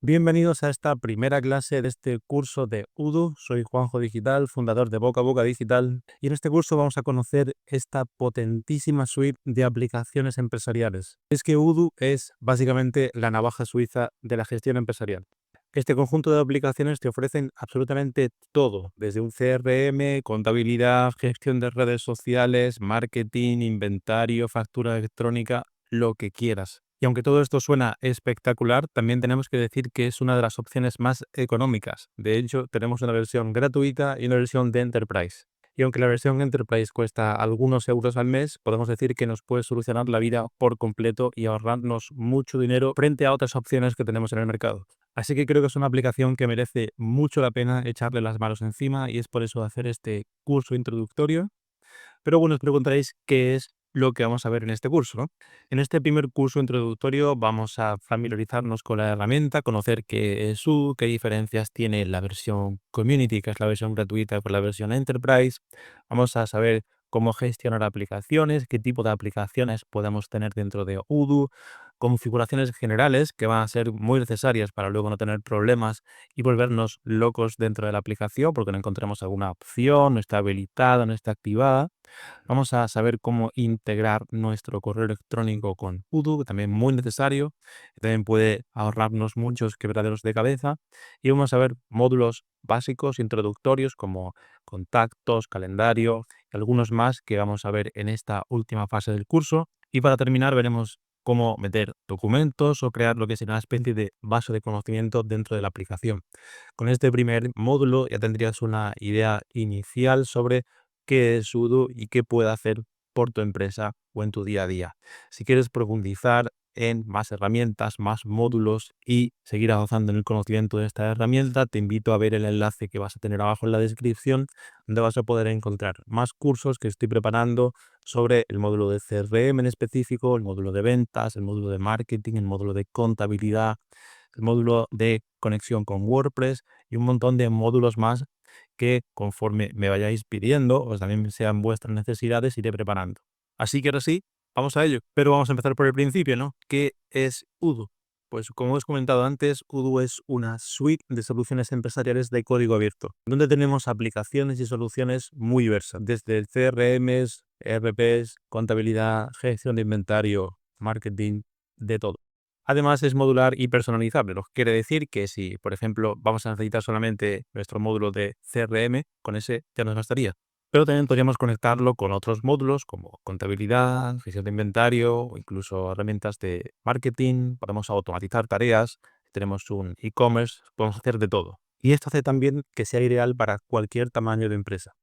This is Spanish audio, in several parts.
Bienvenidos a esta primera clase de este curso de Odoo. Soy Juanjo Digital, fundador de Boca a Boca Digital, y en este curso vamos a conocer esta potentísima suite de aplicaciones empresariales. Es que Odoo es básicamente la navaja suiza de la gestión empresarial. Este conjunto de aplicaciones te ofrecen absolutamente todo, desde un CRM, contabilidad, gestión de redes sociales, marketing, inventario, factura electrónica, lo que quieras. Y aunque todo esto suena espectacular, también tenemos que decir que es una de las opciones más económicas. De hecho, tenemos una versión gratuita y una versión de Enterprise. Y aunque la versión Enterprise cuesta algunos euros al mes, podemos decir que nos puede solucionar la vida por completo y ahorrarnos mucho dinero frente a otras opciones que tenemos en el mercado. Así que creo que es una aplicación que merece mucho la pena echarle las manos encima, y es por eso hacer este curso introductorio. Pero bueno, os preguntaréis qué es lo que vamos a ver en este curso, ¿no? En este primer curso introductorio vamos a familiarizarnos con la herramienta, conocer qué es Odoo, qué diferencias tiene la versión Community, que es la versión gratuita, con la versión Enterprise. Vamos a saber cómo gestionar aplicaciones, qué tipo de aplicaciones podemos tener dentro de Odoo, configuraciones generales que van a ser muy necesarias para luego no tener problemas y volvernos locos dentro de la aplicación porque no encontremos alguna opción, no está habilitada, no está activada. Vamos a saber cómo integrar nuestro correo electrónico con Odoo, que también es muy necesario, que también puede ahorrarnos muchos quebraderos de cabeza. Y vamos a ver módulos básicos, introductorios, como contactos, calendario y algunos más que vamos a ver en esta última fase del curso. Y para terminar veremos cómo meter documentos o crear lo que será una especie de base de conocimiento dentro de la aplicación. Con este primer módulo ya tendrías una idea inicial sobre qué es Odoo y qué puede hacer por tu empresa o en tu día a día. Si quieres profundizar en más herramientas, más módulos y seguir avanzando en el conocimiento de esta herramienta, te invito a ver el enlace que vas a tener abajo en la descripción, donde vas a poder encontrar más cursos que estoy preparando sobre el módulo de CRM en específico, el módulo de ventas, el módulo de marketing, el módulo de contabilidad, el módulo de conexión con WordPress y un montón de módulos más que, conforme me vayáis pidiendo, o también sean vuestras necesidades, iré preparando. Así que ahora sí, vamos a ello. Pero vamos a empezar por el principio, ¿no? ¿Qué es Odoo? Pues como os he comentado antes, Odoo es una suite de soluciones empresariales de código abierto, donde tenemos aplicaciones y soluciones muy diversas, desde CRMs, ERPs, contabilidad, gestión de inventario, marketing, de todo. Además es modular y personalizable, lo que quiere decir que si, por ejemplo, vamos a necesitar solamente nuestro módulo de CRM, con ese ya nos bastaría. Pero también podríamos conectarlo con otros módulos como contabilidad, gestión de inventario o incluso herramientas de marketing. Podemos automatizar tareas, si tenemos un e-commerce, podemos hacer de todo. Y esto hace también que sea ideal para cualquier tamaño de empresa,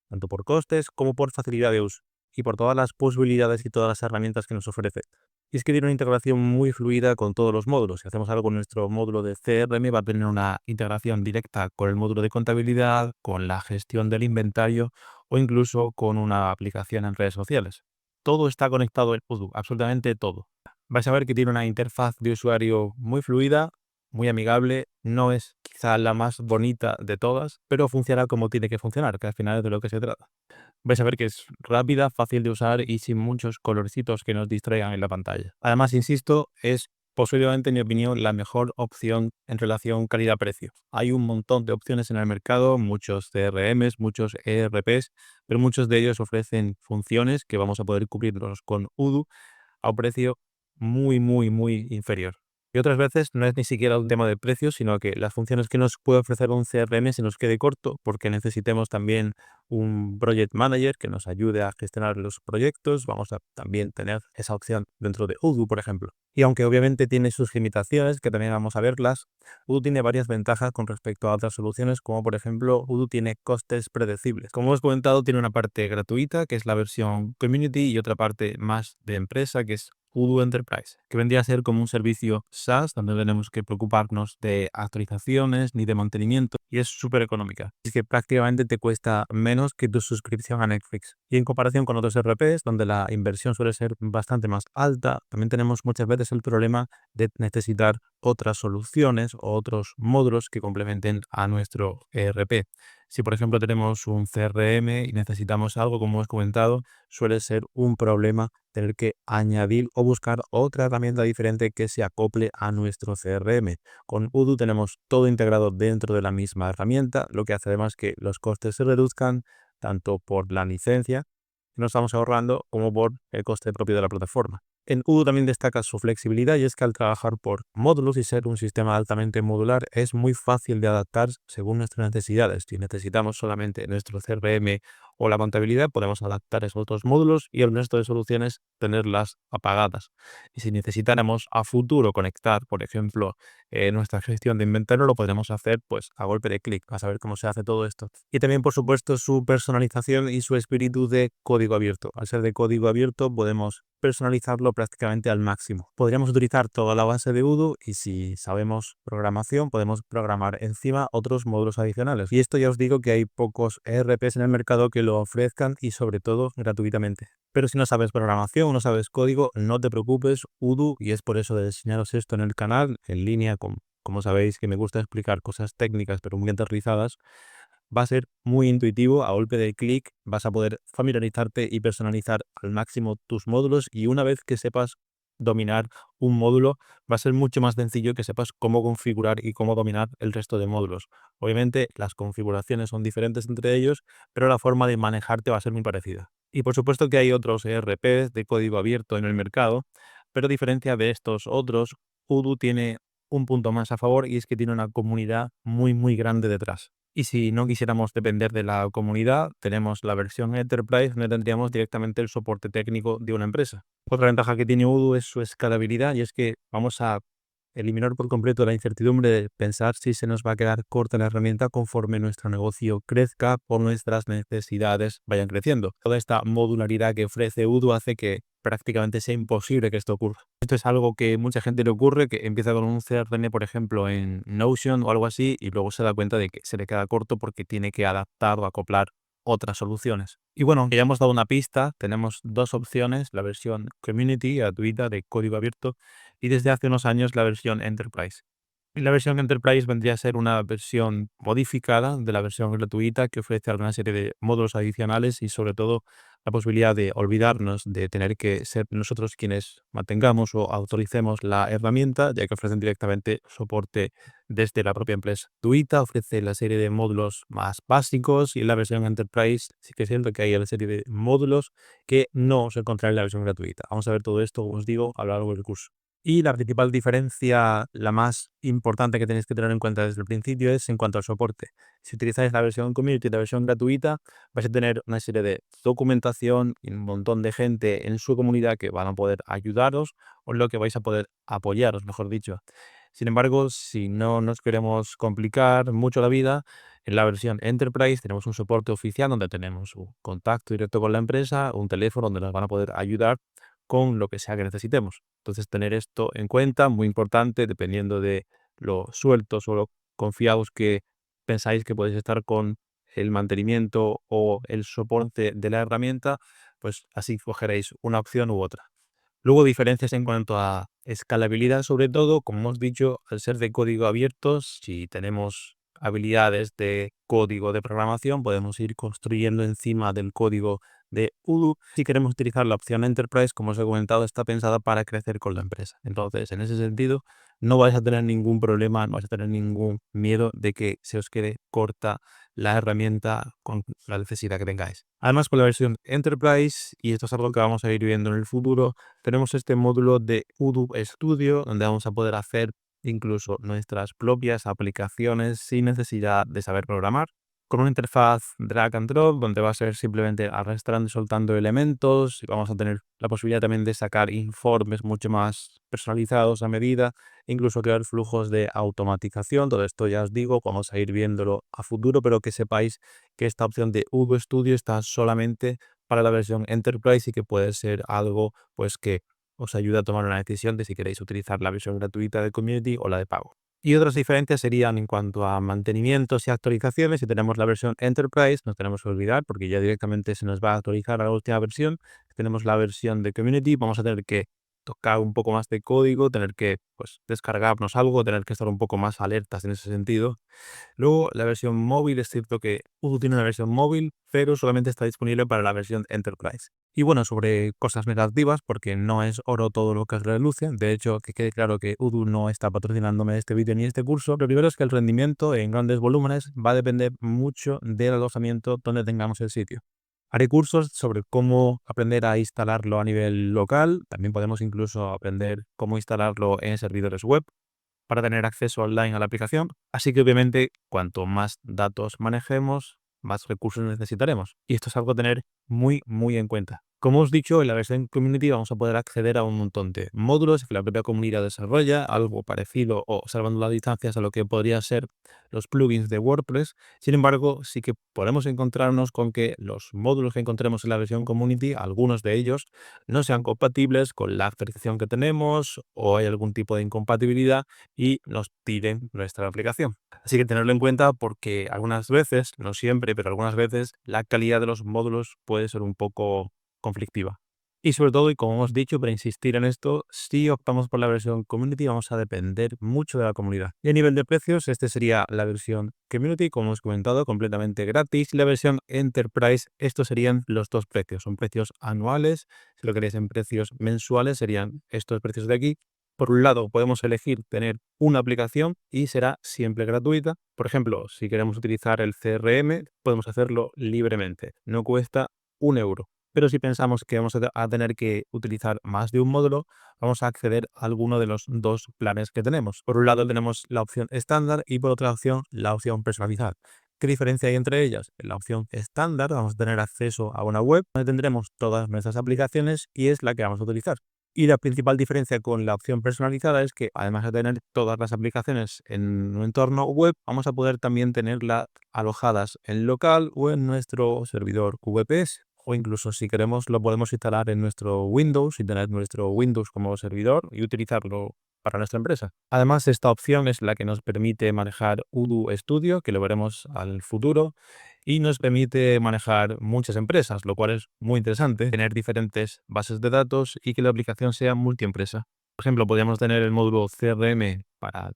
tanto por costes como por facilidad de uso y por todas las posibilidades y todas las herramientas que nos ofrece. Y es que tiene una integración muy fluida con todos los módulos. Si hacemos algo con nuestro módulo de CRM, va a tener una integración directa con el módulo de contabilidad, con la gestión del inventario o incluso con una aplicación en redes sociales. Todo está conectado en Odoo, absolutamente todo. Vais a ver que tiene una interfaz de usuario muy fluida, muy amigable. No es quizá la más bonita de todas, pero funciona como tiene que funcionar, que al final es de lo que se trata. Vais a ver que es rápida, fácil de usar y sin muchos colorcitos que nos distraigan en la pantalla. Además, insisto, es posiblemente, en mi opinión, la mejor opción en relación calidad-precio. Hay un montón de opciones en el mercado, muchos CRMs, muchos ERPs, pero muchos de ellos ofrecen funciones que vamos a poder cubrirlos con Odoo a un precio muy, muy, muy inferior. Y otras veces no es ni siquiera un tema de precio, sino que las funciones que nos puede ofrecer un CRM se nos quede corto porque necesitemos también un project manager que nos ayude a gestionar los proyectos. Vamos a también tener esa opción dentro de Odoo, por ejemplo. Y aunque obviamente tiene sus limitaciones, que también vamos a verlas, Odoo tiene varias ventajas con respecto a otras soluciones, como por ejemplo Odoo tiene costes predecibles. Como os he comentado, tiene una parte gratuita, que es la versión Community, y otra parte más de empresa, que es Odoo Enterprise, que vendría a ser como un servicio SaaS, donde no tenemos que preocuparnos de actualizaciones ni de mantenimiento, y es súper económica. Es que prácticamente te cuesta menos que tu suscripción a Netflix. Y en comparación con otros ERPs, donde la inversión suele ser bastante más alta, también tenemos muchas veces el problema de necesitar otras soluciones o otros módulos que complementen a nuestro ERP. Si por ejemplo tenemos un CRM y necesitamos algo, como hemos comentado, suele ser un problema tener que añadir o buscar otra herramienta diferente que se acople a nuestro CRM. Con Odoo tenemos todo integrado dentro de la misma herramienta, lo que hace además que los costes se reduzcan tanto por la licencia que nos estamos ahorrando como por el coste propio de la plataforma. En Odoo también destaca su flexibilidad, y es que al trabajar por módulos y ser un sistema altamente modular es muy fácil de adaptar según nuestras necesidades. Si necesitamos solamente nuestro CRM o la contabilidad, podemos adaptar esos otros módulos y el resto de soluciones tenerlas apagadas. Y si necesitáramos a futuro conectar, por ejemplo, nuestra gestión de inventario, lo podremos hacer pues a golpe de clic, a saber cómo se hace todo esto. Y también, por supuesto, su personalización y su espíritu de código abierto. Al ser de código abierto, podemos personalizarlo prácticamente al máximo. Podríamos utilizar toda la base de Odoo, y si sabemos programación, podemos programar encima otros módulos adicionales. Y esto ya os digo que hay pocos ERPs en el mercado que lo ofrezcan, y sobre todo gratuitamente. Pero si no sabes programación, no sabes código, no te preocupes, Odoo, y es por eso de enseñaros esto en el canal, en línea, como sabéis que me gusta explicar cosas técnicas pero muy aterrizadas, va a ser muy intuitivo. A golpe de clic vas a poder familiarizarte y personalizar al máximo tus módulos, y una vez que sepas dominar un módulo, va a ser mucho más sencillo que sepas cómo configurar y cómo dominar el resto de módulos. Obviamente las configuraciones son diferentes entre ellos, pero la forma de manejarte va a ser muy parecida. Y por supuesto que hay otros ERPs de código abierto en el mercado, pero a diferencia de estos otros, Odoo tiene un punto más a favor, y es que tiene una comunidad muy grande detrás. Y si no quisiéramos depender de la comunidad, tenemos la versión Enterprise, donde tendríamos directamente el soporte técnico de una empresa. Otra ventaja que tiene Odoo es su escalabilidad, y es que vamos a eliminar por completo la incertidumbre de pensar si se nos va a quedar corta la herramienta conforme nuestro negocio crezca o nuestras necesidades vayan creciendo. Toda esta modularidad que ofrece Odoo hace que prácticamente sea imposible que esto ocurra. Esto es algo que mucha gente le ocurre, que empieza con un CRM, por ejemplo, en Notion o algo así, y luego se da cuenta de que se le queda corto porque tiene que adaptar o acoplar otras soluciones. Y bueno, ya hemos dado una pista, tenemos dos opciones: la versión Community gratuita de código abierto, y desde hace unos años la versión Enterprise. Y la versión Enterprise vendría a ser una versión modificada de la versión gratuita, que ofrece alguna serie de módulos adicionales y sobre todo la posibilidad de olvidarnos de tener que ser nosotros quienes mantengamos o autoricemos la herramienta, ya que ofrecen directamente soporte desde la propia empresa. Gratuita ofrece la serie de módulos más básicos, y en la versión Enterprise sí que siento que hay una serie de módulos que no se encontrarán en la versión gratuita. Vamos a ver todo esto, como os digo, a lo largo del curso. Y la principal diferencia, la más importante que tenéis que tener en cuenta desde el principio, es en cuanto al soporte. Si utilizáis la versión Community y la versión gratuita, vais a tener una serie de documentación y un montón de gente en su comunidad que van a poder ayudaros, o en lo que vais a poder apoyaros, mejor dicho. Sin embargo, si no nos queremos complicar mucho la vida, en la versión Enterprise tenemos un soporte oficial donde tenemos un contacto directo con la empresa, un teléfono donde nos van a poder ayudar con lo que sea que necesitemos. Entonces, tener esto en cuenta, muy importante, dependiendo de lo sueltos o lo confiados que pensáis que podéis estar con el mantenimiento o el soporte de la herramienta, pues así cogeréis una opción u otra. Luego, diferencias en cuanto a escalabilidad, sobre todo, como hemos dicho, al ser de código abierto, si tenemos habilidades de código de programación, podemos ir construyendo encima del código de Odoo. Si queremos utilizar la opción Enterprise, como os he comentado, está pensada para crecer con la empresa. Entonces, en ese sentido, no vais a tener ningún problema, no vais a tener ningún miedo de que se os quede corta la herramienta con la necesidad que tengáis. Además, con la versión Enterprise, y esto es algo que vamos a ir viendo en el futuro, tenemos este módulo de Odoo Studio, donde vamos a poder hacer incluso nuestras propias aplicaciones sin necesidad de saber programar, con una interfaz drag and drop, donde va a ser simplemente arrastrando y soltando elementos, y vamos a tener la posibilidad también de sacar informes mucho más personalizados a medida, incluso crear flujos de automatización. Todo esto ya os digo, vamos a ir viéndolo a futuro, pero que sepáis que esta opción de Odoo Studio está solamente para la versión Enterprise, y que puede ser algo pues que os ayuda a tomar una decisión de si queréis utilizar la versión gratuita de Community o la de pago. Y otras diferencias serían en cuanto a mantenimientos y actualizaciones. Si tenemos la versión Enterprise, no tenemos que olvidar, porque ya directamente se nos va a actualizar a la última versión. Si tenemos la versión de Community, vamos a tener que tocar un poco más de código, tener que pues, descargarnos algo, tener que estar un poco más alertas en ese sentido. Luego, la versión móvil, es cierto que Udo tiene una versión móvil, pero solamente está disponible para la versión Enterprise. Y bueno, sobre cosas negativas, porque no es oro todo lo que reluce. De hecho, que quede claro que Udo no está patrocinándome este vídeo ni este curso. Lo primero es que el rendimiento en grandes volúmenes va a depender mucho del alojamiento donde tengamos el sitio. Haré cursos sobre cómo aprender a instalarlo a nivel local. También podemos incluso aprender cómo instalarlo en servidores web para tener acceso online a la aplicación. Así que obviamente cuanto más datos manejemos, más recursos necesitaremos. Y esto es algo a tener muy en cuenta. Como os he dicho, en la versión Community vamos a poder acceder a un montón de módulos que la propia comunidad desarrolla, algo parecido o salvando las distancias a lo que podría ser los plugins de WordPress. Sin embargo, sí que podemos encontrarnos con que los módulos que encontremos en la versión Community, algunos de ellos, no sean compatibles con la actualización que tenemos o hay algún tipo de incompatibilidad y nos tiren nuestra aplicación. Así que tenerlo en cuenta porque algunas veces, no siempre, pero algunas veces, la calidad de los módulos puede ser un poco conflictiva. Y sobre todo, y como hemos dicho, para insistir en esto, si optamos por la versión Community vamos a depender mucho de la comunidad. Y a nivel de precios, este sería la versión Community, como hemos comentado, completamente gratis. Y la versión Enterprise, estos serían los dos precios. Son precios anuales. Si lo queréis en precios mensuales, serían estos precios de aquí. Por un lado, podemos elegir tener una aplicación y será siempre gratuita. Por ejemplo, si queremos utilizar el CRM, podemos hacerlo libremente. No cuesta 1 euro. Pero si pensamos que vamos a tener que utilizar más de un módulo, vamos a acceder a alguno de los dos planes que tenemos. Por un lado tenemos la opción estándar y por otra opción la opción personalizar. ¿Qué diferencia hay entre ellas? En la opción estándar vamos a tener acceso a una web donde tendremos todas nuestras aplicaciones y es la que vamos a utilizar. Y la principal diferencia con la opción personalizada es que además de tener todas las aplicaciones en un entorno web, vamos a poder también tenerlas alojadas en local o en nuestro servidor VPS. O incluso si queremos lo podemos instalar en nuestro Windows y tener nuestro Windows como servidor y utilizarlo para nuestra empresa. Además, esta opción es la que nos permite manejar Udo Studio, que lo veremos al futuro, y nos permite manejar muchas empresas, lo cual es muy interesante, tener diferentes bases de datos y que la aplicación sea multiempresa. Por ejemplo, podríamos tener el módulo CRM para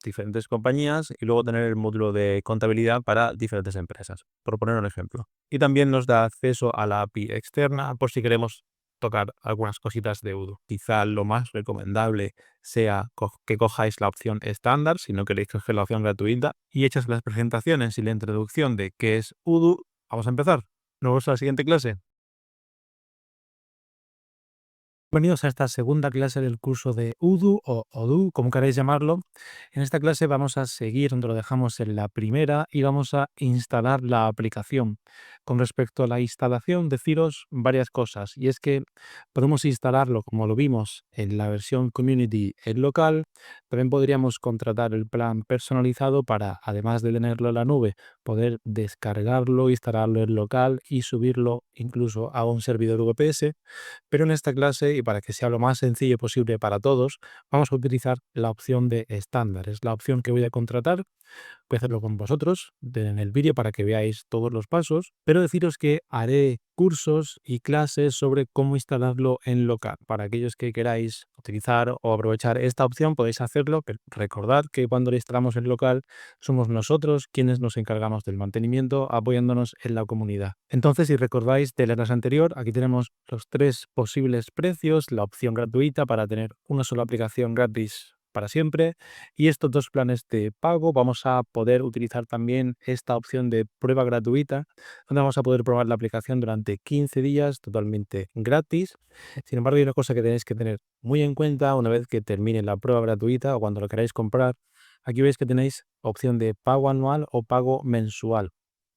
diferentes compañías y luego tener el módulo de contabilidad para diferentes empresas, por poner un ejemplo. Y también nos da acceso a la API externa por si queremos tocar algunas cositas de Udo. Quizá lo más recomendable sea que cojáis la opción estándar si no queréis coger la opción gratuita y hechas las presentaciones y la introducción de qué es Udo, vamos a empezar. Nos vemos en la siguiente clase. Bienvenidos a esta segunda clase del curso de Udo o Odoo, como queráis llamarlo. En esta clase vamos a seguir donde lo dejamos en la primera y vamos a instalar la aplicación. Con respecto a la instalación, deciros varias cosas. Y es que podemos instalarlo, como lo vimos, en la versión Community en local. También podríamos contratar el plan personalizado para, además de tenerlo en la nube, poder descargarlo, instalarlo en local y subirlo incluso a un servidor VPS. Pero en esta clase, y para que sea lo más sencillo posible para todos, vamos a utilizar la opción de estándar. Es la opción que voy a contratar. Voy a hacerlo con vosotros en el vídeo para que veáis todos los pasos, pero deciros que haré cursos y clases sobre cómo instalarlo en local. Para aquellos que queráis utilizar o aprovechar esta opción podéis hacerlo, pero recordad que cuando lo instalamos en local somos nosotros quienes nos encargamos del mantenimiento apoyándonos en la comunidad. Entonces, si recordáis de la clase anterior, aquí tenemos los tres posibles precios, la opción gratuita para tener una sola aplicación gratis para siempre, y estos dos planes de pago. Vamos a poder utilizar también esta opción de prueba gratuita, donde vamos a poder probar la aplicación durante 15 días totalmente gratis. Sin embargo, hay una cosa que tenéis que tener muy en cuenta una vez que termine la prueba gratuita o cuando lo queráis comprar. Aquí veis que tenéis opción de pago anual o pago mensual.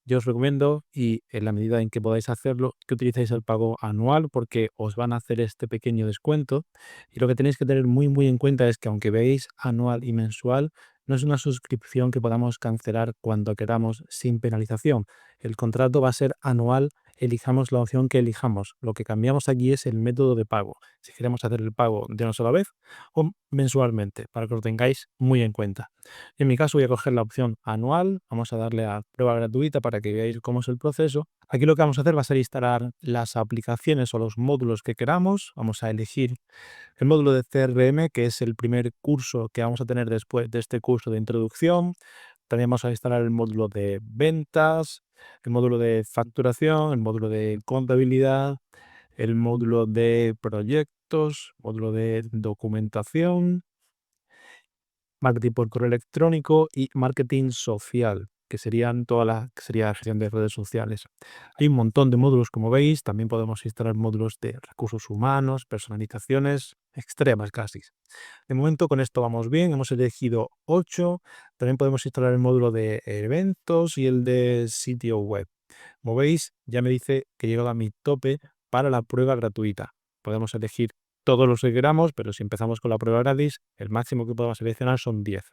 Yo os recomiendo, y en la medida en que podáis hacerlo, que utilicéis el pago anual porque os van a hacer este pequeño descuento. Y lo que tenéis que tener muy en cuenta es que aunque veáis anual y mensual, no es una suscripción que podamos cancelar cuando queramos sin penalización. El contrato va a ser anual elijamos la opción que elijamos. Lo que cambiamos aquí es el método de pago. Si queremos hacer el pago de una sola vez o mensualmente, para que lo tengáis muy en cuenta. En mi caso voy a coger la opción anual, vamos a darle a prueba gratuita para que veáis cómo es el proceso. Aquí lo que vamos a hacer va a ser instalar las aplicaciones o los módulos que queramos. Vamos a elegir el módulo de CRM, que es el primer curso que vamos a tener después de este curso de introducción. También vamos a instalar el módulo de ventas, el módulo de facturación, el módulo de contabilidad, el módulo de proyectos, módulo de documentación, marketing por correo electrónico y marketing social, que serían que sería la gestión de redes sociales. Hay un montón de módulos, como veis. También podemos instalar módulos de recursos humanos, personalizaciones extremas casi. De momento con esto vamos bien, hemos elegido 8. También podemos instalar el módulo de eventos y el de sitio web. Como veis, ya me dice que he llegado a mi tope para la prueba gratuita. Podemos elegir todos los que queramos, pero si empezamos con la prueba gratis, el máximo que podemos seleccionar son 10.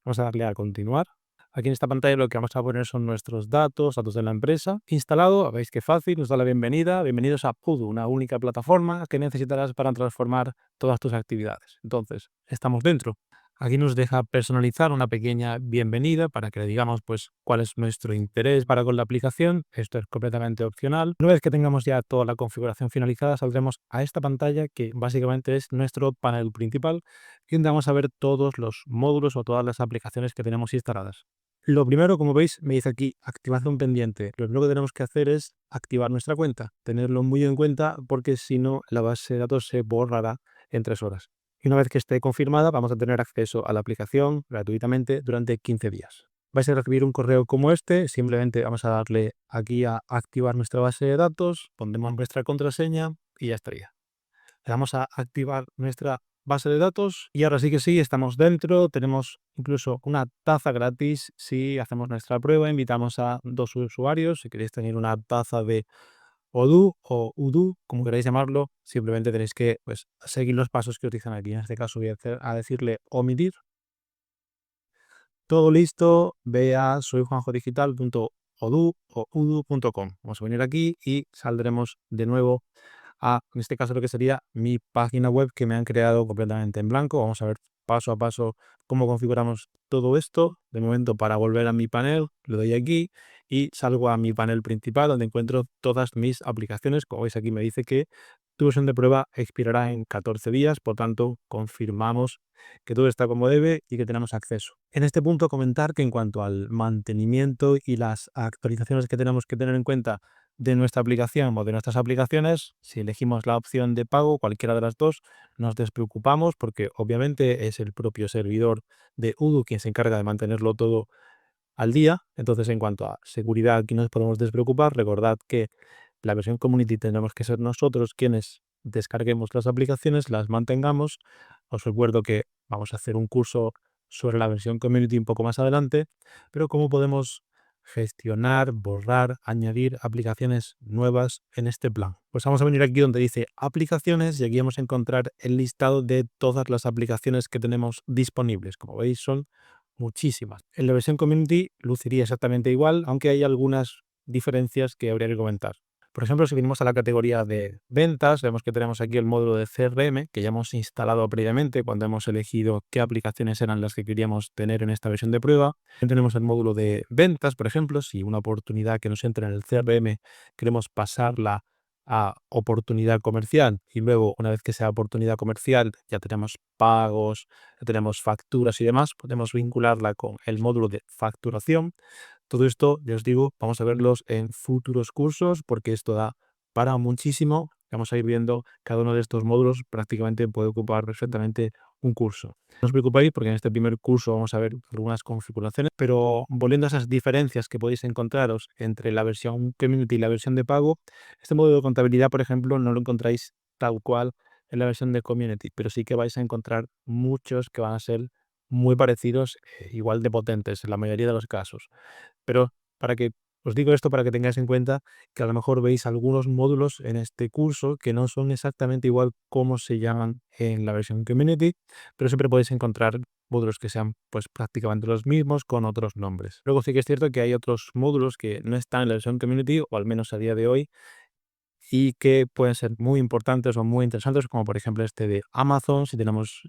Vamos a darle a continuar. Aquí en esta pantalla lo que vamos a poner son nuestros datos de la empresa. Instalado, veis qué fácil, nos da la bienvenida. Bienvenidos a Odoo, una única plataforma que necesitarás para transformar todas tus actividades. Entonces, estamos dentro. Aquí nos deja personalizar una pequeña bienvenida para que le digamos pues cuál es nuestro interés para con la aplicación. Esto es completamente opcional. Una vez que tengamos ya toda la configuración finalizada, saldremos a esta pantalla que básicamente es nuestro panel principal y donde vamos a ver todos los módulos o todas las aplicaciones que tenemos instaladas. Lo primero, como veis, me dice aquí activación pendiente. Lo primero que tenemos que hacer es activar nuestra cuenta, tenerlo muy en cuenta porque si no la base de datos se borrará en 3 horas. Y una vez que esté confirmada, vamos a tener acceso a la aplicación gratuitamente durante 15 días. Vais a recibir un correo como este, simplemente vamos a darle aquí a activar nuestra base de datos, pondremos nuestra contraseña y ya estaría. Le damos a activar nuestra base de datos y ahora sí que sí, estamos dentro, tenemos incluso una taza gratis si hacemos nuestra prueba, invitamos a 2 usuarios, si queréis tener una taza de Odoo o Udo, como queráis llamarlo, simplemente tenéis que pues, seguir los pasos que utilizan aquí. En este caso voy a decirle omitir. Todo listo, ve a soyjuanjodigital.odoo o udo.com. Vamos a venir aquí y saldremos de nuevo en este caso lo que sería mi página web que me han creado completamente en blanco. Vamos a ver paso a paso cómo configuramos todo esto. De momento, para volver a mi panel, le doy aquí y salgo a mi panel principal donde encuentro todas mis aplicaciones. Como veis aquí me dice que tu versión de prueba expirará en 14 días, por tanto confirmamos que todo está como debe y que tenemos acceso. En este punto comentar que en cuanto al mantenimiento y las actualizaciones que tenemos que tener en cuenta de nuestra aplicación o de nuestras aplicaciones, si elegimos la opción de pago, cualquiera de las dos, nos despreocupamos porque obviamente es el propio servidor de Odoo quien se encarga de mantenerlo todo al día. Entonces, en cuanto a seguridad, aquí nos podemos despreocupar. Recordad que la versión community tenemos que ser nosotros quienes descarguemos las aplicaciones, las mantengamos. Os recuerdo que vamos a hacer un curso sobre la versión community un poco más adelante, pero cómo podemos gestionar, borrar, añadir aplicaciones nuevas en este plan. Pues vamos a venir aquí donde dice aplicaciones y aquí vamos a encontrar el listado de todas las aplicaciones que tenemos disponibles. Como veis, son muchísimas. En la versión community luciría exactamente igual, aunque hay algunas diferencias que habría que comentar. Por ejemplo, si venimos a la categoría de ventas, vemos que tenemos aquí el módulo de CRM que ya hemos instalado previamente cuando hemos elegido qué aplicaciones eran las que queríamos tener en esta versión de prueba. También tenemos el módulo de ventas, por ejemplo, si una oportunidad que nos entra en el CRM queremos pasarla a oportunidad comercial y luego una vez que sea oportunidad comercial ya tenemos pagos, ya tenemos facturas y demás, podemos vincularla con el módulo de facturación. Todo esto, ya os digo, vamos a verlos en futuros cursos porque esto da para muchísimo. Vamos a ir viendo cada uno de estos módulos, prácticamente puede ocupar perfectamente un curso. No os preocupéis porque en este primer curso vamos a ver algunas configuraciones, pero volviendo a esas diferencias que podéis encontraros entre la versión Community y la versión de pago, este módulo de contabilidad, por ejemplo, no lo encontráis tal cual en la versión de Community, pero sí que vais a encontrar muchos que van a ser muy parecidos, igual de potentes en la mayoría de los casos. Pero para que os digo esto para que tengáis en cuenta que a lo mejor veis algunos módulos en este curso que no son exactamente igual como se llaman en la versión Community, pero siempre podéis encontrar módulos que sean pues prácticamente los mismos con otros nombres. Luego sí que es cierto que hay otros módulos que no están en la versión Community, o al menos a día de hoy, y que pueden ser muy importantes o muy interesantes, como por ejemplo este de Amazon, si tenemos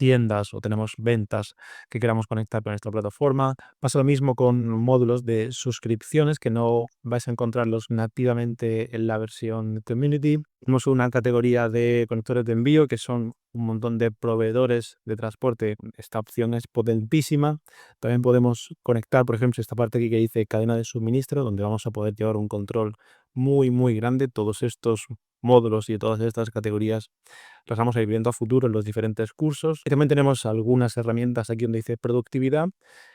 tiendas o tenemos ventas que queramos conectar con nuestra plataforma. Pasa lo mismo con módulos de suscripciones que no vais a encontrarlos nativamente en la versión Community. Tenemos una categoría de conectores de envío que son un montón de proveedores de transporte. Esta opción es potentísima. También podemos conectar, por ejemplo, esta parte aquí que dice cadena de suministro, donde vamos a poder llevar un control muy grande. Todos estos módulos y todas estas categorías las vamos a ir viendo a futuro en los diferentes cursos. Y también tenemos algunas herramientas aquí donde dice productividad,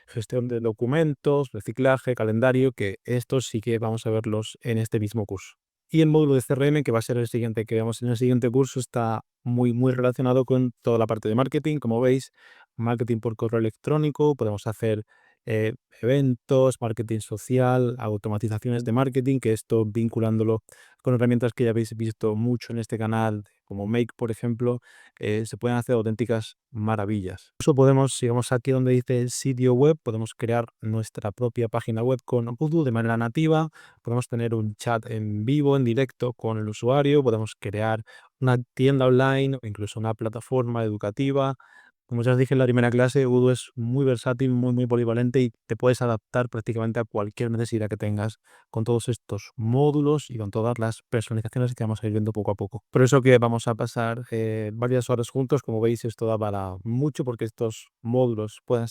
gestión de documentos, reciclaje, calendario, que estos sí que vamos a verlos en este mismo curso. Y el módulo de CRM, que va a ser el siguiente que veamos en el siguiente curso, está muy relacionado con toda la parte de marketing. Como veis, marketing por correo electrónico, podemos hacer eh, eventos, marketing social, automatizaciones de marketing, que esto vinculándolo con herramientas que ya habéis visto mucho en este canal, como Make, por ejemplo, se pueden hacer auténticas maravillas. Incluso podemos, si vamos aquí donde dice sitio web, podemos crear nuestra propia página web con Odoo de manera nativa, podemos tener un chat en vivo, en directo con el usuario, podemos crear una tienda online o incluso una plataforma educativa. Como ya os dije en la primera clase, Odoo es muy versátil, muy polivalente y te puedes adaptar prácticamente a cualquier necesidad que tengas con todos estos módulos y con todas las personalizaciones que vamos a ir viendo poco a poco. Por eso que vamos a pasar varias horas juntos. Como veis, esto da para mucho porque estos módulos pueden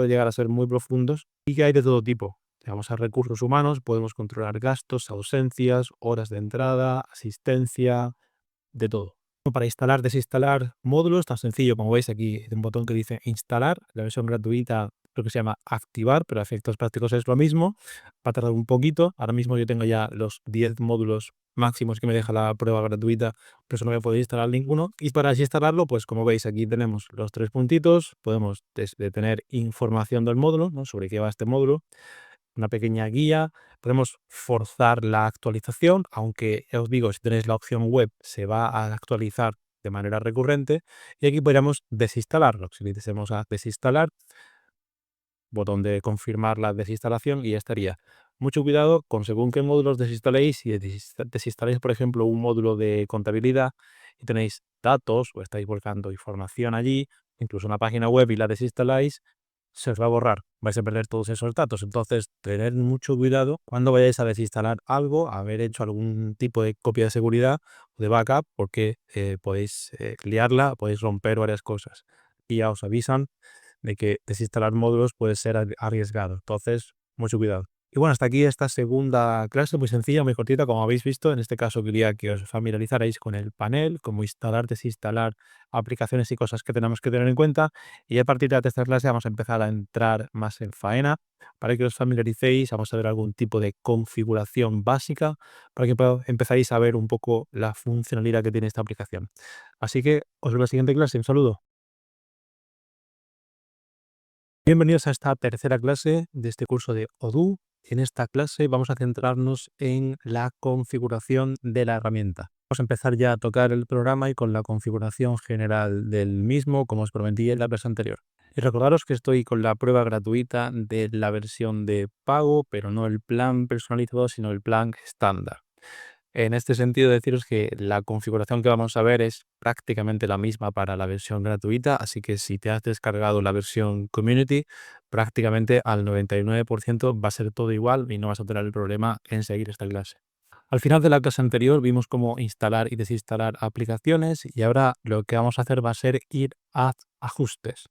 llegar a ser muy profundos y que hay de todo tipo. Vamos a recursos humanos, podemos controlar gastos, ausencias, horas de entrada, asistencia, de todo. Para instalar, desinstalar módulos, tan sencillo como veis aquí, un botón que dice instalar, la versión gratuita creo que se llama activar, pero a efectos prácticos es lo mismo, va a tardar un poquito. Ahora mismo yo tengo ya los 10 módulos máximos que me deja la prueba gratuita, pero eso no voy a poder instalar ninguno. Y para desinstalarlo, pues como veis aquí tenemos los tres puntitos, podemos tener información del módulo, ¿no? Sobre qué va este módulo, una pequeña guía. Podemos forzar la actualización, aunque ya os digo, si tenéis la opción web se va a actualizar de manera recurrente. Y aquí podríamos desinstalarlo. Si le decimos a desinstalar, botón de confirmar la desinstalación y ya estaría. Mucho cuidado con según qué módulos desinstaléis. Si desinstaláis, por ejemplo, un módulo de contabilidad y tenéis datos o estáis volcando información allí, incluso una página web, y la desinstaláis, se os va a borrar, vais a perder todos esos datos. Entonces, tened mucho cuidado cuando vayáis a desinstalar algo, haber hecho algún tipo de copia de seguridad o de backup, porque podéis liarla, podéis romper varias cosas. Y ya os avisan de que desinstalar módulos puede ser arriesgado. Entonces, mucho cuidado. Y bueno, hasta aquí esta segunda clase, muy sencilla, muy cortita, como habéis visto. En este caso quería que os familiarizarais con el panel, cómo instalar, desinstalar aplicaciones y cosas que tenemos que tener en cuenta. Y a partir de la tercera clase vamos a empezar a entrar más en faena para que os familiaricéis. Vamos a ver algún tipo de configuración básica para que empezáis a ver un poco la funcionalidad que tiene esta aplicación. Así que os veo en la siguiente clase. Un saludo. Bienvenidos a esta tercera clase de este curso de Odoo. En esta clase vamos a centrarnos en la configuración de la herramienta. Vamos a empezar ya a tocar el programa y con la configuración general del mismo, como os prometí en la versión anterior. Y recordaros que estoy con la prueba gratuita de la versión de pago, pero no el plan personalizado, sino el plan estándar. En este sentido, deciros que la configuración que vamos a ver es prácticamente la misma para la versión gratuita, así que si te has descargado la versión Community, prácticamente al 99% va a ser todo igual y no vas a tener el problema en seguir esta clase. Al final de la clase anterior vimos cómo instalar y desinstalar aplicaciones y ahora lo que vamos a hacer va a ser ir a ajustes.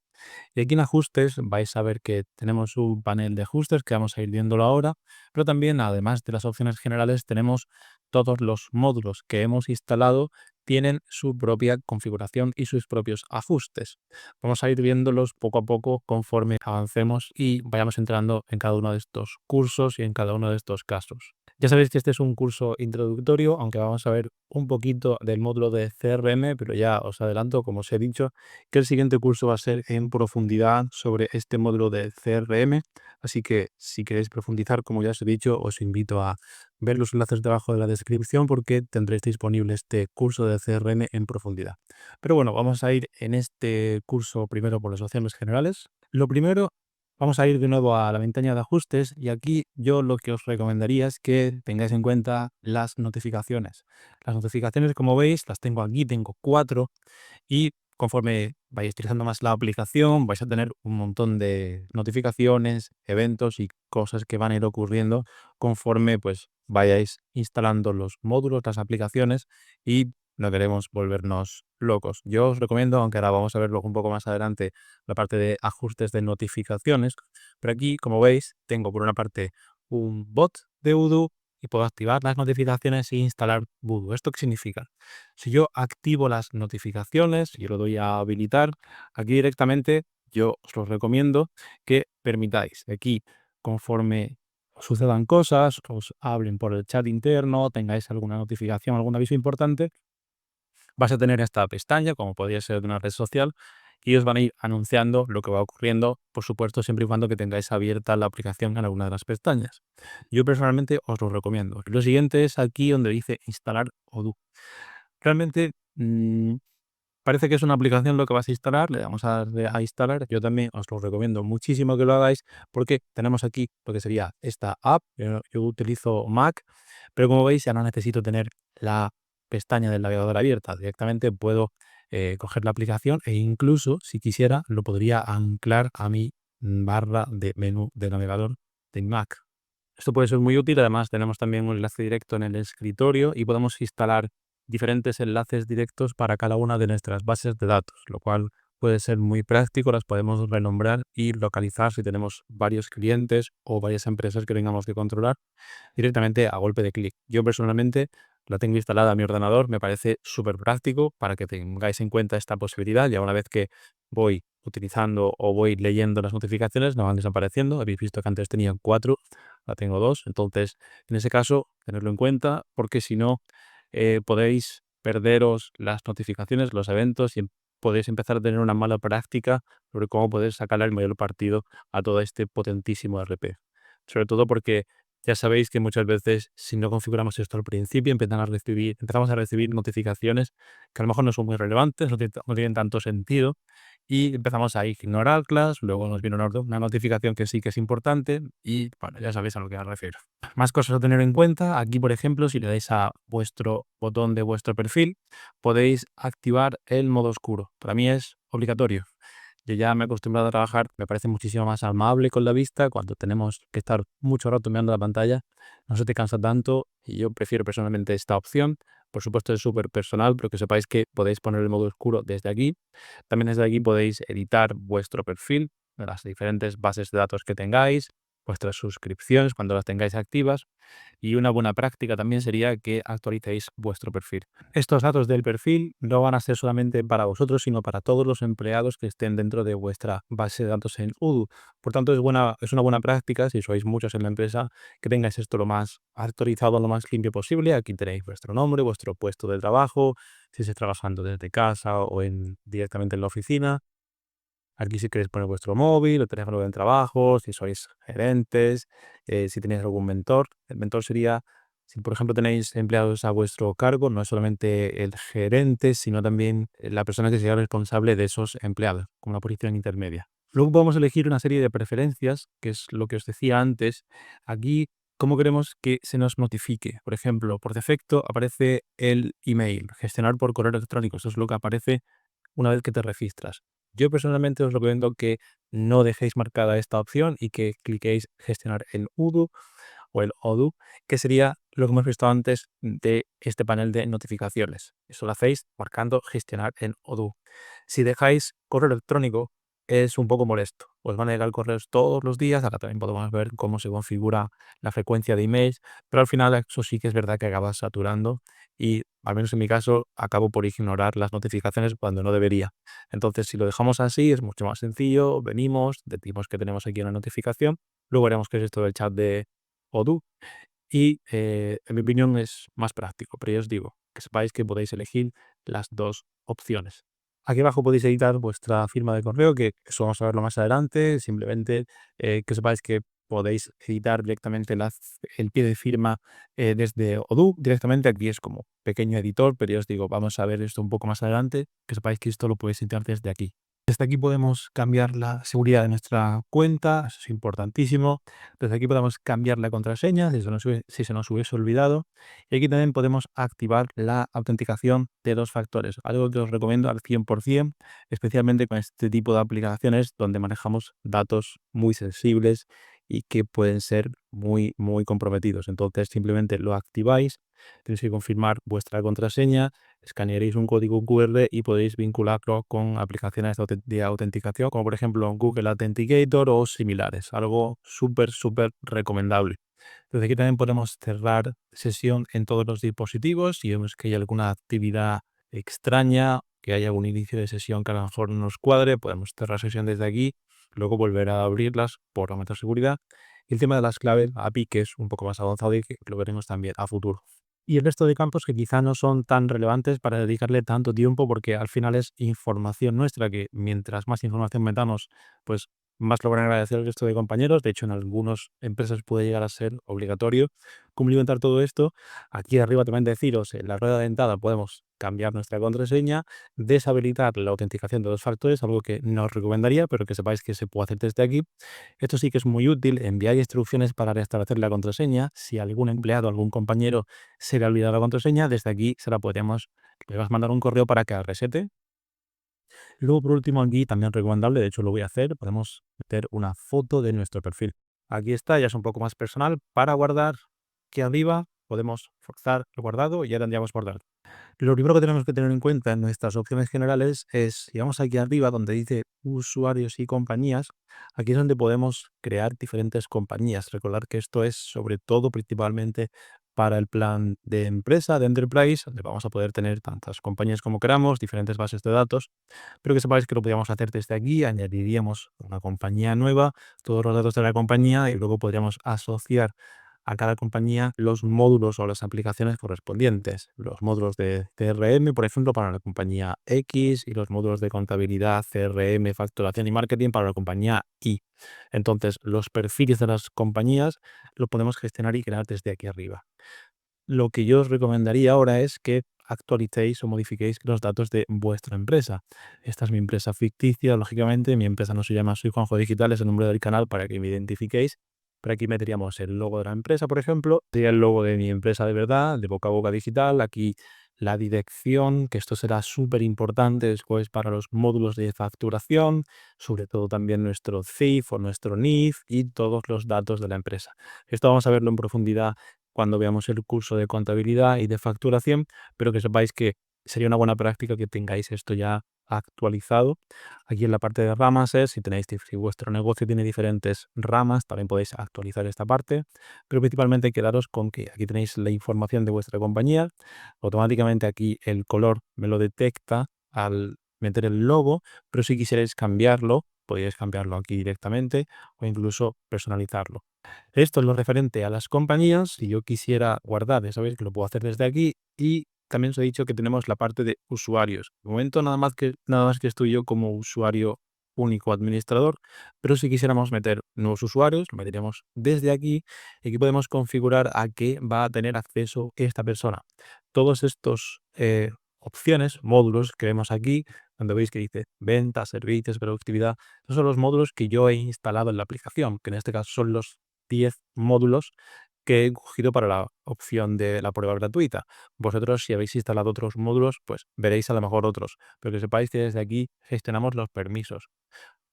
Y aquí en ajustes vais a ver que tenemos un panel de ajustes que vamos a ir viéndolo ahora, pero también además de las opciones generales tenemos todos los módulos que hemos instalado tienen su propia configuración y sus propios ajustes. Vamos a ir viéndolos poco a poco conforme avancemos y vayamos entrando en cada uno de estos cursos y en cada uno de estos casos. Ya sabéis que este es un curso introductorio, aunque vamos a ver un poquito del módulo de CRM, pero ya os adelanto, como os he dicho, que el siguiente curso va a ser en profundidad sobre este módulo de CRM. Así que si queréis profundizar, como ya os he dicho, os invito a ver los enlaces debajo de la descripción porque tendréis disponible este curso de CRM en profundidad. Pero bueno, vamos a ir en este curso primero por las opciones generales. Lo primero, vamos a ir de nuevo a la ventana de ajustes y aquí yo lo que os recomendaría es que tengáis en cuenta las notificaciones. Las notificaciones, como veis, las tengo aquí, tengo 4 y conforme vayáis utilizando más la aplicación vais a tener un montón de notificaciones, eventos y cosas que van a ir ocurriendo conforme pues vayáis instalando los módulos, las aplicaciones y no queremos volvernos locos. Yo os recomiendo, aunque ahora vamos a verlo un poco más adelante, la parte de ajustes de notificaciones, pero aquí, como veis, tengo por una parte un bot de Odoo y puedo activar las notificaciones e instalar Voodoo. ¿Esto qué significa? Si yo activo las notificaciones, yo lo doy a habilitar, aquí directamente yo os lo recomiendo que permitáis aquí, conforme sucedan cosas, os hablen por el chat interno, tengáis alguna notificación, algún aviso importante, vas a tener esta pestaña, como podría ser de una red social, y os van a ir anunciando lo que va ocurriendo, por supuesto, siempre y cuando que tengáis abierta la aplicación en alguna de las pestañas. Yo personalmente os lo recomiendo. Lo siguiente es aquí donde dice instalar Odoo. Realmente parece que es una aplicación lo que vas a instalar, le damos a instalar. Yo también os lo recomiendo muchísimo que lo hagáis porque tenemos aquí lo que sería esta app. Yo utilizo Mac, pero como veis ya no necesito tener la pestaña del navegador abierta. Directamente puedo coger la aplicación e incluso, si quisiera, lo podría anclar a mi barra de menú de navegador de Mac. Esto puede ser muy útil, además tenemos también un enlace directo en el escritorio y podemos instalar diferentes enlaces directos para cada una de nuestras bases de datos, lo cual puede ser muy práctico, las podemos renombrar y localizar si tenemos varios clientes o varias empresas que tengamos que controlar directamente a golpe de clic. Yo personalmente la tengo instalada a mi ordenador, me parece súper práctico para que tengáis en cuenta esta posibilidad. Ya una vez que voy utilizando o voy leyendo las notificaciones, no van desapareciendo. Habéis visto que antes tenía 4, ahora tengo 2. Entonces, en ese caso, tenerlo en cuenta porque si no, podéis perderos las notificaciones, los eventos y podéis empezar a tener una mala práctica sobre cómo poder sacarle el mayor partido a todo este potentísimo RP. Sobre todo porque ya sabéis que muchas veces, si no configuramos esto al principio, empezamos a recibir notificaciones que a lo mejor no son muy relevantes, no tienen tanto sentido, y empezamos a ignorarlas. Luego nos viene una notificación que sí que es importante, y bueno, ya sabéis a lo que me refiero. Más cosas a tener en cuenta. Aquí, por ejemplo, si le dais a vuestro botón de vuestro perfil, podéis activar el modo oscuro. Para mí es obligatorio. Yo ya me he acostumbrado a trabajar, me parece muchísimo más amable con la vista cuando tenemos que estar mucho rato mirando la pantalla, no se te cansa tanto y yo prefiero personalmente esta opción. Por supuesto es súper personal, pero que sepáis que podéis poner el modo oscuro desde aquí. También desde aquí podéis editar vuestro perfil, las diferentes bases de datos que tengáis, vuestras suscripciones cuando las tengáis activas y una buena práctica también sería que actualicéis vuestro perfil. Estos datos del perfil no van a ser solamente para vosotros, sino para todos los empleados que estén dentro de vuestra base de datos en Odoo. Por tanto, es una buena práctica, si sois muchos en la empresa, que tengáis esto lo más actualizado, lo más limpio posible. Aquí tenéis vuestro nombre, vuestro puesto de trabajo, si estáis trabajando desde casa o directamente en la oficina. Aquí si queréis poner vuestro móvil o teléfono del trabajo, si sois gerentes, si tenéis algún mentor. El mentor sería, si por ejemplo tenéis empleados a vuestro cargo, no es solamente el gerente, sino también la persona que sea responsable de esos empleados, como una posición intermedia. Luego podemos elegir una serie de preferencias, que es lo que os decía antes. Aquí, cómo queremos que se nos notifique. Por ejemplo, por defecto aparece el email, gestionar por correo electrónico. Eso es lo que aparece una vez que te registras. Yo personalmente os recomiendo que no dejéis marcada esta opción y que cliquéis gestionar en Odoo o el Odoo, que sería lo que hemos visto antes de este panel de notificaciones. Eso lo hacéis marcando gestionar en Odoo. Si dejáis correo electrónico, es un poco molesto. Os van a llegar correos todos los días. Acá también podemos ver cómo se configura la frecuencia de emails, pero al final eso sí que es verdad que acaba saturando y, al menos en mi caso, acabo por ignorar las notificaciones cuando no debería. Entonces, si lo dejamos así, es mucho más sencillo. Venimos, decimos que tenemos aquí una notificación, luego veremos qué es esto del chat de Odoo y en mi opinión es más práctico, pero ya os digo, que sepáis que podéis elegir las dos opciones. Aquí abajo podéis editar vuestra firma de correo, que eso vamos a verlo más adelante. Simplemente que sepáis que podéis editar directamente el pie de firma desde Odoo. Directamente aquí es como pequeño editor, pero ya os digo, vamos a ver esto un poco más adelante. Que sepáis que esto lo podéis editar desde aquí. Desde aquí podemos cambiar la seguridad de nuestra cuenta, eso es importantísimo. Desde aquí podemos cambiar la contraseña si se nos hubiese olvidado. Y aquí también podemos activar la autenticación de dos factores, algo que os recomiendo al 100%, especialmente con este tipo de aplicaciones donde manejamos datos muy sensibles y que pueden ser muy, muy comprometidos. Entonces simplemente lo activáis, tenéis que confirmar vuestra contraseña, escanearéis un código QR y podéis vincularlo con aplicaciones de autenticación, como por ejemplo Google Authenticator o similares, algo súper, súper recomendable. Desde aquí también podemos cerrar sesión en todos los dispositivos. Si vemos que hay alguna actividad extraña, que haya algún inicio de sesión que a lo mejor no nos cuadre, podemos cerrar sesión desde aquí, luego volver a abrirlas por aumentar seguridad. Y el tema de las claves API, que es un poco más avanzado y que lo veremos también a futuro. Y el resto de campos que quizá no son tan relevantes para dedicarle tanto tiempo, porque al final es información nuestra, que mientras más información metamos, pues más lo van a agradecer el resto de compañeros. De hecho, en algunas empresas puede llegar a ser obligatorio cumplimentar todo esto. Aquí arriba también deciros, en la rueda de entrada podemos cambiar nuestra contraseña, deshabilitar la autenticación de dos factores, algo que no os recomendaría, pero que sepáis que se puede hacer desde aquí. Esto sí que es muy útil, enviar instrucciones para restablecer la contraseña. Si algún empleado, algún compañero se le ha olvidado la contraseña, desde aquí le vas a mandar un correo para que la resete. Luego, por último, aquí también recomendable, de hecho lo voy a hacer, podemos meter una foto de nuestro perfil. Aquí está, ya es un poco más personal. Para guardar, aquí arriba podemos forzar el guardado y ya tendríamos guardado. Lo primero que tenemos que tener en cuenta en nuestras opciones generales es, si vamos aquí arriba donde dice usuarios y compañías, aquí es donde podemos crear diferentes compañías. Recordar que esto es sobre todo principalmente para el plan de empresa, de enterprise, donde vamos a poder tener tantas compañías como queramos, diferentes bases de datos, pero que sepáis que lo podríamos hacer desde aquí, añadiríamos una compañía nueva, todos los datos de la compañía y luego podríamos asociar a cada compañía los módulos o las aplicaciones correspondientes. Los módulos de CRM, por ejemplo, para la compañía X y los módulos de contabilidad, CRM, facturación y marketing para la compañía Y. Entonces, los perfiles de las compañías los podemos gestionar y crear desde aquí arriba. Lo que yo os recomendaría ahora es que actualicéis o modifiquéis los datos de vuestra empresa. Esta es mi empresa ficticia, lógicamente. Mi empresa no se llama Soy Juanjo Digital, es el nombre del canal para que me identifiquéis. Pero aquí meteríamos el logo de la empresa, por ejemplo. Sería el logo de mi empresa de verdad, de Boca a Boca Digital. Aquí la dirección, que esto será súper importante después para los módulos de facturación, sobre todo también nuestro CIF o nuestro NIF y todos los datos de la empresa. Esto vamos a verlo en profundidad cuando veamos el curso de contabilidad y de facturación, pero que sepáis que sería una buena práctica que tengáis esto ya actualizado. Aquí en la parte de ramas es, si vuestro negocio tiene diferentes ramas, también podéis actualizar esta parte, pero principalmente quedaros con que aquí tenéis la información de vuestra compañía. Automáticamente aquí el color me lo detecta al meter el logo, pero si quisierais cambiarlo, podéis cambiarlo aquí directamente o incluso personalizarlo. Esto es lo referente a las compañías. Si yo quisiera guardar, ya sabéis que lo puedo hacer desde aquí. Y también os he dicho que tenemos la parte de usuarios. De momento nada más que estoy yo como usuario único administrador, pero si quisiéramos meter nuevos usuarios, lo meteríamos desde aquí y aquí podemos configurar a qué va a tener acceso esta persona. Todos estos opciones, módulos que vemos aquí, donde veis que dice ventas, servicios, productividad, esos son los módulos que yo he instalado en la aplicación, que en este caso son los 10 módulos que he cogido para la opción de la prueba gratuita. Vosotros, si habéis instalado otros módulos, pues veréis a lo mejor otros, pero que sepáis que desde aquí gestionamos los permisos.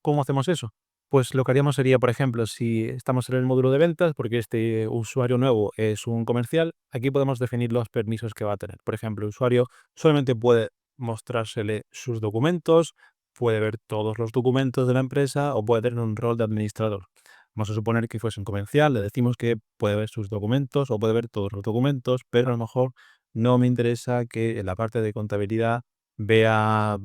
¿Cómo hacemos eso? Pues lo que haríamos sería, por ejemplo, si estamos en el módulo de ventas, porque este usuario nuevo es un comercial, aquí podemos definir los permisos que va a tener. Por ejemplo, el usuario solamente puede mostrársele sus documentos, puede ver todos los documentos de la empresa o puede tener un rol de administrador. Vamos a suponer que fuese un comercial, le decimos que puede ver sus documentos o puede ver todos los documentos, pero a lo mejor no me interesa que en la parte de contabilidad vea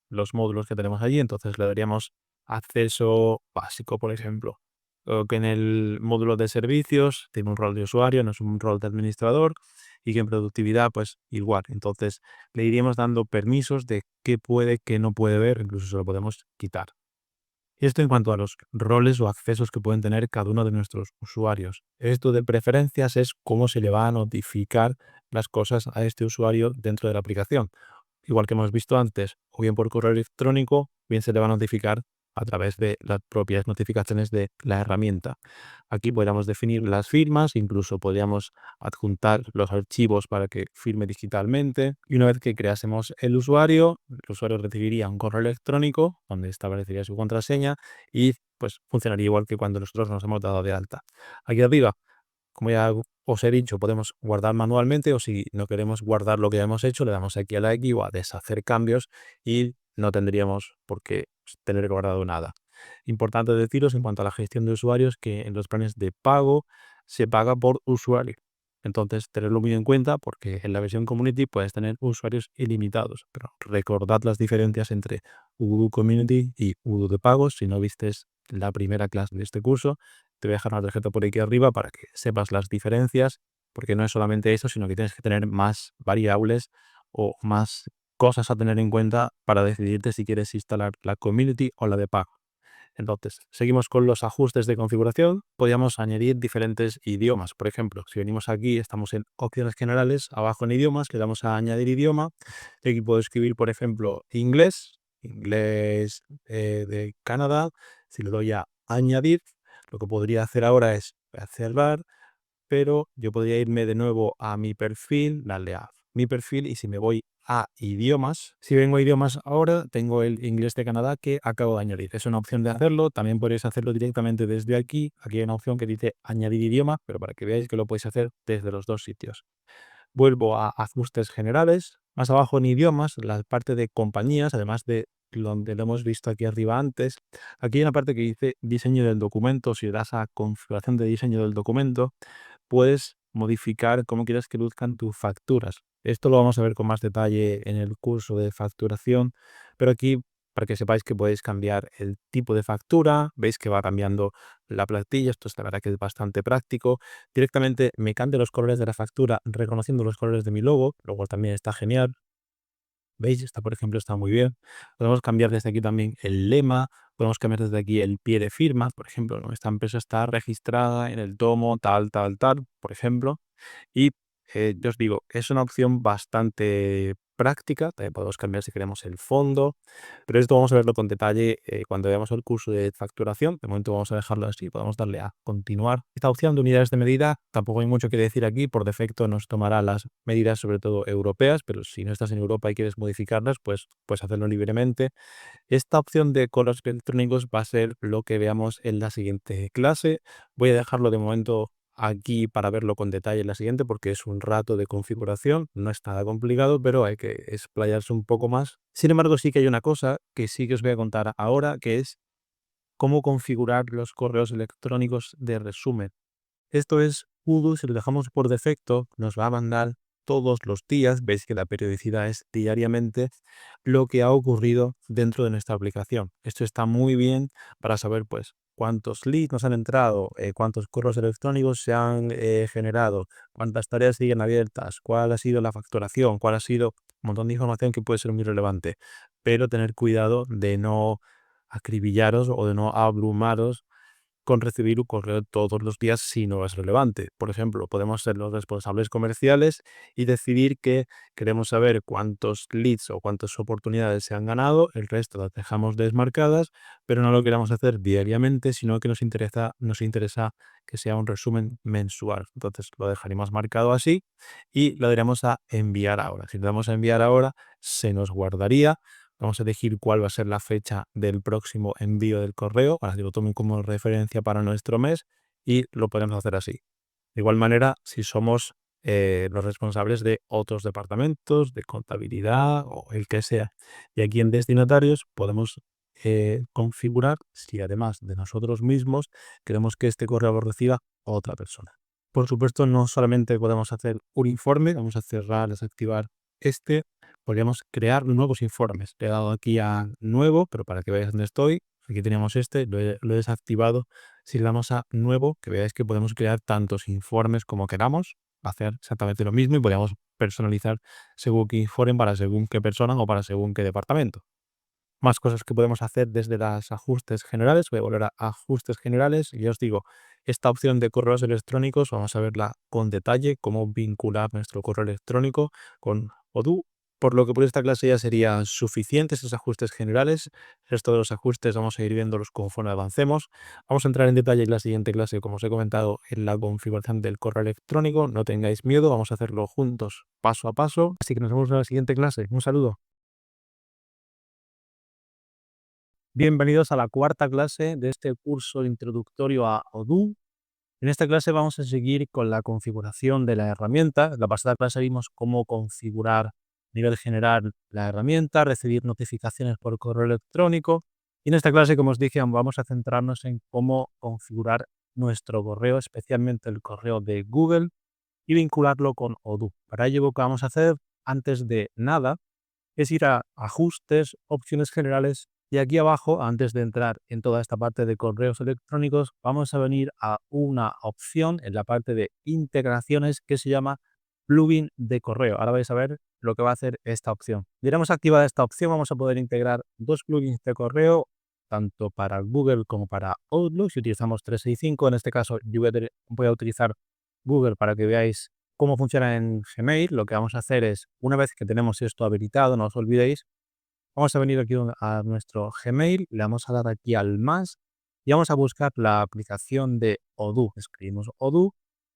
los módulos que tenemos allí, entonces le daríamos acceso básico, por ejemplo. o que en el módulo de servicios tiene un rol de usuario, no es un rol de administrador, y que en productividad pues igual. Entonces le iríamos dando permisos de qué puede, qué no puede ver, incluso se lo podemos quitar. Y esto en cuanto a los roles o accesos que pueden tener cada uno de nuestros usuarios. Esto de preferencias es cómo se le va a notificar las cosas a este usuario dentro de la aplicación. Igual que hemos visto antes, o bien por correo electrónico, bien se le va a notificar a través de las propias notificaciones de la herramienta. Aquí podríamos definir las firmas, incluso podríamos adjuntar los archivos para que firme digitalmente. Y una vez que creásemos el usuario recibiría un correo electrónico donde establecería su contraseña y pues funcionaría igual que cuando nosotros nos hemos dado de alta. Aquí arriba, como ya os he dicho, podemos guardar manualmente, o si no queremos guardar lo que ya hemos hecho, le damos aquí a la X o a deshacer cambios y no tendríamos por qué tener guardado nada. Importante deciros en cuanto a la gestión de usuarios que en los planes de pago se paga por usuario. Entonces, tenerlo muy en cuenta porque en la versión Community puedes tener usuarios ilimitados. Pero recordad las diferencias entre Udo Community y Udo de pagos. Si no vistes la primera clase de este curso, te voy a dejar una tarjeta por aquí arriba para que sepas las diferencias, porque no es solamente eso, sino que tienes que tener más variables o más cosas a tener en cuenta para decidirte si quieres instalar la Community o la de pago. Entonces, seguimos con los ajustes de configuración. Podríamos añadir diferentes idiomas. Por ejemplo, si venimos aquí, estamos en opciones generales, abajo en idiomas, le damos a añadir idioma. Y aquí puedo escribir, por ejemplo, inglés de Canadá. Si le doy a añadir, lo que podría hacer ahora es cerrar, pero yo podría irme de nuevo a mi perfil, darle a mi perfil, y si me voy a idiomas, si vengo a idiomas ahora, tengo el inglés de Canadá que acabo de añadir. Es una opción de hacerlo, también podéis hacerlo directamente desde aquí. Aquí hay una opción que dice añadir idioma, pero para que veáis que lo podéis hacer desde los dos sitios. Vuelvo a ajustes generales, más abajo en idiomas, la parte de compañías, además de donde lo hemos visto aquí arriba antes. Aquí hay una parte que dice diseño del documento. Si le das a configuración de diseño del documento, puedes modificar cómo quieres que luzcan tus facturas. Esto lo vamos a ver con más detalle en el curso de facturación, pero aquí para que sepáis que podéis cambiar el tipo de factura, veis que va cambiando la plantilla, esto es la verdad que es bastante práctico. Directamente me cambio los colores de la factura reconociendo los colores de mi logo, lo cual también está genial. ¿Veis? Esta, por ejemplo, está muy bien. Podemos cambiar desde aquí también el lema, podemos cambiar desde aquí el pie de firma, por ejemplo, ¿no? Esta empresa está registrada en el tomo tal, tal, tal, por ejemplo. Y yo os digo, es una opción bastante práctica. También podemos cambiar si queremos el fondo, pero esto vamos a verlo con detalle cuando veamos el curso de facturación. De momento vamos a dejarlo así, podemos darle a continuar. Esta opción de unidades de medida, tampoco hay mucho que decir aquí. Por defecto nos tomará las medidas, sobre todo europeas, pero si no estás en Europa y quieres modificarlas, pues puedes hacerlo libremente. Esta opción de colores electrónicos va a ser lo que veamos en la siguiente clase. Voy a dejarlo de momento aquí para verlo con detalle en la siguiente, porque es un rato de configuración, no es nada complicado, pero hay que explayarse un poco más. Sin embargo, sí que hay una cosa que sí que os voy a contar ahora, que es cómo configurar los correos electrónicos de resumen. Esto es Udo. Si lo dejamos por defecto, nos va a mandar todos los días, veis que la periodicidad es diariamente, lo que ha ocurrido dentro de nuestra aplicación. Esto está muy bien para saber pues cuántos leads nos han entrado, cuántos correos electrónicos se han generado, cuántas tareas siguen abiertas, cuál ha sido la facturación, cuál ha sido un montón de información que puede ser muy relevante, pero tener cuidado de no acribillaros o de no abrumaros con recibir un correo todos los días si no es relevante. Por ejemplo, podemos ser los responsables comerciales y decidir que queremos saber cuántos leads o cuántas oportunidades se han ganado, el resto las dejamos desmarcadas, pero no lo queremos hacer diariamente, sino que nos interesa que sea un resumen mensual. Entonces lo dejaremos marcado así y lo daremos a enviar ahora. Si le damos a enviar ahora, se nos guardaría. Vamos a elegir cuál va a ser la fecha del próximo envío del correo, para que lo tomen como referencia para nuestro mes, y lo podemos hacer así. De igual manera, si somos los responsables de otros departamentos, de contabilidad o el que sea, y aquí en destinatarios podemos configurar si además de nosotros mismos queremos que este correo lo reciba otra persona. Por supuesto, no solamente podemos hacer un informe, vamos a cerrar, desactivar este. Podríamos crear nuevos informes. Le he dado aquí a nuevo, pero para que veáis dónde estoy, aquí teníamos este, lo he desactivado. Si le damos a nuevo, que veáis que podemos crear tantos informes como queramos, hacer exactamente lo mismo y podríamos personalizar según qué informe para según qué persona o para según qué departamento. Más cosas que podemos hacer desde los ajustes generales. Voy a volver a ajustes generales y ya os digo, esta opción de correos electrónicos vamos a verla con detalle, cómo vincular nuestro correo electrónico con Odoo. Por lo que por esta clase ya serían suficientes esos ajustes generales. El resto de los ajustes vamos a ir viéndolos conforme avancemos. Vamos a entrar en detalle en la siguiente clase, como os he comentado, en la configuración del correo electrónico. No tengáis miedo, vamos a hacerlo juntos, paso a paso. Así que nos vemos en la siguiente clase. Un saludo. Bienvenidos a la cuarta clase de este curso introductorio a Odoo. En esta clase vamos a seguir con la configuración de la herramienta. En la pasada clase vimos cómo configurar a nivel general la herramienta, recibir notificaciones por correo electrónico. Y en esta clase, como os dije, vamos a centrarnos en cómo configurar nuestro correo, especialmente el correo de Google, y vincularlo con Odoo. Para ello, lo que vamos a hacer, antes de nada, es ir a ajustes, opciones generales y aquí abajo, antes de entrar en toda esta parte de correos electrónicos, vamos a venir a una opción en la parte de integraciones que se llama plugin de correo. Ahora vais a ver lo que va a hacer esta opción. Diremos activada esta opción, vamos a poder integrar dos plugins de correo, tanto para Google como para Outlook. Si utilizamos 365, en este caso yo voy a utilizar Google para que veáis cómo funciona en Gmail. Lo que vamos a hacer es, una vez que tenemos esto habilitado, no os olvidéis, vamos a venir aquí a nuestro Gmail, le vamos a dar aquí al más y vamos a buscar la aplicación de Odoo. Escribimos Odoo,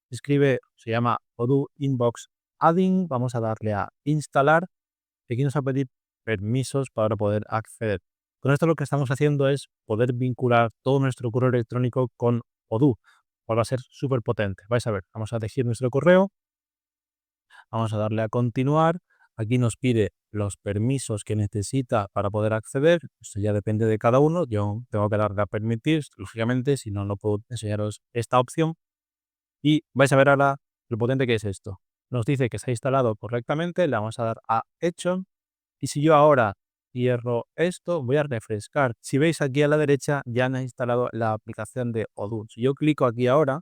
se llama Odoo Inbox Adding, vamos a darle a instalar y aquí nos va a pedir permisos para poder acceder. Con esto lo que estamos haciendo es poder vincular todo nuestro correo electrónico con Odoo, cual va a ser súper potente. Vais a ver, vamos a elegir nuestro correo. Vamos a darle a continuar. Aquí nos pide los permisos que necesita para poder acceder. Esto ya depende de cada uno. Yo tengo que darle a permitir, lógicamente, si no, no puedo enseñaros esta opción. Y vais a ver ahora lo potente que es esto. Nos dice que se ha instalado correctamente. Le vamos a dar a hecho. Y si yo ahora cierro esto, voy a refrescar. Si veis aquí a la derecha, ya han instalado la aplicación de Odoo. Si yo clico aquí ahora,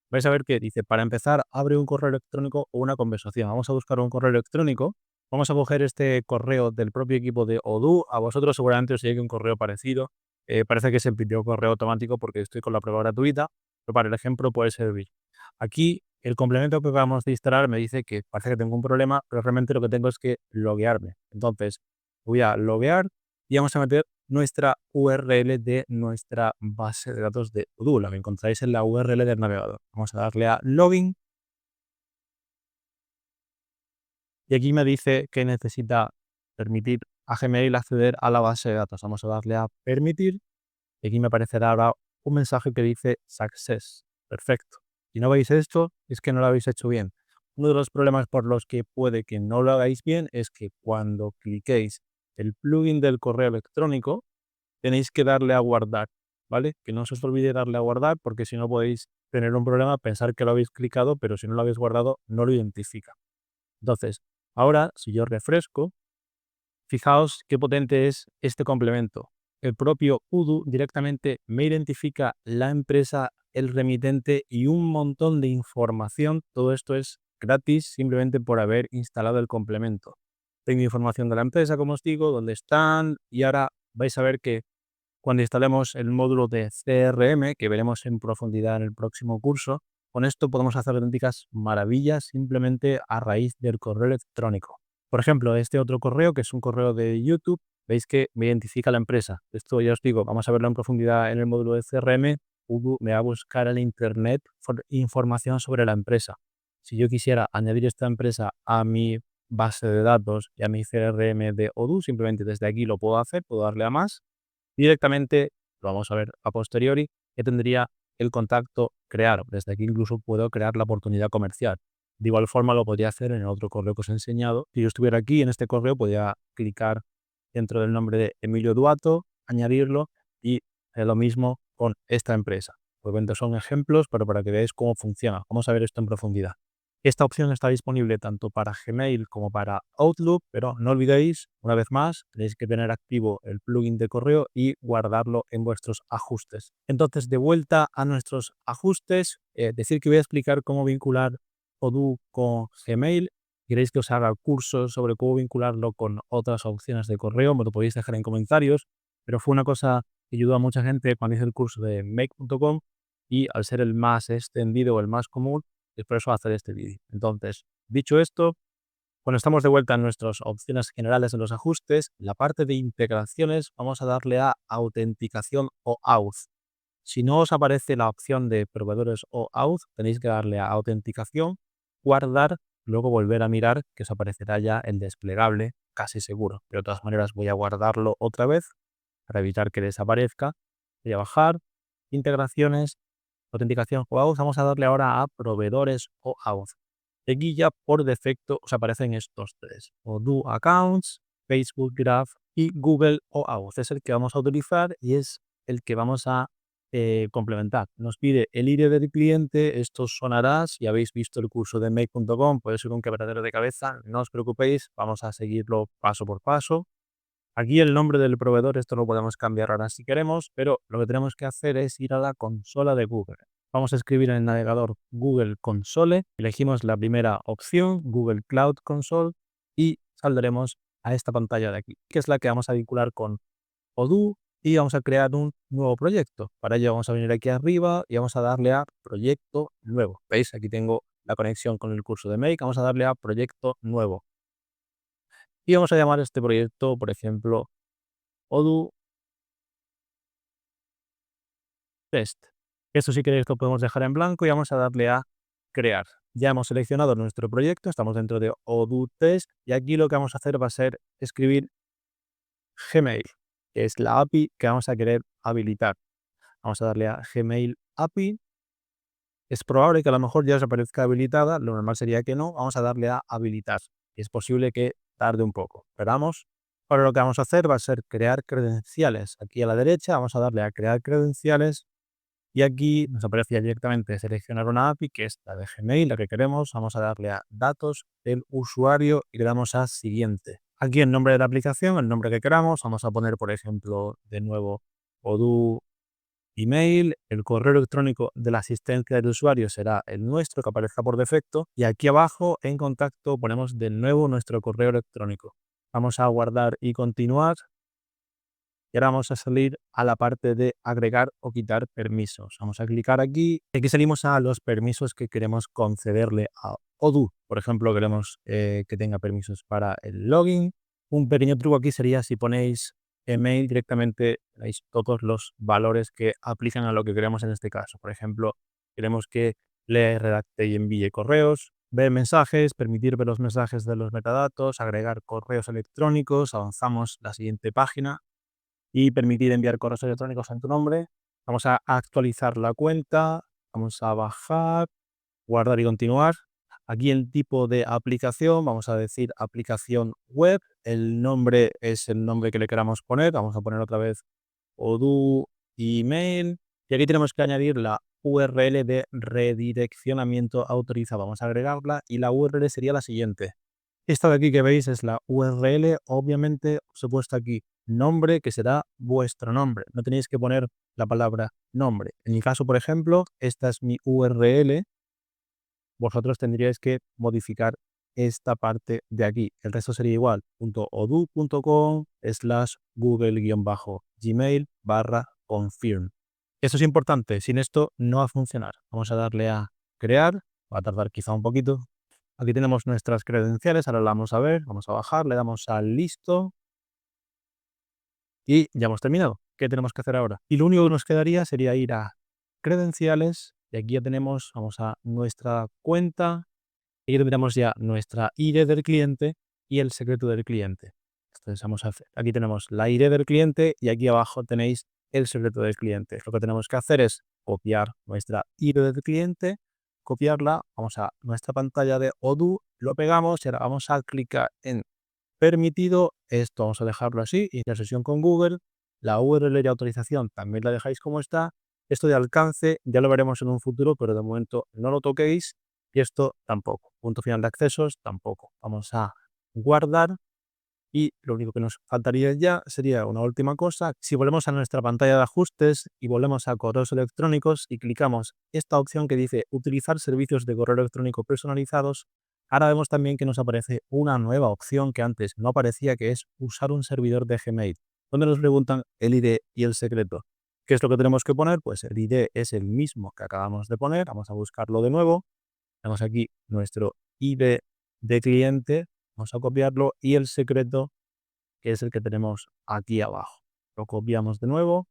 vais a ver que dice, para empezar, abre un correo electrónico o una conversación. Vamos a buscar un correo electrónico. Vamos a coger este correo del propio equipo de Odoo. A vosotros seguramente os llegue un correo parecido. Parece que se pidió correo automático porque estoy con la prueba gratuita, pero para el ejemplo puede servir. Aquí el complemento que acabamos de instalar me dice que parece que tengo un problema, pero realmente lo que tengo es que loguearme. Entonces voy a loguear y vamos a meter nuestra URL de nuestra base de datos de Odoo. La que encontráis en la URL del navegador. Vamos a darle a login y aquí me dice que necesita permitir a Gmail acceder a la base de datos. Vamos a darle a permitir y aquí me aparecerá ahora un mensaje que dice Success. Perfecto. Si no veis esto, es que no lo habéis hecho bien. Uno de los problemas por los que puede que no lo hagáis bien es que cuando cliquéis el plugin del correo electrónico, tenéis que darle a guardar, ¿vale? Que no se os olvide darle a guardar porque si no podéis tener un problema, pensar que lo habéis clicado, pero si no lo habéis guardado, no lo identifica. Entonces, ahora, si yo refresco, fijaos qué potente es este complemento. El propio Odoo directamente me identifica la empresa, el remitente y un montón de información. Todo esto es gratis simplemente por haber instalado el complemento. Tengo información de la empresa, como os digo, dónde están y ahora vais a ver que cuando instalemos el módulo de CRM, que veremos en profundidad en el próximo curso, con esto podemos hacer auténticas maravillas simplemente a raíz del correo electrónico. Por ejemplo, este otro correo, que es un correo de YouTube, veis que me identifica la empresa. Esto ya os digo, vamos a verlo en profundidad en el módulo de CRM. Google me va a buscar en Internet información sobre la empresa. Si yo quisiera añadir esta empresa a mi base de datos y a mi CRM de Odoo, simplemente desde aquí lo puedo hacer, puedo darle a más. Directamente, lo vamos a ver a posteriori, que tendría el contacto crear. Desde aquí incluso puedo crear la oportunidad comercial. De igual forma lo podría hacer en el otro correo que os he enseñado. Si yo estuviera aquí en este correo, podría clicar dentro del nombre de Emilio Duato, añadirlo y lo mismo con esta empresa. Obviamente son ejemplos, pero para que veáis cómo funciona. Vamos a ver esto en profundidad. Esta opción está disponible tanto para Gmail como para Outlook, pero no olvidéis, una vez más, tenéis que tener activo el plugin de correo y guardarlo en vuestros ajustes. Entonces, de vuelta a nuestros ajustes, decir que voy a explicar cómo vincular Odoo con Gmail. ¿Queréis que os haga cursos sobre cómo vincularlo con otras opciones de correo? Me lo podéis dejar en comentarios, pero fue una cosa que ayudó a mucha gente cuando hice el curso de make.com y al ser el más extendido o el más común, es por eso hacer este vídeo. Entonces, dicho esto, cuando estamos de vuelta en nuestras opciones generales en los ajustes, la parte de integraciones vamos a darle a autenticación o auth. Si no os aparece la opción de proveedores o auth, tenéis que darle a autenticación, guardar, luego volver a mirar que os aparecerá ya el desplegable casi seguro. Pero de todas maneras voy a guardarlo otra vez para evitar que desaparezca. Voy a bajar, integraciones, autenticación o auth. Vamos a darle ahora a proveedores o auth. Aquí ya por defecto os aparecen estos tres: Odoo Accounts, Facebook Graph y Google OAuth. Es el que vamos a utilizar y es el que vamos a complementar. Nos pide el ID del cliente, esto os sonará, si habéis visto el curso de make.com, puede ser un quebradero de cabeza, no os preocupéis, vamos a seguirlo paso por paso. Aquí el nombre del proveedor, esto lo podemos cambiar ahora si queremos, pero lo que tenemos que hacer es ir a la consola de Google. Vamos a escribir en el navegador Google Console, elegimos la primera opción, Google Cloud Console, y saldremos a esta pantalla de aquí, que es la que vamos a vincular con Odoo y vamos a crear un nuevo proyecto. Para ello vamos a venir aquí arriba y vamos a darle a proyecto nuevo. ¿Veis? Aquí tengo la conexión con el curso de Make, vamos a darle a proyecto nuevo. Y vamos a llamar a este proyecto, por ejemplo, Odoo Test. Esto si queréis lo podemos dejar en blanco y vamos a darle a crear. Ya hemos seleccionado nuestro proyecto, estamos dentro de Odoo Test y aquí lo que vamos a hacer va a ser escribir Gmail, que es la API que vamos a querer habilitar. Vamos a darle a Gmail API. Es probable que a lo mejor ya os aparezca habilitada, lo normal sería que no. Vamos a darle a habilitar. Es posible que tarde un poco. Esperamos. Ahora lo que vamos a hacer va a ser crear credenciales. Aquí a la derecha vamos a darle a crear credenciales y aquí nos aparece ya directamente seleccionar una API que es la de Gmail, la que queremos. Vamos a darle a datos del usuario y le damos a siguiente. Aquí el nombre de la aplicación, el nombre que queramos. Vamos a poner, por ejemplo, de nuevo Odoo email, el correo electrónico de la asistencia del usuario será el nuestro que aparezca por defecto y aquí abajo en contacto ponemos de nuevo nuestro correo electrónico. Vamos a guardar y continuar y ahora vamos a salir a la parte de agregar o quitar permisos. Vamos a clicar aquí y aquí salimos a los permisos que queremos concederle a Odoo. Por ejemplo, queremos que tenga permisos para el login. Un pequeño truco aquí sería si ponéis email directamente, veis todos los valores que aplican a lo que queremos en este caso. Por ejemplo, queremos que le redacte y envíe correos, ver mensajes, permitir ver los mensajes de los metadatos, agregar correos electrónicos, avanzamos la siguiente página y permitir enviar correos electrónicos en tu nombre. Vamos a actualizar la cuenta, vamos a bajar, guardar y continuar. Aquí el tipo de aplicación, vamos a decir aplicación web, el nombre es el nombre que le queramos poner, vamos a poner otra vez Odoo email y aquí tenemos que añadir la URL de redireccionamiento autorizado, vamos a agregarla y la URL sería la siguiente. Esta de aquí que veis es la URL, obviamente os he puesto aquí nombre, que será vuestro nombre. No tenéis que poner la palabra nombre. En mi caso, por ejemplo, esta es mi URL. Vosotros tendríais que modificar esta parte de aquí. El resto sería igual. .odoo.com/google-gmail/confirm. Esto es importante. Sin esto no va a funcionar. Vamos a darle a crear. Va a tardar quizá un poquito. Aquí tenemos nuestras credenciales, ahora la vamos a ver, vamos a bajar, le damos a listo y ya hemos terminado. ¿Qué tenemos que hacer ahora? Y lo único que nos quedaría sería ir a credenciales y aquí ya tenemos, vamos a nuestra cuenta y aquí tendremos ya nuestra ID del cliente y el secreto del cliente. Entonces vamos a hacer, aquí tenemos la ID del cliente y aquí abajo tenéis el secreto del cliente. Lo que tenemos que hacer es copiar nuestra ID del cliente, copiarla, vamos a nuestra pantalla de Odoo, lo pegamos y ahora vamos a clicar en permitido. Esto vamos a dejarlo así, iniciar sesión con Google. La URL de autorización también la dejáis como está. Esto de alcance ya lo veremos en un futuro, pero de momento no lo toquéis. Y esto tampoco. Punto final de accesos tampoco. Vamos a guardar y lo único que nos faltaría ya sería una última cosa. Si volvemos a nuestra pantalla de ajustes y volvemos a correos electrónicos y clicamos esta opción que dice utilizar servicios de correo electrónico personalizados, ahora vemos también que nos aparece una nueva opción que antes no aparecía, que es usar un servidor de Gmail, donde nos preguntan el ID y el secreto. ¿Qué es lo que tenemos que poner? Pues el ID es el mismo que acabamos de poner. Vamos a buscarlo de nuevo. Tenemos aquí nuestro ID de cliente. Vamos a copiarlo y el secreto, que es el que tenemos aquí abajo. Lo copiamos de nuevo.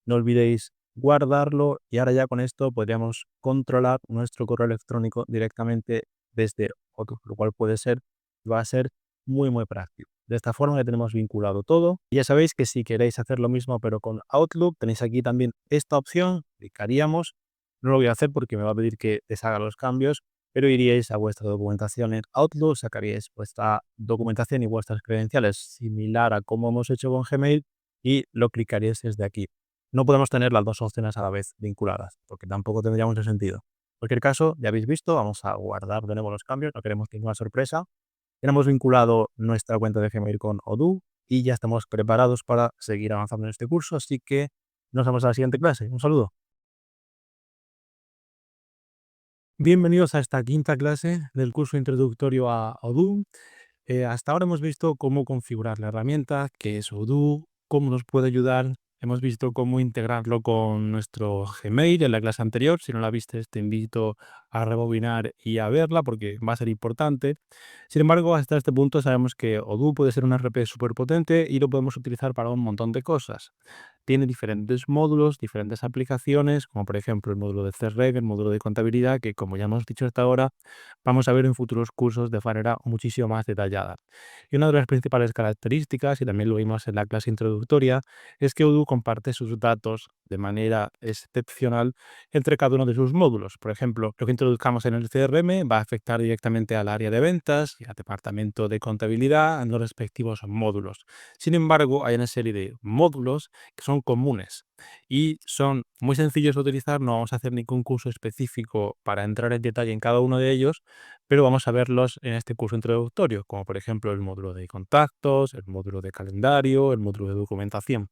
No olvidéis guardarlo y ahora ya con esto podríamos controlar nuestro correo electrónico directamente desde otro, lo cual va a ser muy práctico. De esta forma ya tenemos vinculado todo. Y ya sabéis que si queréis hacer lo mismo pero con Outlook, tenéis aquí también esta opción, clicaríamos. No lo voy a hacer porque me va a pedir que deshaga los cambios, pero iríais a vuestra documentación en Outlook, sacaríais vuestra documentación y vuestras credenciales similar a como hemos hecho con Gmail y lo clicaríais desde aquí. No podemos tener las dos opciones a la vez vinculadas, porque tampoco tendría mucho sentido. En cualquier caso, ya habéis visto, vamos a guardar de nuevo los cambios, no queremos ninguna sorpresa. Tenemos vinculado nuestra cuenta de Gmail con Odoo y ya estamos preparados para seguir avanzando en este curso, así que nos vemos a la siguiente clase. Un saludo. Bienvenidos a esta quinta clase del curso introductorio a Odoo. Hasta ahora hemos visto cómo configurar la herramienta, qué es Odoo, cómo nos puede ayudar. Hemos visto cómo integrarlo con nuestro Gmail en la clase anterior. Si no la viste, te invito a rebobinar y a verla porque va a ser importante. Sin embargo, hasta este punto sabemos que Odoo puede ser un RP súper potente y lo podemos utilizar para un montón de cosas. Tiene diferentes módulos, diferentes aplicaciones, como por ejemplo el módulo de CRM, el módulo de contabilidad, que como ya hemos dicho hasta ahora, vamos a ver en futuros cursos de manera muchísimo más detallada. Y una de las principales características, y también lo vimos en la clase introductoria, es que Odoo comparte sus datos de manera excepcional entre cada uno de sus módulos. Por ejemplo, lo que introduzcamos en el CRM va a afectar directamente al área de ventas y al departamento de contabilidad en los respectivos módulos. Sin embargo, hay una serie de módulos que son comunes y son muy sencillos de utilizar. No vamos a hacer ningún curso específico para entrar en detalle en cada uno de ellos, pero vamos a verlos en este curso introductorio, como por ejemplo el módulo de contactos, el módulo de calendario, el módulo de documentación.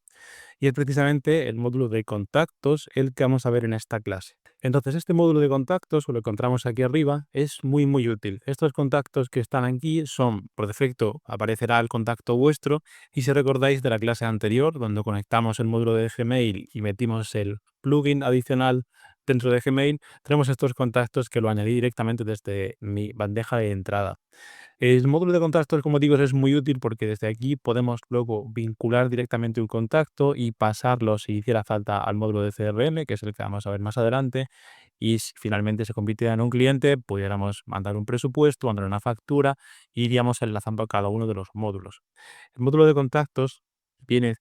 Y es precisamente el módulo de contactos el que vamos a ver en esta clase. Entonces, este módulo de contactos, lo encontramos aquí arriba, es muy útil. Estos contactos que están aquí son, por defecto, aparecerá el contacto vuestro. Y si recordáis de la clase anterior, donde conectamos el módulo de Gmail y metimos el plugin adicional dentro de Gmail, tenemos estos contactos que lo añadí directamente desde mi bandeja de entrada. El módulo de contactos, como digo, es muy útil porque desde aquí podemos luego vincular directamente un contacto y pasarlo, si hiciera falta, al módulo de CRM, que es el que vamos a ver más adelante. Y si finalmente se convirtiera en un cliente, pudiéramos mandar un presupuesto, mandar una factura, e iríamos enlazando a cada uno de los módulos. El módulo de contactos viene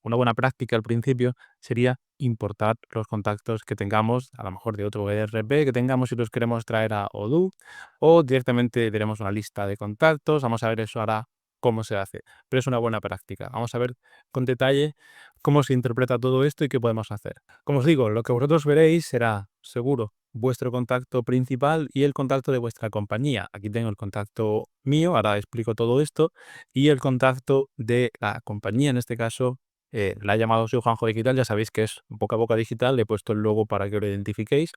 una buena práctica al principio sería importar los contactos que tengamos, a lo mejor de otro ERP que tengamos y los queremos traer a Odoo, o directamente tenemos una lista de contactos. Vamos a ver eso ahora cómo se hace, pero es una buena práctica. Vamos a ver con detalle cómo se interpreta todo esto y qué podemos hacer. Como os digo, lo que vosotros veréis será seguro vuestro contacto principal y el contacto de vuestra compañía. Aquí tengo el contacto mío, ahora explico todo esto, y el contacto de la compañía, en este caso la he llamado Soy Juanjo Digital. Ya sabéis que es boca a boca digital, le he puesto el logo para que lo identifiquéis.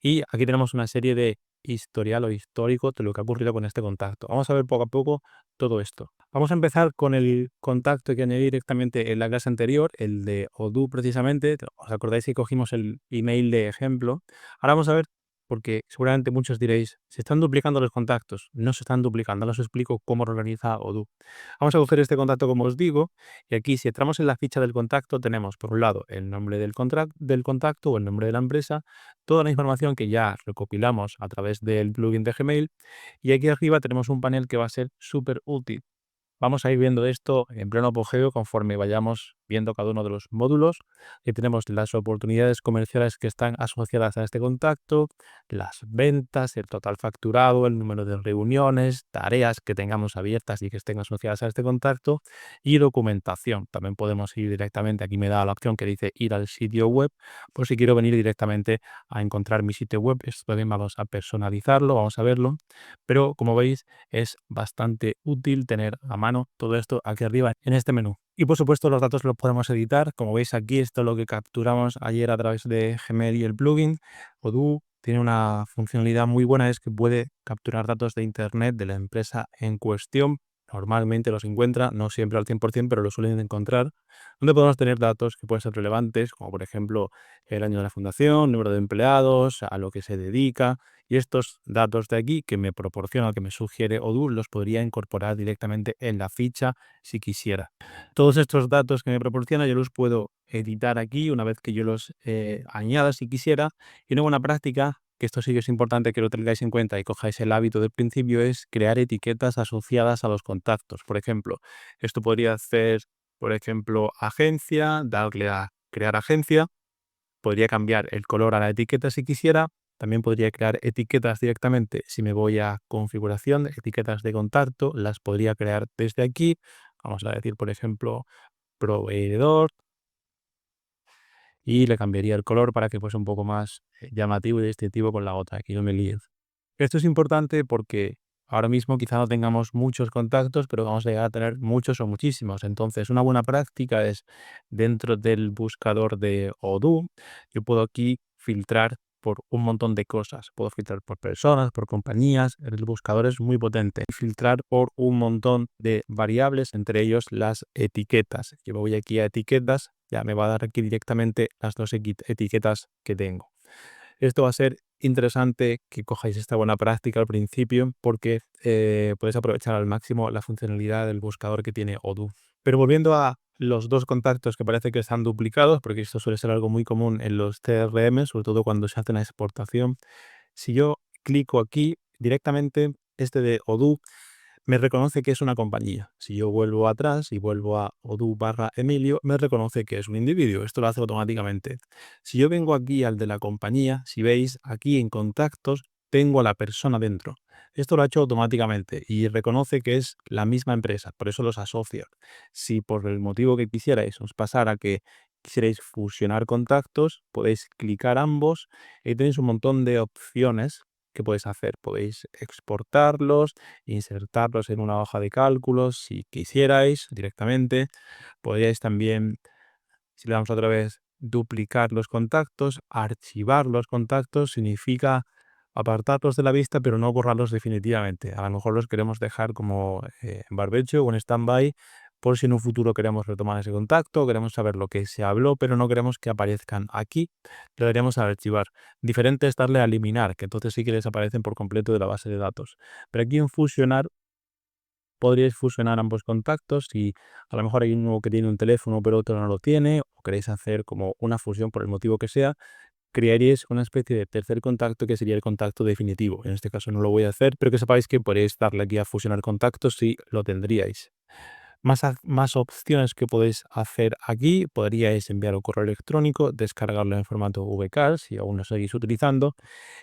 Y aquí tenemos una serie de historial o histórico de lo que ha ocurrido con este contacto. Vamos a ver poco a poco todo esto. Vamos a empezar con el contacto que añadí directamente en la clase anterior, el de Odoo precisamente. ¿Os acordáis que cogimos el email de ejemplo? Ahora vamos a ver, porque seguramente muchos diréis, se están duplicando los contactos. No se están duplicando, ahora os explico cómo lo organiza Odoo. Vamos a coger este contacto como os digo, y aquí si entramos en la ficha del contacto tenemos por un lado el nombre del contacto o el nombre de la empresa, toda la información que ya recopilamos a través del plugin de Gmail, y aquí arriba tenemos un panel que va a ser súper útil. Vamos a ir viendo esto en pleno apogeo conforme vayamos viendo cada uno de los módulos, y tenemos las oportunidades comerciales que están asociadas a este contacto, las ventas, el total facturado, el número de reuniones, tareas que tengamos abiertas y que estén asociadas a este contacto y documentación. También podemos ir directamente, aquí me da la opción que dice ir al sitio web, por si quiero venir directamente a encontrar mi sitio web. Esto también vamos a personalizarlo, vamos a verlo, pero como veis es bastante útil tener a mano todo esto aquí arriba en este menú. Y por supuesto los datos los podemos editar. Como veis aquí, esto es lo que capturamos ayer a través de Gmail y el plugin. Odoo tiene una funcionalidad muy buena, es que puede capturar datos de internet de la empresa en cuestión. Normalmente los encuentra, no siempre al 100%, pero lo suelen encontrar, donde podemos tener datos que pueden ser relevantes, como por ejemplo el año de la fundación, número de empleados, a lo que se dedica, y estos datos de aquí que me proporciona, que me sugiere Odoo, los podría incorporar directamente en la ficha si quisiera. Todos estos datos que me proporciona yo los puedo editar aquí una vez que yo los añada si quisiera. Y una buena práctica, que esto sí que es importante que lo tengáis en cuenta y cojáis el hábito del principio, es crear etiquetas asociadas a los contactos. Por ejemplo, esto podría ser, por ejemplo, agencia, darle a crear agencia. Podría cambiar el color a la etiqueta si quisiera. También podría crear etiquetas directamente si me voy a configuración, etiquetas de contacto, las podría crear desde aquí. Vamos a decir, por ejemplo, proveedor, y le cambiaría el color para que fuese un poco más llamativo y distintivo con la otra. Aquí no me líes. Esto es importante porque ahora mismo quizá no tengamos muchos contactos, pero vamos a llegar a tener muchos o muchísimos. Entonces, una buena práctica es dentro del buscador de Odoo, yo puedo aquí filtrar por un montón de cosas. Puedo filtrar por personas, por compañías. El buscador es muy potente. Filtrar por un montón de variables, entre ellos las etiquetas. Yo voy aquí a etiquetas, ya me va a dar aquí directamente las dos etiquetas que tengo. Esto va a ser interesante que cojáis esta buena práctica al principio porque podéis aprovechar al máximo la funcionalidad del buscador que tiene Odoo. Pero volviendo a los dos contactos que parece que están duplicados, porque esto suele ser algo muy común en los CRM, sobre todo cuando se hace una exportación. Si yo clico aquí directamente, este de Odoo me reconoce que es una compañía. Si yo vuelvo atrás y vuelvo a Odoo/Emilio, me reconoce que es un individuo. Esto lo hace automáticamente. Si yo vengo aquí al de la compañía, si veis aquí en contactos, tengo a la persona dentro. Esto lo ha hecho automáticamente y reconoce que es la misma empresa, por eso los asocia. Si por el motivo que quisierais os pasara que quisierais fusionar contactos, podéis clicar ambos y tenéis un montón de opciones que podéis hacer. Podéis exportarlos, insertarlos en una hoja de cálculos si quisierais directamente. Podríais también, si le damos otra vez, duplicar los contactos, archivar los contactos, significa apartarlos de la vista pero no borrarlos definitivamente. A lo mejor los queremos dejar como en barbecho o en stand-by por si en un futuro queremos retomar ese contacto, queremos saber lo que se habló, pero no queremos que aparezcan aquí, lo deberíamos archivar. Diferente es darle a eliminar, que entonces sí que desaparecen por completo de la base de datos. Pero aquí en fusionar podríais fusionar ambos contactos y a lo mejor hay uno que tiene un teléfono pero otro no lo tiene, o queréis hacer como una fusión por el motivo que sea, crearíais una especie de tercer contacto que sería el contacto definitivo. En este caso no lo voy a hacer, pero que sepáis que podéis darle aquí a fusionar contactos si lo tendríais. Más opciones que podéis hacer aquí, podríais enviar un correo electrónico, descargarlo en formato VCAL si aún lo seguís utilizando.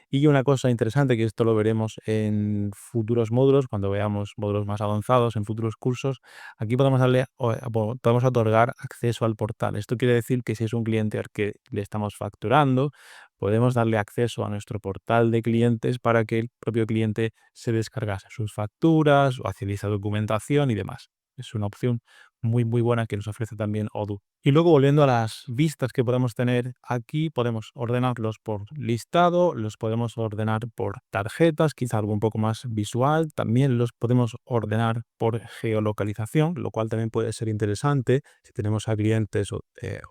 Y una cosa interesante, que esto lo veremos en futuros módulos, cuando veamos módulos más avanzados, en futuros cursos, aquí podemos darle, podemos otorgar acceso al portal. Esto quiere decir que si es un cliente al que le estamos facturando, podemos darle acceso a nuestro portal de clientes para que el propio cliente se descargase sus facturas o accediese a documentación y demás. Es una opción muy buena que nos ofrece también Odoo. Y luego volviendo a las vistas que podemos tener aquí, podemos ordenarlos por listado, los podemos ordenar por tarjetas, quizá algo un poco más visual, también los podemos ordenar por geolocalización, lo cual también puede ser interesante si tenemos a clientes o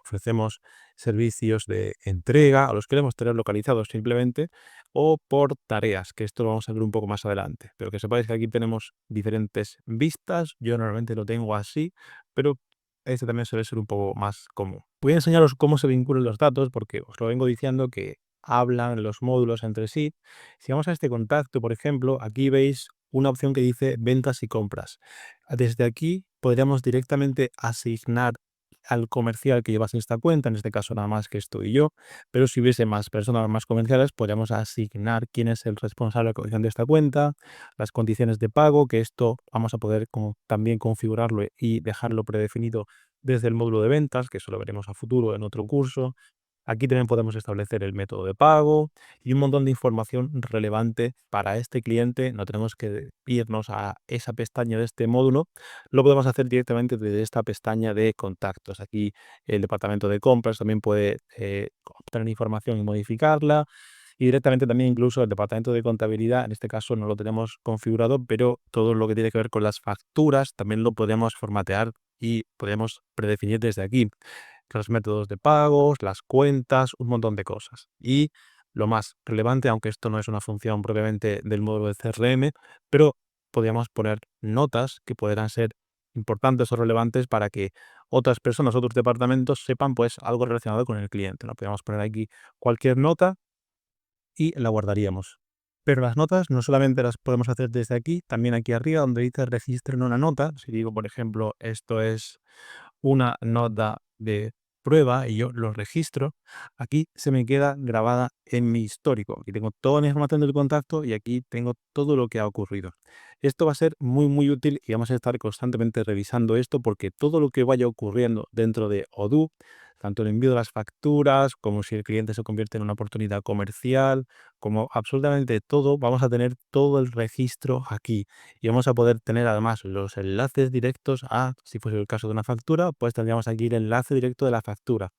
ofrecemos servicios de entrega o los queremos tener localizados simplemente, o por tareas, que esto lo vamos a ver un poco más adelante. Pero que sepáis que aquí tenemos diferentes vistas, yo normalmente lo tengo así, pero este también suele ser un poco más común. Voy a enseñaros cómo se vinculan los datos porque os lo vengo diciendo que hablan los módulos entre sí. Si vamos a este contacto, por ejemplo, aquí veis una opción que dice ventas y compras. Desde aquí podríamos directamente asignar al comercial que llevas esta cuenta, en este caso nada más que estoy yo, pero si hubiese más personas, más comerciales, podríamos asignar quién es el responsable de la colección de esta cuenta, las condiciones de pago, que esto vamos a poder también configurarlo y dejarlo predefinido desde el módulo de ventas, que eso lo veremos a futuro en otro curso. Aquí también podemos establecer el método de pago y un montón de información relevante para este cliente. No tenemos que irnos a esa pestaña de este módulo, lo podemos hacer directamente desde esta pestaña de contactos. Aquí el departamento de compras también puede obtener información y modificarla. Y directamente también incluso el departamento de contabilidad, en este caso no lo tenemos configurado, pero todo lo que tiene que ver con las facturas también lo podemos formatear y podemos predefinir desde aquí los métodos de pagos, las cuentas, un montón de cosas. Y lo más relevante, aunque esto no es una función propiamente del módulo de CRM, pero podríamos poner notas que pudieran ser importantes o relevantes para que otras personas, otros departamentos sepan pues algo relacionado con el cliente, ¿no? Podríamos poner aquí cualquier nota y la guardaríamos. Pero las notas no solamente las podemos hacer desde aquí, también aquí arriba donde dice registren una nota. Si digo, por ejemplo, esto es una nota de prueba y yo lo registro, aquí se me queda grabada en mi histórico. Aquí tengo toda la información del contacto y aquí tengo todo lo que ha ocurrido. Esto va a ser muy, muy útil y vamos a estar constantemente revisando esto porque todo lo que vaya ocurriendo dentro de Odoo, tanto el envío de las facturas, como si el cliente se convierte en una oportunidad comercial, como absolutamente todo, vamos a tener todo el registro aquí y vamos a poder tener además los enlaces directos a, si fuese el caso de una factura, pues tendríamos aquí el enlace directo de la factura.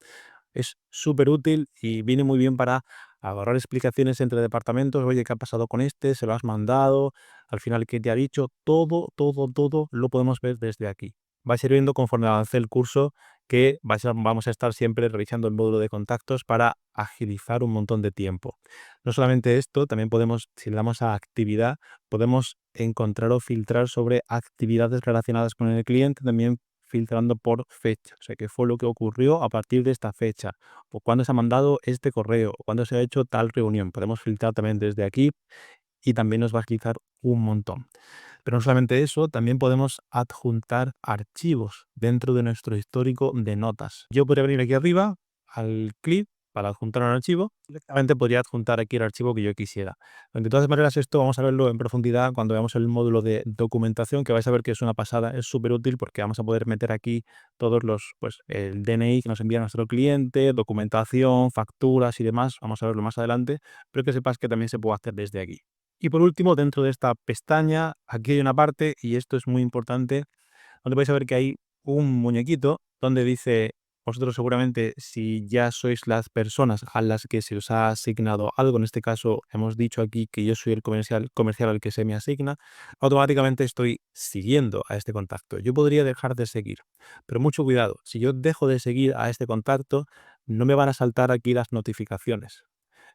Es súper útil y viene muy bien para agarrar explicaciones entre departamentos. Oye, ¿qué ha pasado con este? ¿Se lo has mandado? Al final, ¿qué te ha dicho? Todo, todo, todo lo podemos ver desde aquí. Va a ir viendo conforme avance el curso que vamos a estar siempre revisando el módulo de contactos para agilizar un montón de tiempo. No solamente esto, también podemos, si le damos a actividad, podemos encontrar o filtrar sobre actividades relacionadas con el cliente, también filtrando por fecha, o sea, qué fue lo que ocurrió a partir de esta fecha, o cuándo se ha mandado este correo, o cuándo se ha hecho tal reunión. Podemos filtrar también desde aquí y también nos va a agilizar un montón. Pero no solamente eso, también podemos adjuntar archivos dentro de nuestro histórico de notas. Yo podría venir aquí arriba al clip para adjuntar un archivo. Directamente podría adjuntar aquí el archivo que yo quisiera. De todas maneras, esto vamos a verlo en profundidad cuando veamos el módulo de documentación, que vais a ver que es una pasada, es súper útil porque vamos a poder meter aquí todos los, pues, el DNI que nos envía nuestro cliente, documentación, facturas y demás. Vamos a verlo más adelante, pero que sepas que también se puede hacer desde aquí. Y por último, dentro de esta pestaña, aquí hay una parte, y esto es muy importante, donde vais a ver que hay un muñequito donde dice, vosotros seguramente si ya sois las personas a las que se os ha asignado algo, en este caso hemos dicho aquí que yo soy el comercial al que se me asigna, automáticamente estoy siguiendo a este contacto. Yo podría dejar de seguir, pero mucho cuidado, si yo dejo de seguir a este contacto, no me van a saltar aquí las notificaciones.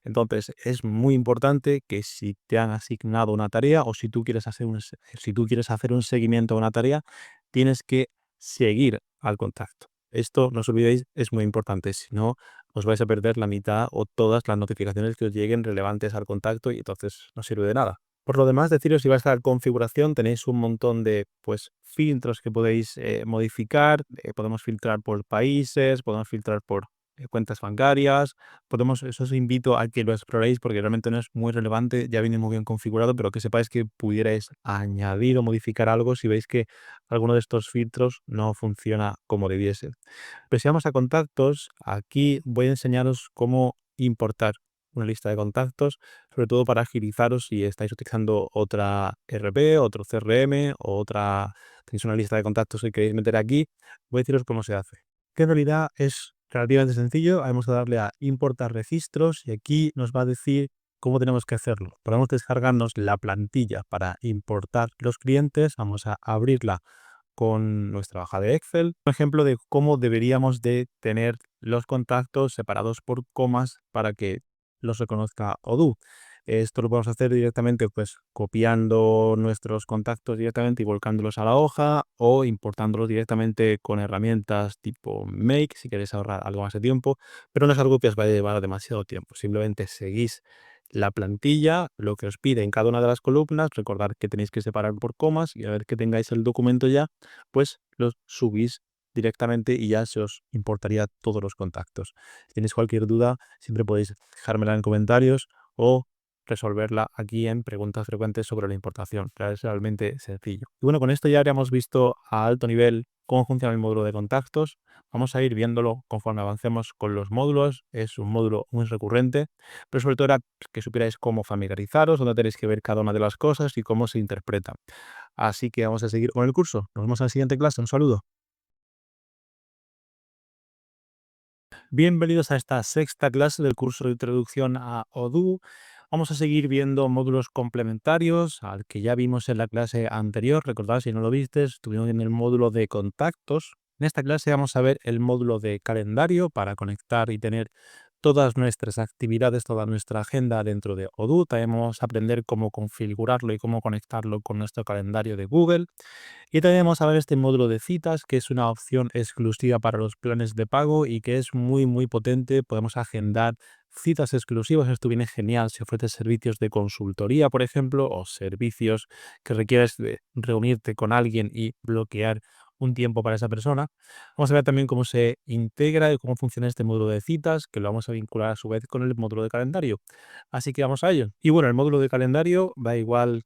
Entonces, es muy importante que si te han asignado una tarea o si tú quieres hacer si tú quieres hacer un seguimiento a una tarea, tienes que seguir al contacto. Esto, no os olvidéis, es muy importante. Si no, os vais a perder la mitad o todas las notificaciones que os lleguen relevantes al contacto y entonces no sirve de nada. Por lo demás, deciros si vais a la configuración, tenéis un montón de filtros que podéis modificar. Podemos filtrar por países, podemos filtrar por cuentas bancarias. Eso os invito a que lo exploréis porque realmente no es muy relevante, ya viene muy bien configurado, pero que sepáis que pudierais añadir o modificar algo si veis que alguno de estos filtros no funciona como debiese. Pero si vamos a contactos, aquí voy a enseñaros cómo importar una lista de contactos, sobre todo para agilizaros si estáis utilizando otra RP, otro CRM o tenéis una lista de contactos que queréis meter aquí, voy a deciros cómo se hace. Que en realidad es relativamente sencillo, vamos a darle a importar registros y aquí nos va a decir cómo tenemos que hacerlo. Podemos descargarnos la plantilla para importar los clientes, vamos a abrirla con nuestra hoja de Excel. Un ejemplo de cómo deberíamos de tener los contactos separados por comas para que los reconozca Odoo. Esto lo podemos hacer directamente pues copiando nuestros contactos directamente y volcándolos a la hoja o importándolos directamente con herramientas tipo Make si queréis ahorrar algo más de tiempo, pero no es algo que os vaya a llevar demasiado tiempo. Simplemente seguís la plantilla, lo que os pide en cada una de las columnas, recordad que tenéis que separar por comas y a ver que tengáis el documento ya, pues los subís directamente y ya se os importaría todos los contactos. Si tenéis cualquier duda, siempre podéis dejármela en comentarios o resolverla aquí en preguntas frecuentes sobre la importación. Es realmente sencillo. Y bueno, con esto ya habríamos visto a alto nivel cómo funciona el módulo de contactos. Vamos a ir viéndolo conforme avancemos con los módulos. Es un módulo muy recurrente, pero sobre todo era que supierais cómo familiarizaros, dónde tenéis que ver cada una de las cosas y cómo se interpreta. Así que vamos a seguir con el curso. Nos vemos en la siguiente clase. Un saludo. Bienvenidos a esta sexta clase del curso de introducción a Odoo. Vamos a seguir viendo módulos complementarios al que ya vimos en la clase anterior. Recordad, si no lo viste, estuvimos en el módulo de contactos. En esta clase vamos a ver el módulo de calendario para conectar y tener todas nuestras actividades, toda nuestra agenda dentro de Odoo. También vamos a aprender cómo configurarlo y cómo conectarlo con nuestro calendario de Google. Y también vamos a ver este módulo de citas, que es una opción exclusiva para los planes de pago y que es muy potente. Podemos agendar citas exclusivas. Esto viene genial si ofreces servicios de consultoría, por ejemplo, o servicios que requieres de reunirte con alguien y bloquear un tiempo para esa persona. Vamos a ver también cómo se integra y cómo funciona este módulo de citas, que lo vamos a vincular a su vez con el módulo de calendario. Así que vamos a ello. Y bueno, el módulo de calendario da igual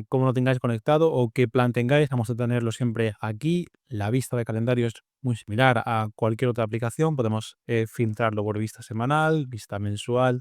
cómo lo tengáis conectado o qué plan tengáis, vamos a tenerlo siempre aquí. La vista de calendario es muy similar a cualquier otra aplicación. Podemos filtrarlo por vista semanal, vista mensual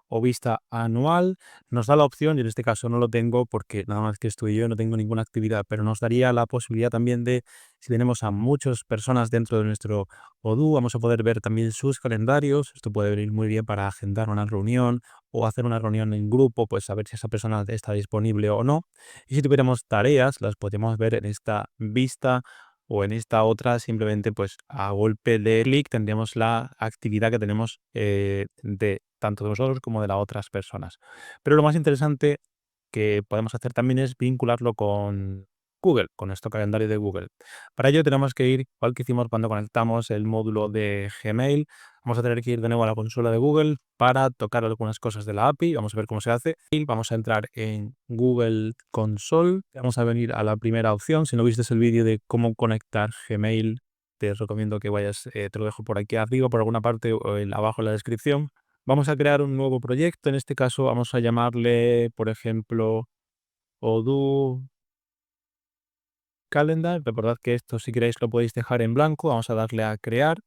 o vista anual. Nos da la opción, y en este caso no lo tengo porque nada más que estoy yo, no tengo ninguna actividad, pero nos daría la posibilidad también de, si tenemos a muchas personas dentro de nuestro Odoo, vamos a poder ver también sus calendarios. Esto puede venir muy bien para agendar una reunión o hacer una reunión en grupo, pues saber si esa persona está disponible o no. Y si tuviéramos tareas, las podemos ver en esta vista o en esta otra, simplemente pues a golpe de clic tendríamos la actividad que tenemos de tanto de nosotros como de las otras personas. Pero lo más interesante que podemos hacer también es vincularlo con Google, con nuestro calendario de Google. Para ello tenemos que ir, igual que hicimos cuando conectamos el módulo de Gmail, vamos a tener que ir de nuevo a la consola de Google para tocar algunas cosas de la API. Vamos a ver cómo se hace. Y vamos a entrar en Google Console. Vamos a venir a la primera opción. Si no viste el vídeo de cómo conectar Gmail, te recomiendo que vayas, te lo dejo por aquí arriba, por alguna parte o abajo en la descripción. Vamos a crear un nuevo proyecto. En este caso vamos a llamarle, por ejemplo, Odoo Calendar. Recordad que esto, si queréis, lo podéis dejar en blanco. Vamos a darle a crear.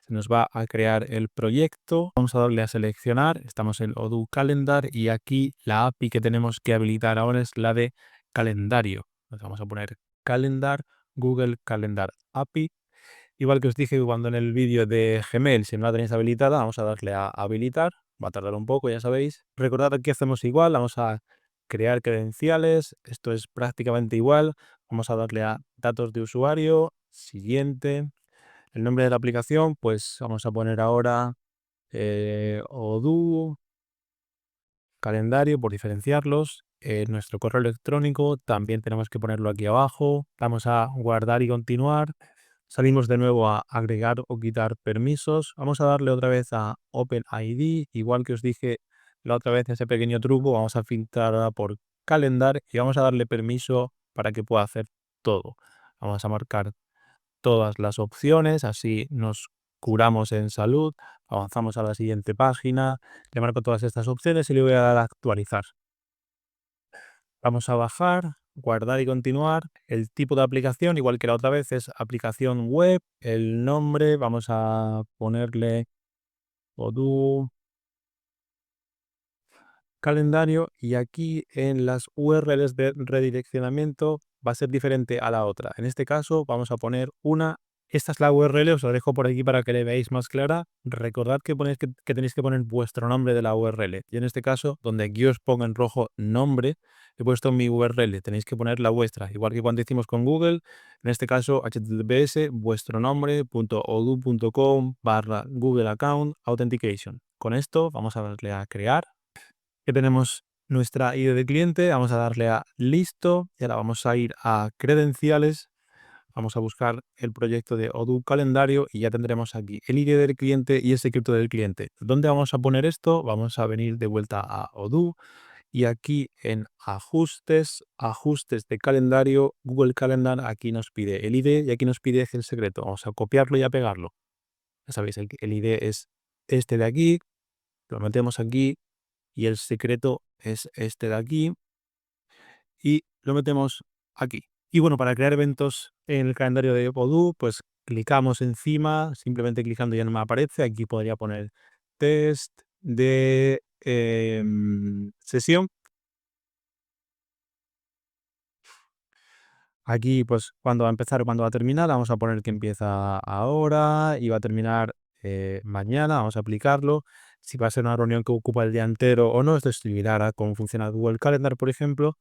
Se nos va a crear el proyecto. Vamos a darle a seleccionar. Estamos en Odoo Calendar y aquí la API que tenemos que habilitar ahora es la de calendario. Nos vamos a poner Calendar, Google Calendar API. Igual que os dije cuando en el vídeo de Gmail, si no la tenéis habilitada, vamos a darle a habilitar. Va a tardar un poco, ya sabéis. Recordad que hacemos igual, vamos a crear credenciales. Esto es prácticamente igual. Vamos a darle a datos de usuario. Siguiente. El nombre de la aplicación, pues vamos a poner ahora Odoo Calendario por diferenciarlos. Nuestro correo electrónico también tenemos que ponerlo aquí abajo. Vamos a guardar y continuar. Salimos de nuevo a agregar o quitar permisos. Vamos a darle otra vez a OpenID. Igual que os dije la otra vez ese pequeño truco, vamos a filtrar ahora por calendar y vamos a darle permiso para que pueda hacer todo. Vamos a marcar todas las opciones, así nos curamos en salud. Avanzamos a la siguiente página, le marco todas estas opciones y le voy a dar a actualizar. Vamos a bajar, guardar y continuar. El tipo de aplicación, igual que la otra vez, es aplicación web. El nombre, vamos a ponerle Odoo Calendario y aquí en las URLs de redireccionamiento va a ser diferente a la otra. En este caso vamos a poner una. Esta es la URL, os la dejo por aquí para que le veáis más clara. Recordad que, que tenéis que poner vuestro nombre de la URL. Y en este caso, donde aquí os ponga en rojo nombre, he puesto mi URL. Tenéis que poner la vuestra. Igual que cuando hicimos con Google, en este caso https vuestro nombre.odoo.com/Google Account Authentication. Con esto vamos a darle a crear. Que tenemos nuestra ID de cliente, vamos a darle a listo y ahora vamos a ir a credenciales, vamos a buscar el proyecto de Odoo Calendario y ya tendremos aquí el ID del cliente y el secreto del cliente. ¿Dónde vamos a poner esto? Vamos a venir de vuelta a Odoo y aquí en ajustes de calendario, Google Calendar, aquí nos pide el ID y aquí nos pide el secreto. Vamos a copiarlo y a pegarlo. Ya sabéis, el ID es este de aquí, lo metemos aquí y el secreto es este de aquí y lo metemos aquí. Y bueno, para crear eventos en el calendario de Odoo, pues clicamos encima, simplemente clicando ya no me aparece. Aquí podría poner test de sesión. Aquí, pues, cuándo va a empezar o cuándo va a terminar, vamos a poner que empieza ahora y va a terminar mañana, vamos a aplicarlo. Si va a ser una reunión que ocupa el día entero o no, esto es similar a cómo funciona Google Calendar, por ejemplo.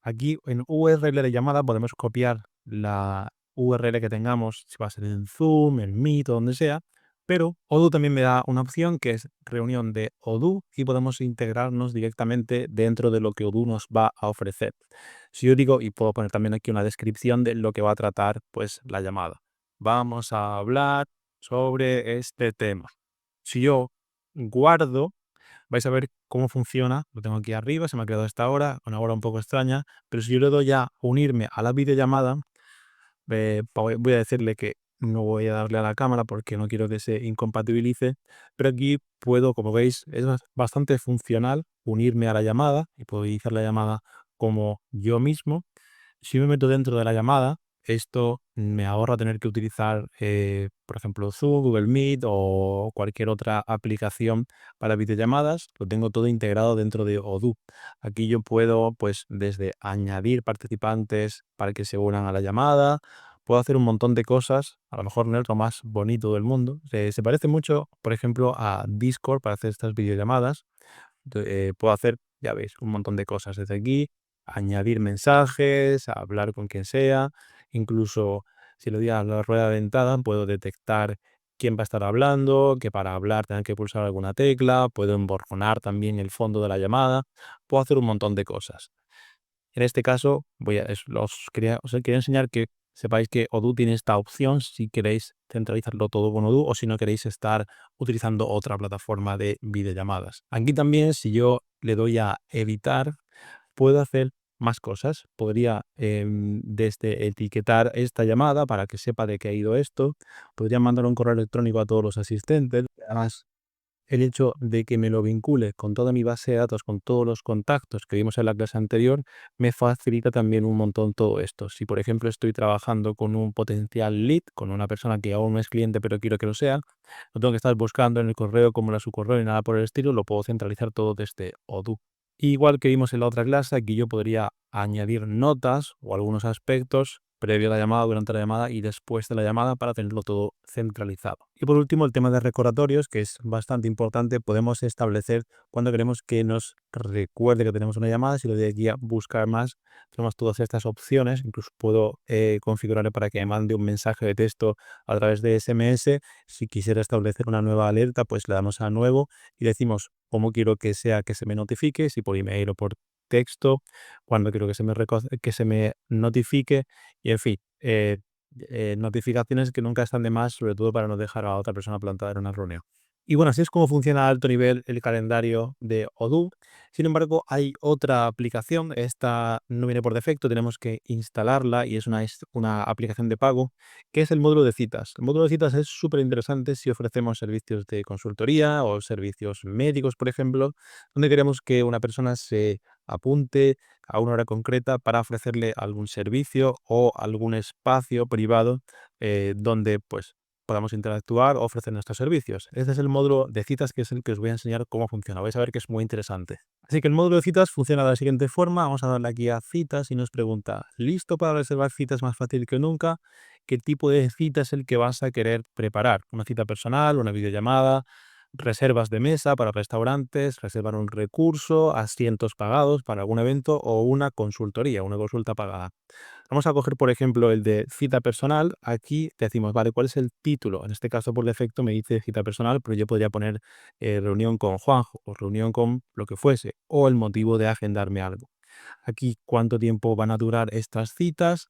Aquí en URL de llamada podemos copiar la URL que tengamos, si va a ser en Zoom, en Meet o donde sea, pero Odoo también me da una opción que es reunión de Odoo y podemos integrarnos directamente dentro de lo que Odoo nos va a ofrecer. Si yo digo, y puedo poner también aquí una descripción de lo que va a tratar pues la llamada. Vamos a hablar sobre este tema. Si yo guardo, vais a ver cómo funciona. Lo tengo aquí arriba, se me ha quedado esta hora, una hora un poco extraña, pero si yo le doy a unirme a la videollamada, voy a decirle que no voy a darle a la cámara porque no quiero que se incompatibilice, pero aquí puedo, como veis, es bastante funcional unirme a la llamada y puedo iniciar la llamada como yo mismo. Si me meto dentro de la llamada, esto me ahorra tener que utilizar, por ejemplo, Zoom, Google Meet o cualquier otra aplicación para videollamadas. Lo tengo todo integrado dentro de Odoo. Aquí yo puedo, pues, desde añadir participantes para que se unan a la llamada, puedo hacer un montón de cosas. A lo mejor no es lo más bonito del mundo. Se parece mucho, por ejemplo, a Discord para hacer estas videollamadas. Puedo hacer, ya veis, un montón de cosas desde aquí, añadir mensajes, hablar con quien sea, incluso si le doy a la rueda dentada, puedo detectar quién va a estar hablando, que para hablar tenga que pulsar alguna tecla, puedo emborronar también el fondo de la llamada, puedo hacer un montón de cosas. En este caso, os quería enseñar que sepáis que Odoo tiene esta opción si queréis centralizarlo todo con Odoo o si no queréis estar utilizando otra plataforma de videollamadas. Aquí también, si yo le doy a editar, puedo hacer más cosas. Podría desde etiquetar esta llamada para que sepa de qué ha ido esto. Podría mandar un correo electrónico a todos los asistentes. Además, el hecho de que me lo vincule con toda mi base de datos, con todos los contactos que vimos en la clase anterior, me facilita también un montón todo esto. Si, por ejemplo, estoy trabajando con un potencial lead, con una persona que aún no es cliente pero quiero que lo sea, no tengo que estar buscando en el correo cómo era su correo ni nada por el estilo, lo puedo centralizar todo desde Odoo. Igual que vimos en la otra clase, aquí yo podría añadir notas o algunos aspectos previo a la llamada, durante la llamada y después de la llamada para tenerlo todo centralizado. Y por último, el tema de recordatorios, que es bastante importante. Podemos establecer cuando queremos que nos recuerde que tenemos una llamada. Si lo de aquí a buscar más, tenemos todas estas opciones. Incluso puedo configurar para que me mande un mensaje de texto a través de SMS. Si quisiera establecer una nueva alerta, pues le damos a nuevo y decimos cómo quiero que sea que se me notifique, si por email o por texto, cuando quiero que se me notifique y en fin, notificaciones que nunca están de más, sobre todo para no dejar a otra persona plantada en una reunión. Y bueno, así es como funciona a alto nivel el calendario de Odoo. Sin embargo, hay otra aplicación, esta no viene por defecto, tenemos que instalarla y es una aplicación de pago, que es el módulo de citas. El módulo de citas es súper interesante si ofrecemos servicios de consultoría o servicios médicos, por ejemplo, donde queremos que una persona se apunte a una hora concreta para ofrecerle algún servicio o algún espacio privado donde pues podamos interactuar o ofrecer nuestros servicios. Este es el módulo de citas que es el que os voy a enseñar cómo funciona. Vais a ver que es muy interesante. Así que el módulo de citas funciona de la siguiente forma. Vamos a darle aquí a citas y nos pregunta, ¿listo para reservar citas más fácil que nunca? ¿Qué tipo de cita es el que vas a querer preparar? ¿Una cita personal, una videollamada? Reservas de mesa para restaurantes, reservar un recurso, asientos pagados para algún evento o una consultoría, una consulta pagada. Vamos a coger, por ejemplo, el de cita personal. Aquí decimos, vale, ¿cuál es el título? En este caso, por defecto, me dice cita personal, pero yo podría poner reunión con Juanjo o reunión con lo que fuese, o el motivo de agendarme algo. Aquí, cuánto tiempo van a durar estas citas,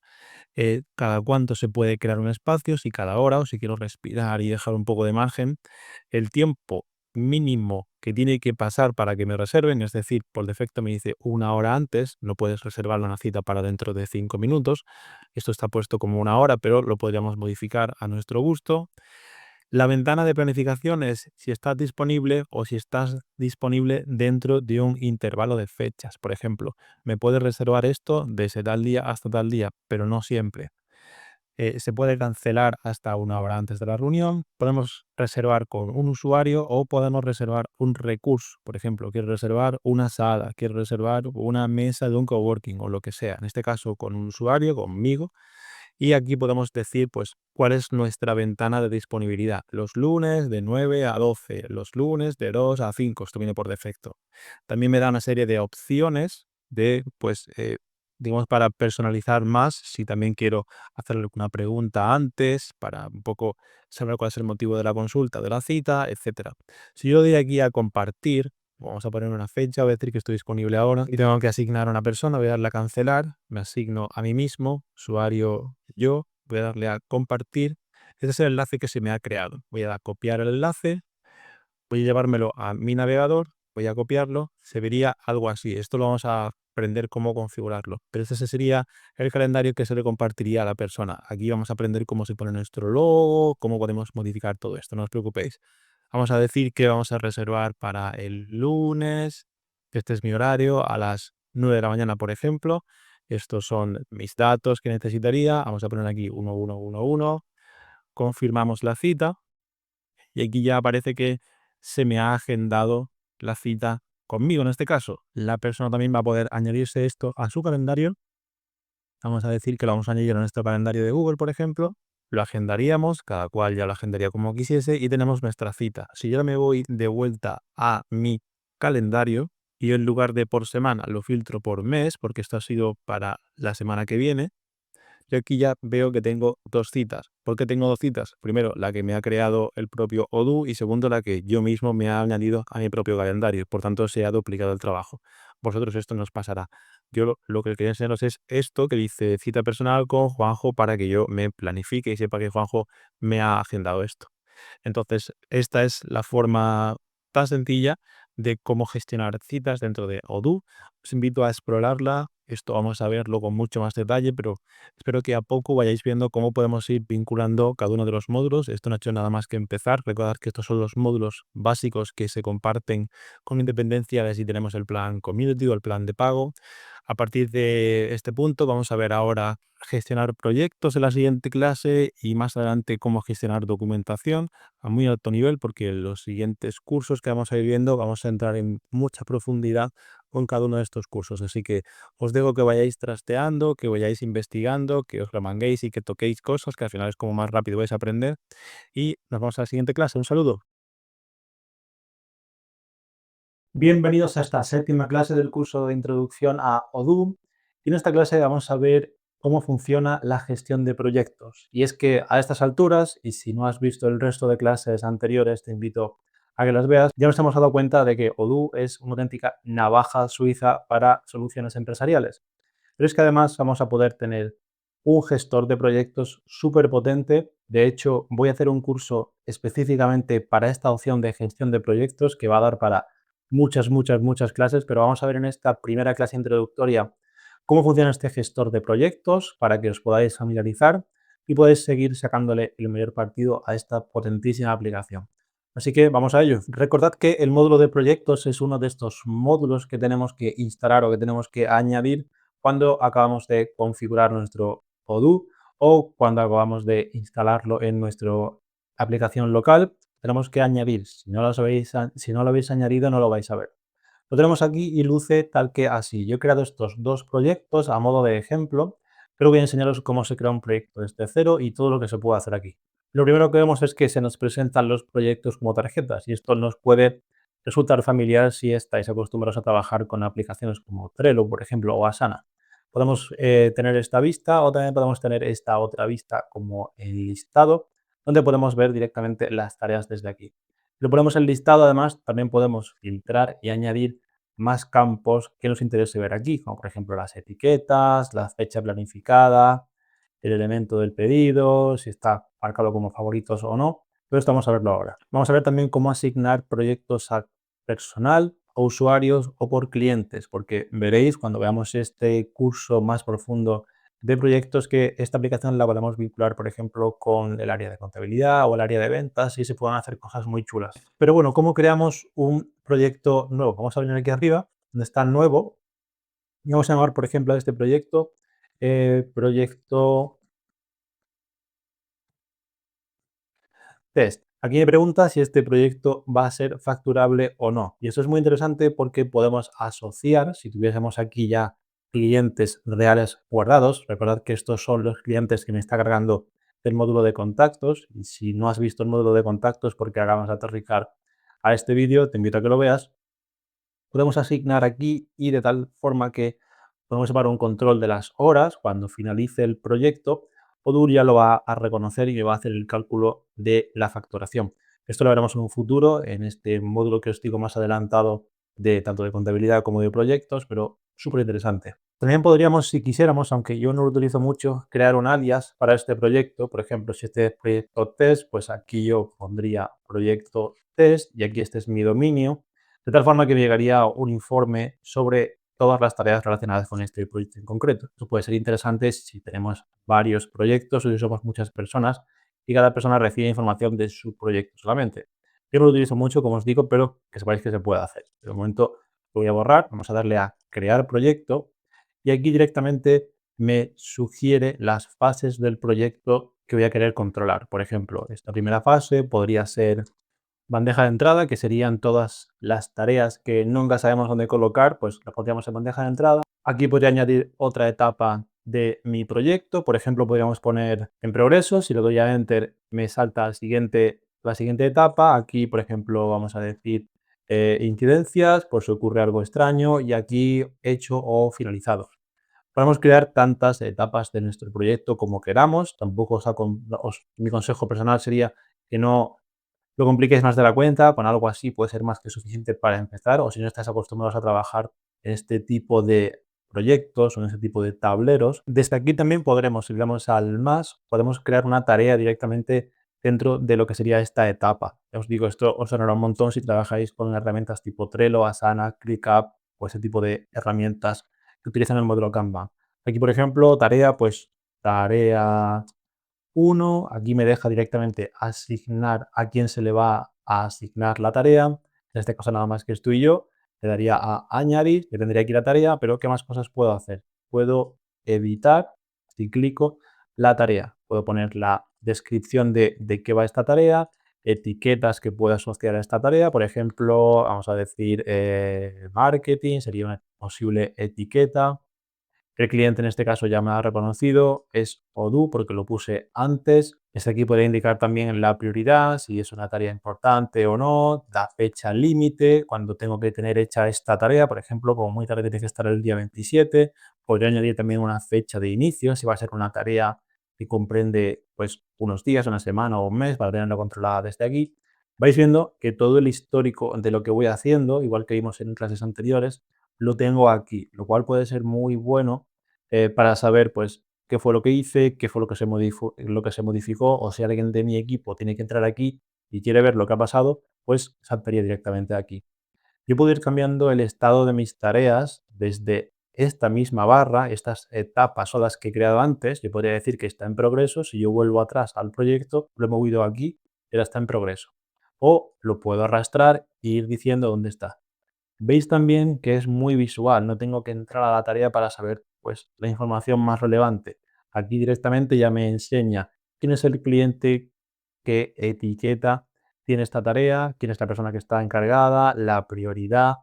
cada cuánto se puede crear un espacio, si cada hora o si quiero respirar y dejar un poco de margen. El tiempo mínimo que tiene que pasar para que me reserven, es decir, por defecto me dice 1 hora antes, no puedes reservar una cita para dentro de 5 minutos. Esto está puesto como 1 hora, pero lo podríamos modificar a nuestro gusto. La ventana de planificación es si estás disponible o si estás disponible dentro de un intervalo de fechas. Por ejemplo, me puedes reservar esto desde tal día hasta tal día, pero no siempre. Se puede cancelar hasta 1 hora antes de la reunión. Podemos reservar con un usuario o podemos reservar un recurso. Por ejemplo, quiero reservar una sala, quiero reservar una mesa de un coworking o lo que sea. En este caso, con un usuario, conmigo. Y aquí podemos decir, pues, cuál es nuestra ventana de disponibilidad. Los lunes de 9 a 12, los lunes de 2 a 5, esto viene por defecto. También me da una serie de opciones de, pues, digamos, para personalizar más, si también quiero hacerle alguna pregunta antes, para un poco saber cuál es el motivo de la consulta, de la cita, etcétera. Si yo doy aquí a compartir, vamos a poner una fecha, voy a decir que estoy disponible ahora y tengo que asignar a una persona, voy a darle a cancelar, me asigno a mí mismo, usuario yo, voy a darle a compartir. Este es el enlace que se me ha creado. Voy a dar a copiar el enlace, voy a llevármelo a mi navegador, voy a copiarlo, se vería algo así. Esto lo vamos a aprender cómo configurarlo, pero ese sería el calendario que se le compartiría a la persona. Aquí vamos a aprender cómo se pone nuestro logo, cómo podemos modificar todo esto, no os preocupéis. Vamos a decir que vamos a reservar para el lunes, que este es mi horario, a las 9 de la mañana, por ejemplo. Estos son mis datos que necesitaría. Vamos a poner aquí 1111. Confirmamos la cita y aquí ya aparece que se me ha agendado la cita conmigo. En este caso, la persona también va a poder añadirse esto a su calendario. Vamos a decir que lo vamos a añadir a nuestro calendario de Google, por ejemplo. Lo agendaríamos, cada cual ya lo agendaría como quisiese y tenemos nuestra cita. Si yo me voy de vuelta a mi calendario y yo en lugar de por semana lo filtro por mes, porque esto ha sido para la semana que viene, yo aquí ya veo que tengo 2 citas. ¿Por qué tengo 2 citas? Primero, la que me ha creado el propio Odoo y segundo, la que yo mismo me ha añadido a mi propio calendario. Por tanto, se ha duplicado el trabajo. Vosotros esto no os pasará. Yo lo que quería enseñaros es esto que dice cita personal con Juanjo para que yo me planifique y sepa que Juanjo me ha agendado esto. Entonces, esta es la forma tan sencilla de cómo gestionar citas dentro de Odoo. Os invito a explorarla. Esto vamos a verlo con mucho más detalle, pero espero que a poco vayáis viendo cómo podemos ir vinculando cada uno de los módulos. Esto no ha hecho nada más que empezar. Recordad que estos son los módulos básicos que se comparten con independencia de si tenemos el plan Community o el plan de pago. A partir de este punto vamos a ver ahora gestionar proyectos en la siguiente clase y más adelante cómo gestionar documentación a muy alto nivel, porque en los siguientes cursos que vamos a ir viendo vamos a entrar en mucha profundidad con cada uno de estos cursos. Así que os dejo que vayáis trasteando, que vayáis investigando, que os remanguéis y que toquéis cosas, que al final es como más rápido vais a aprender. Y nos vemos a la siguiente clase. Un saludo. Bienvenidos a esta séptima clase del curso de Introducción a Odoo. Y en esta clase vamos a ver cómo funciona la gestión de proyectos. Y es que a estas alturas, y si no has visto el resto de clases anteriores, te invito a que las veas, ya nos hemos dado cuenta de que Odoo es una auténtica navaja suiza para soluciones empresariales. Pero es que además vamos a poder tener un gestor de proyectos súper potente. De hecho, voy a hacer un curso específicamente para esta opción de gestión de proyectos que va a dar para muchas clases, pero vamos a ver en esta primera clase introductoria cómo funciona este gestor de proyectos para que os podáis familiarizar y podáis seguir sacándole el mayor partido a esta potentísima aplicación. Así que vamos a ello. Recordad que el módulo de proyectos es uno de estos módulos que tenemos que instalar o que tenemos que añadir cuando acabamos de configurar nuestro Odoo o cuando acabamos de instalarlo en nuestra aplicación local. Tenemos que añadir. Si no lo habéis añadido, no lo vais a ver. Lo tenemos aquí y luce tal que así. Yo he creado estos 2 proyectos a modo de ejemplo, pero voy a enseñaros cómo se crea un proyecto desde cero y todo lo que se puede hacer aquí. Lo primero que vemos es que se nos presentan los proyectos como tarjetas y esto nos puede resultar familiar si estáis acostumbrados a trabajar con aplicaciones como Trello, por ejemplo, o Asana. Podemos tener esta vista o también podemos tener esta otra vista como el listado, donde podemos ver directamente las tareas desde aquí. Si lo ponemos en listado, además, también podemos filtrar y añadir más campos que nos interese ver aquí, como por ejemplo las etiquetas, la fecha planificada, el elemento del pedido, si está marcado como favoritos o no. Todo esto vamos a verlo ahora. Vamos a ver también cómo asignar proyectos a personal, a usuarios o por clientes, porque veréis cuando veamos este curso más profundo de proyectos que esta aplicación la podemos vincular, por ejemplo, con el área de contabilidad o el área de ventas y se pueden hacer cosas muy chulas. Pero bueno, ¿cómo creamos un proyecto nuevo? Vamos a venir aquí arriba, donde está nuevo, y vamos a llamar, por ejemplo, a este proyecto, proyecto test. Aquí me pregunta si este proyecto va a ser facturable o no. Y eso es muy interesante porque podemos asociar, si tuviésemos aquí ya clientes reales guardados, recordad que estos son los clientes que me está cargando el módulo de contactos. Y si no has visto el módulo de contactos porque acabamos de aterrizar a este vídeo, te invito a que lo veas. Podemos asignar aquí y de tal forma que podemos llevar un control de las horas cuando finalice el proyecto. Odoo ya lo va a reconocer y me va a hacer el cálculo de la facturación. Esto lo veremos en un futuro, en este módulo que os digo más adelantado de tanto de contabilidad como de proyectos, pero súper interesante. También podríamos, si quisiéramos, aunque yo no lo utilizo mucho, crear un alias para este proyecto. Por ejemplo, si este es proyecto test, pues aquí yo pondría proyecto test y aquí este es mi dominio. De tal forma que me llegaría un informe sobre todas las tareas relacionadas con este proyecto en concreto. Esto puede ser interesante si tenemos varios proyectos o si somos muchas personas y cada persona recibe información de su proyecto solamente. Yo no lo utilizo mucho, como os digo, pero que sepáis que se puede hacer. De momento lo voy a borrar, vamos a darle a crear proyecto y aquí directamente me sugiere las fases del proyecto que voy a querer controlar. Por ejemplo, esta primera fase podría ser bandeja de entrada, que serían todas las tareas que nunca sabemos dónde colocar, pues las pondríamos en bandeja de entrada. Aquí podría añadir otra etapa de mi proyecto, por ejemplo, podríamos poner en progreso, si le doy a Enter me salta la siguiente etapa. Aquí, por ejemplo, vamos a decir incidencias, por si ocurre algo extraño, y aquí hecho o finalizado. Podemos crear tantas etapas de nuestro proyecto como queramos. Tampoco mi consejo personal sería que no lo compliquéis más de la cuenta, con algo así puede ser más que suficiente para empezar, o si no estáis acostumbrados a trabajar en este tipo de proyectos o en este tipo de tableros. Desde aquí también podremos, si le damos al más, podemos crear una tarea directamente dentro de lo que sería esta etapa. Ya os digo, esto os sonará un montón si trabajáis con herramientas tipo Trello, Asana, ClickUp o ese tipo de herramientas que utilizan el módulo Kanban. Aquí, por ejemplo, tarea, pues tarea uno, aquí me deja directamente asignar a quién se le va a asignar la tarea. En este caso nada más que estoy yo. Le daría a añadir, que tendría aquí la tarea, pero ¿qué más cosas puedo hacer? Puedo editar, si clico, la tarea. Puedo poner la descripción de qué va esta tarea, etiquetas que puedo asociar a esta tarea. Por ejemplo, vamos a decir marketing, sería una posible etiqueta. El cliente en este caso ya me ha reconocido, es Odoo porque lo puse antes. Este aquí puede indicar también la prioridad, si es una tarea importante o no, la fecha límite, cuando tengo que tener hecha esta tarea, por ejemplo, como muy tarde tiene que estar el día 27. Podría añadir también una fecha de inicio, si va a ser una tarea que comprende pues unos días, una semana o un mes, para tenerlo controlada desde aquí. Vais viendo que todo el histórico de lo que voy haciendo, igual que vimos en clases anteriores, lo tengo aquí, lo cual puede ser muy bueno para saber pues qué fue lo que hice, qué fue lo que se modificó, o si alguien de mi equipo tiene que entrar aquí y quiere ver lo que ha pasado, pues saltaría directamente aquí. Yo puedo ir cambiando el estado de mis tareas desde esta misma barra. Estas etapas son las que he creado antes. Yo podría decir que está en progreso. Si yo vuelvo atrás al proyecto, lo he movido aquí y ahora está en progreso. O lo puedo arrastrar e ir diciendo dónde está. Veis también que es muy visual, no tengo que entrar a la tarea para saber pues, la información más relevante. Aquí directamente ya me enseña quién es el cliente, qué etiqueta tiene esta tarea, quién es la persona que está encargada, la prioridad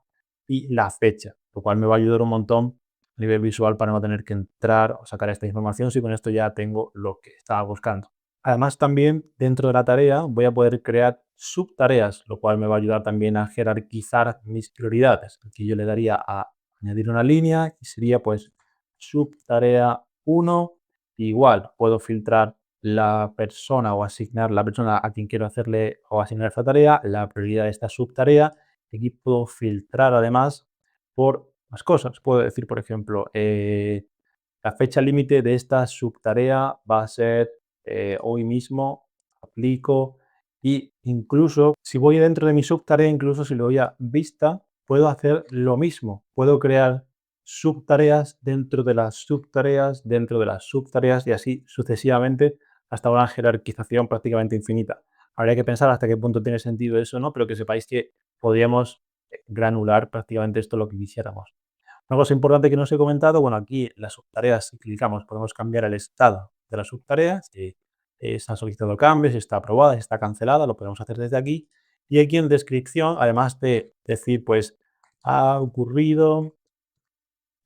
y la fecha, lo cual me va a ayudar un montón a nivel visual para no tener que entrar o sacar esta información si con esto ya tengo lo que estaba buscando. Además, también dentro de la tarea voy a poder crear subtareas, lo cual me va a ayudar también a jerarquizar mis prioridades. Aquí yo le daría a añadir una línea y sería pues subtarea 1. Igual puedo filtrar la persona o asignar la persona a quien quiero hacerle o asignar esta tarea, la prioridad de esta subtarea. Aquí puedo filtrar además por más cosas. Puedo decir, por ejemplo, la fecha límite de esta subtarea va a ser hoy mismo, aplico Y incluso si voy dentro de mi subtarea, incluso si le doy a vista, puedo hacer lo mismo. Puedo crear subtareas dentro de las subtareas, dentro de las subtareas y así sucesivamente hasta una jerarquización prácticamente infinita. Habría que pensar hasta qué punto tiene sentido eso, ¿no? Pero que sepáis que podríamos granular prácticamente esto lo que quisiéramos. Una cosa importante que no os he comentado, bueno, aquí las subtareas, si clicamos, podemos cambiar el estado de las subtareas, si se han solicitado cambios, si está aprobada, si está cancelada, lo podemos hacer desde aquí. Y aquí en descripción, además de decir, pues, ha ocurrido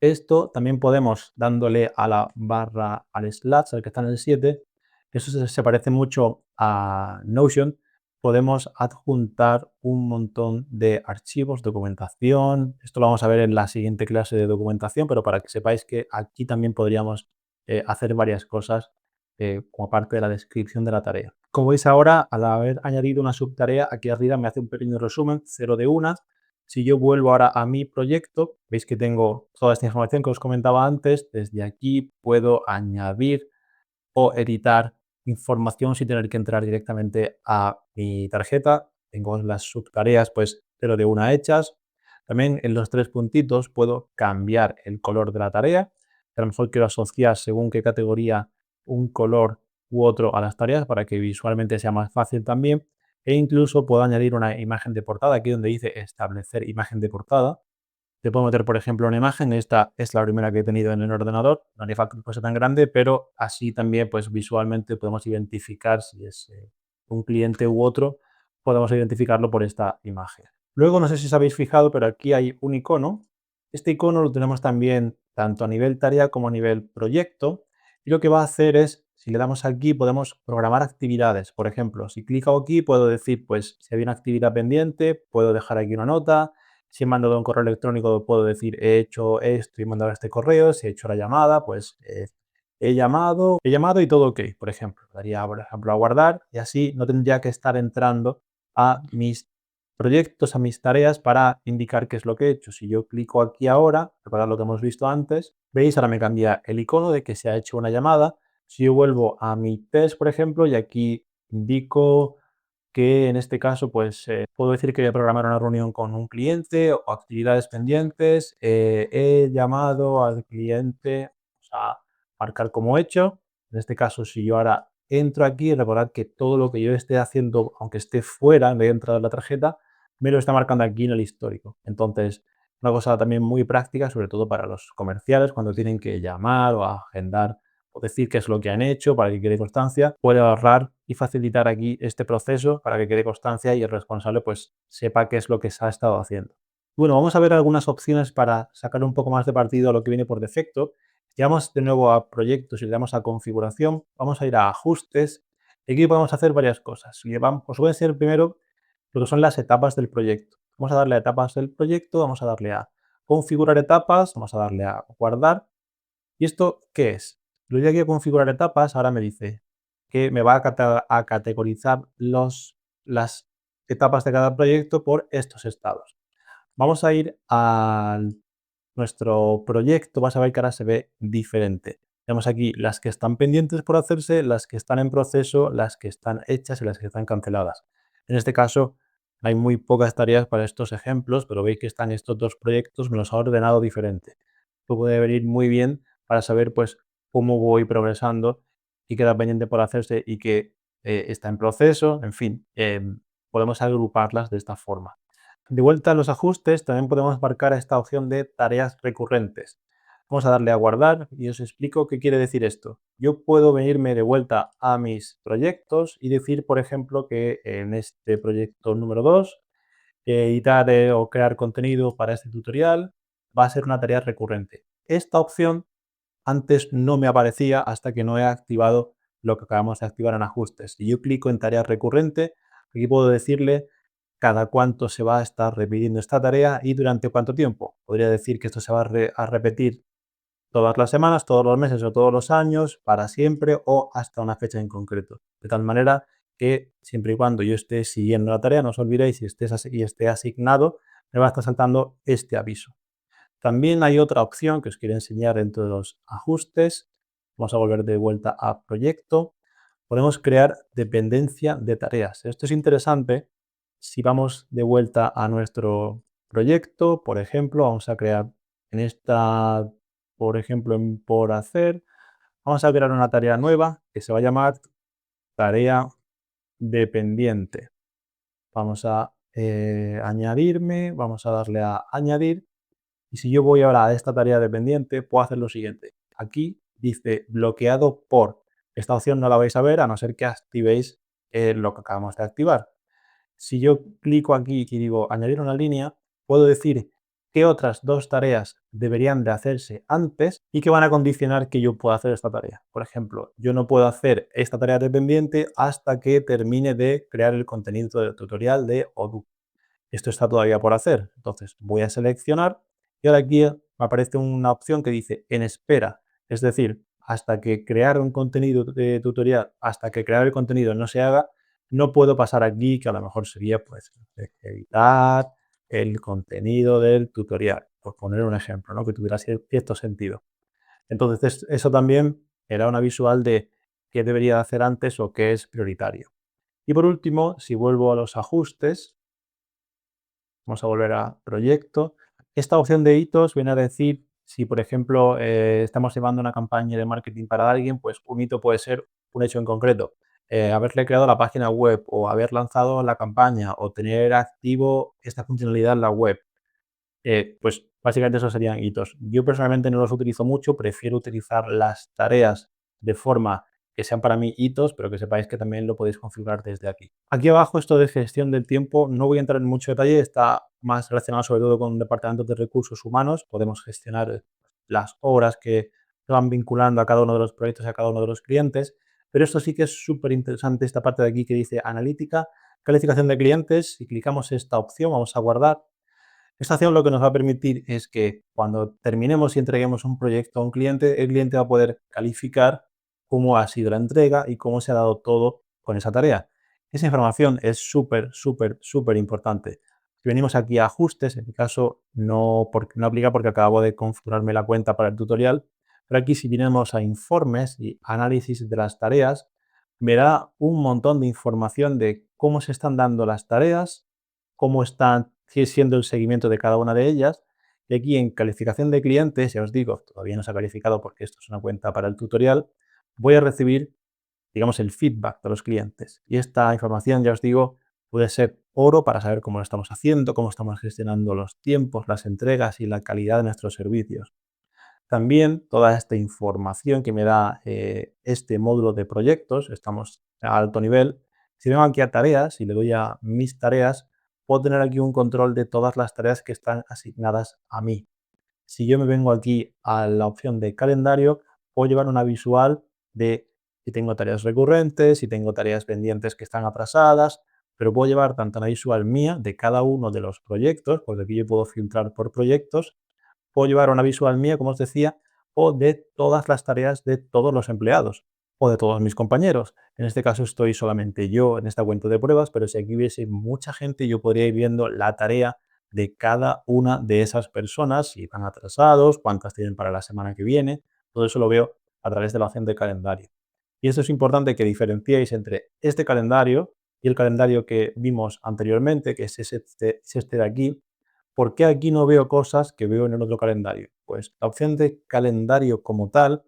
esto, también podemos, dándole a la barra, al slash, al que está en el 7, eso se parece mucho a Notion, podemos adjuntar un montón de archivos, documentación. Esto lo vamos a ver en la siguiente clase de documentación, pero para que sepáis que aquí también podríamos hacer varias cosas como parte de la descripción de la tarea. Como veis ahora, al haber añadido una subtarea, aquí arriba me hace un pequeño resumen, 0 de 1. Si yo vuelvo ahora a mi proyecto, veis que tengo toda esta información que os comentaba antes. Desde aquí puedo añadir o editar información sin tener que entrar directamente a mi tarjeta. Tengo las subtareas, pues, 0 de 1 hechas. También en los 3 puntitos puedo cambiar el color de la tarea. A lo mejor quiero asociar según qué categoría un color u otro a las tareas para que visualmente sea más fácil también. E incluso puedo añadir una imagen de portada, aquí donde dice establecer imagen de portada. Te puedo meter, por ejemplo, una imagen. Esta es la primera que he tenido en el ordenador. No haría falta que fuese tan grande, pero así también, pues visualmente podemos identificar si es un cliente u otro. Podemos identificarlo por esta imagen. Luego, no sé si os habéis fijado, pero aquí hay un icono. Este icono lo tenemos también tanto a nivel tarea como a nivel proyecto. Y lo que va a hacer es, si le damos aquí, podemos programar actividades. Por ejemplo, si clico aquí, puedo decir, pues, si hay una actividad pendiente, puedo dejar aquí una nota. Si he mandado un correo electrónico, puedo decir, he hecho esto y mandado este correo. Si he hecho la llamada, pues he llamado y todo ok, por ejemplo. Daría, por ejemplo, a guardar y así no tendría que estar entrando a mis proyectos, a mis tareas para indicar qué es lo que he hecho. Si yo clico aquí ahora, recordad lo que hemos visto antes, veis, ahora me cambia el icono de que se ha hecho una llamada. Si yo vuelvo a mi test, por ejemplo, y aquí indico que en este caso, pues, puedo decir que voy a programar una reunión con un cliente o actividades pendientes. He llamado al cliente, o sea, marcar como hecho. En este caso, si yo ahora entro aquí, recordad que todo lo que yo esté haciendo, aunque esté fuera de entrada de la tarjeta, me lo está marcando aquí en el histórico. Entonces, una cosa también muy práctica, sobre todo para los comerciales, cuando tienen que llamar o agendar o decir qué es lo que han hecho para que quede constancia, puede ahorrar y facilitar aquí este proceso para que quede constancia y el responsable pues sepa qué es lo que se ha estado haciendo. Bueno, vamos a ver algunas opciones para sacar un poco más de partido a lo que viene por defecto. Llegamos de nuevo a proyectos y le damos a configuración, vamos a ir a ajustes y aquí podemos hacer varias cosas. Os voy a enseñar primero lo que son las etapas del proyecto. Vamos a darle a etapas del proyecto, vamos a darle a configurar etapas, vamos a darle a guardar. ¿Y esto qué es? Lo doy aquí a configurar etapas, ahora me dice que me va a categorizar las etapas de cada proyecto por estos estados. Vamos a ir a nuestro proyecto, vas a ver que ahora se ve diferente. Tenemos aquí las que están pendientes por hacerse, las que están en proceso, las que están hechas y las que están canceladas. En este caso hay muy pocas tareas para estos ejemplos, pero veis que están estos dos proyectos, me los ha ordenado diferente. Esto puede venir muy bien para saber pues cómo voy progresando y queda pendiente por hacerse y que está en proceso, en fin, podemos agruparlas de esta forma. De vuelta a los ajustes, también podemos marcar esta opción de tareas recurrentes. Vamos a darle a guardar y os explico qué quiere decir esto. Yo puedo venirme de vuelta a mis proyectos y decir, por ejemplo, que en este proyecto número 2, editar o crear contenido para este tutorial va a ser una tarea recurrente. Esta opción antes no me aparecía hasta que no he activado lo que acabamos de activar en ajustes. Si yo clico en tarea recurrente, aquí puedo decirle cada cuánto se va a estar repitiendo esta tarea y durante cuánto tiempo. Podría decir que esto se va a repetir todas las semanas, todos los meses o todos los años, para siempre o hasta una fecha en concreto. De tal manera que siempre y cuando yo esté siguiendo la tarea, no os olvidéis, y esté asignado, me va a estar saltando este aviso. También hay otra opción que os quiero enseñar dentro de los ajustes. Vamos a volver de vuelta a proyecto. podemos crear dependencia de tareas. Esto es interesante si vamos de vuelta a nuestro proyecto. Por ejemplo, vamos a crear en esta, por ejemplo, en por hacer, vamos a crear una tarea nueva que se va a llamar tarea dependiente. Vamos a añadirme, vamos a darle a añadir. Y si yo voy ahora a esta tarea dependiente, puedo hacer lo siguiente. Aquí dice bloqueado por. Esta opción no la vais a ver a no ser que activéis lo que acabamos de activar. Si yo clico aquí y digo añadir una línea, puedo decir qué otras dos tareas deberían de hacerse antes y que van a condicionar que yo pueda hacer esta tarea. Por ejemplo, yo no puedo hacer esta tarea dependiente hasta que termine de crear el contenido del tutorial de Odoo. Esto está todavía por hacer. Entonces voy a seleccionar y ahora aquí me aparece una opción que dice en espera. Es decir, hasta que crear un contenido de tutorial, hasta que crear el contenido no se haga, no puedo pasar aquí, que a lo mejor sería pues editar el contenido del tutorial, por poner un ejemplo, ¿no? Que tuviera cierto sentido. Entonces, eso también era una visual de qué debería hacer antes o qué es prioritario. Y por último, si vuelvo a los ajustes, vamos a volver a proyecto. Esta opción de hitos viene a decir si, por ejemplo, estamos llevando una campaña de marketing para alguien, pues un hito puede ser un hecho en concreto. Haberle creado la página web o haber lanzado la campaña o tener activo esta funcionalidad en la web. Pues básicamente esos serían hitos. Yo personalmente no los utilizo mucho, prefiero utilizar las tareas de forma que sean para mí hitos, pero que sepáis que también lo podéis configurar desde aquí. Aquí abajo esto de gestión del tiempo, no voy a entrar en mucho detalle, está más relacionado sobre todo con departamentos de recursos humanos. Podemos gestionar las horas que se van vinculando a cada uno de los proyectos y a cada uno de los clientes, pero esto sí que es súper interesante, esta parte de aquí que dice analítica, calificación de clientes. Si clicamos esta opción, vamos a guardar. Esta acción lo que nos va a permitir es que cuando terminemos y entreguemos un proyecto a un cliente, el cliente va a poder calificar cómo ha sido la entrega y cómo se ha dado todo con esa tarea. Esa información es súper, súper, súper importante. Si venimos aquí a ajustes, en mi caso no aplica porque acabo de configurarme la cuenta para el tutorial, pero aquí si venimos a informes y análisis de las tareas, me da un montón de información de cómo se están dando las tareas, cómo está siendo el seguimiento de cada una de ellas. Y aquí en calificación de clientes, ya os digo, todavía no se ha calificado porque esto es una cuenta para el tutorial, voy a recibir, digamos, el feedback de los clientes. Y esta información, ya os digo, puede ser oro para saber cómo lo estamos haciendo, cómo estamos gestionando los tiempos, las entregas y la calidad de nuestros servicios. También toda esta información que me da este módulo de proyectos, estamos a alto nivel. Si vengo aquí a tareas y le doy a mis tareas, puedo tener aquí un control de todas las tareas que están asignadas a mí. Si yo me vengo aquí a la opción de calendario, puedo llevar una visual de si tengo tareas recurrentes, si tengo tareas pendientes que están atrasadas, pero puedo llevar tanto una visual mía de cada uno de los proyectos, porque aquí yo puedo filtrar por proyectos, puedo llevar una visual mía, como os decía, o de todas las tareas de todos los empleados o de todos mis compañeros. En este caso estoy solamente yo en esta cuenta de pruebas, pero si aquí hubiese mucha gente, yo podría ir viendo la tarea de cada una de esas personas, si van atrasados, cuántas tienen para la semana que viene. Todo eso lo veo a través de la opción de calendario. Y esto es importante que diferenciéis entre este calendario y el calendario que vimos anteriormente, que es este de aquí. ¿Por qué aquí no veo cosas que veo en el otro calendario? Pues la opción de calendario como tal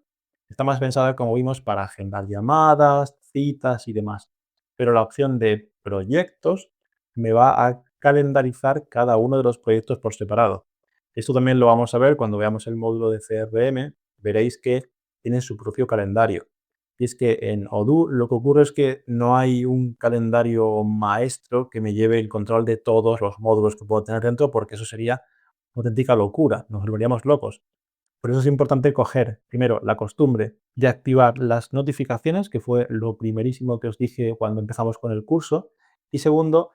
está más pensada, como vimos, para agendar llamadas, citas y demás. Pero la opción de proyectos me va a calendarizar cada uno de los proyectos por separado. Esto también lo vamos a ver cuando veamos el módulo de CRM. Veréis que tiene su propio calendario. Y es que en Odoo lo que ocurre es que no hay un calendario maestro que me lleve el control de todos los módulos que puedo tener dentro, porque eso sería una auténtica locura, nos volveríamos locos. Por eso es importante coger, primero, la costumbre de activar las notificaciones, que fue lo primerísimo que os dije cuando empezamos con el curso, y segundo,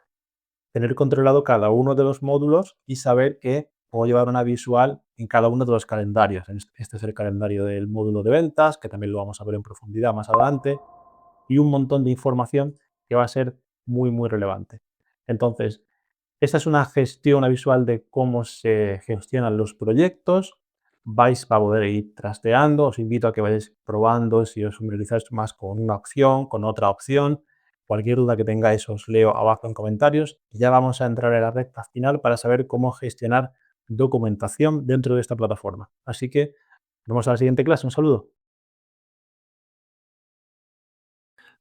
tener controlado cada uno de los módulos y saber que puedo llevar una visual en cada uno de los calendarios. Este es el calendario del módulo de ventas, que también lo vamos a ver en profundidad más adelante, y un montón de información que va a ser muy, muy relevante. Entonces, esta es una gestión, una visual de cómo se gestionan los proyectos. vais a poder ir trasteando. Os invito a que vayáis probando si os familiarizáis más con una opción, con otra opción. Cualquier duda que tengáis os leo abajo en comentarios. Y ya vamos a entrar en la recta final para saber cómo gestionar documentación dentro de esta plataforma. Así que nos vemos a la siguiente clase. Un saludo.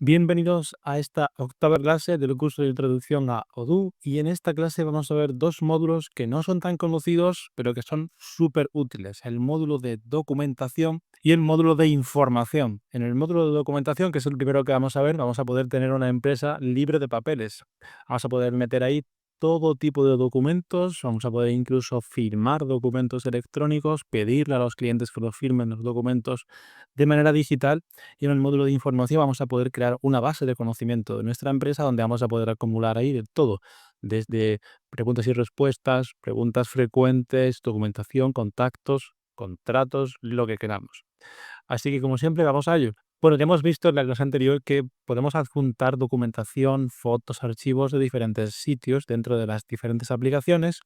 Bienvenidos a esta octava clase del curso de Introducción a Odoo, y en esta clase vamos a ver dos módulos que no son tan conocidos pero que son súper útiles: el módulo de documentación y el módulo de información. En el módulo de documentación, que es el primero que vamos a ver, vamos a poder tener una empresa libre de papeles. Vamos a poder meter ahí todo tipo de documentos, vamos a poder incluso firmar documentos electrónicos, pedirle a los clientes que los firmen los documentos de manera digital. Y en el módulo de información vamos a poder crear una base de conocimiento de nuestra empresa donde vamos a poder acumular ahí de todo, desde preguntas y respuestas, preguntas frecuentes, documentación, contactos, contratos, lo que queramos. Así que, como siempre, vamos a ello. Bueno, ya hemos visto en la clase anterior que podemos adjuntar documentación, fotos, archivos de diferentes sitios dentro de las diferentes aplicaciones,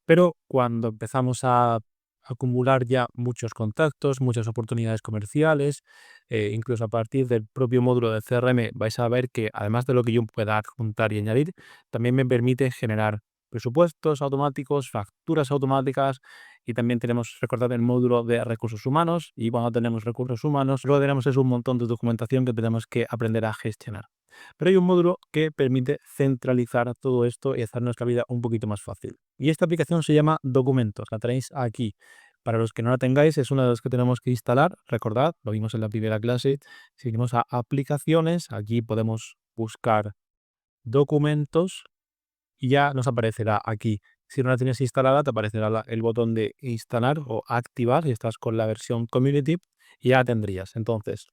pero cuando empezamos a acumular ya muchos contactos, muchas oportunidades comerciales, incluso a partir del propio módulo de CRM, vais a ver que además de lo que yo pueda adjuntar y añadir, también me permite generar presupuestos automáticos, facturas automáticas, y también tenemos, recordad, el módulo de recursos humanos, y cuando tenemos recursos humanos, luego tenemos un montón de documentación que tenemos que aprender a gestionar. Pero hay un módulo que permite centralizar todo esto y hacer nuestra vida un poquito más fácil. Y esta aplicación se llama Documentos, la tenéis aquí. Para los que no la tengáis, es una de las que tenemos que instalar. Recordad, lo vimos en la primera clase. Seguimos a aplicaciones, aquí podemos buscar documentos y ya nos aparecerá aquí. Si no la tienes instalada, te aparecerá el botón de instalar o activar si estás con la versión Community, y ya la tendrías. Entonces,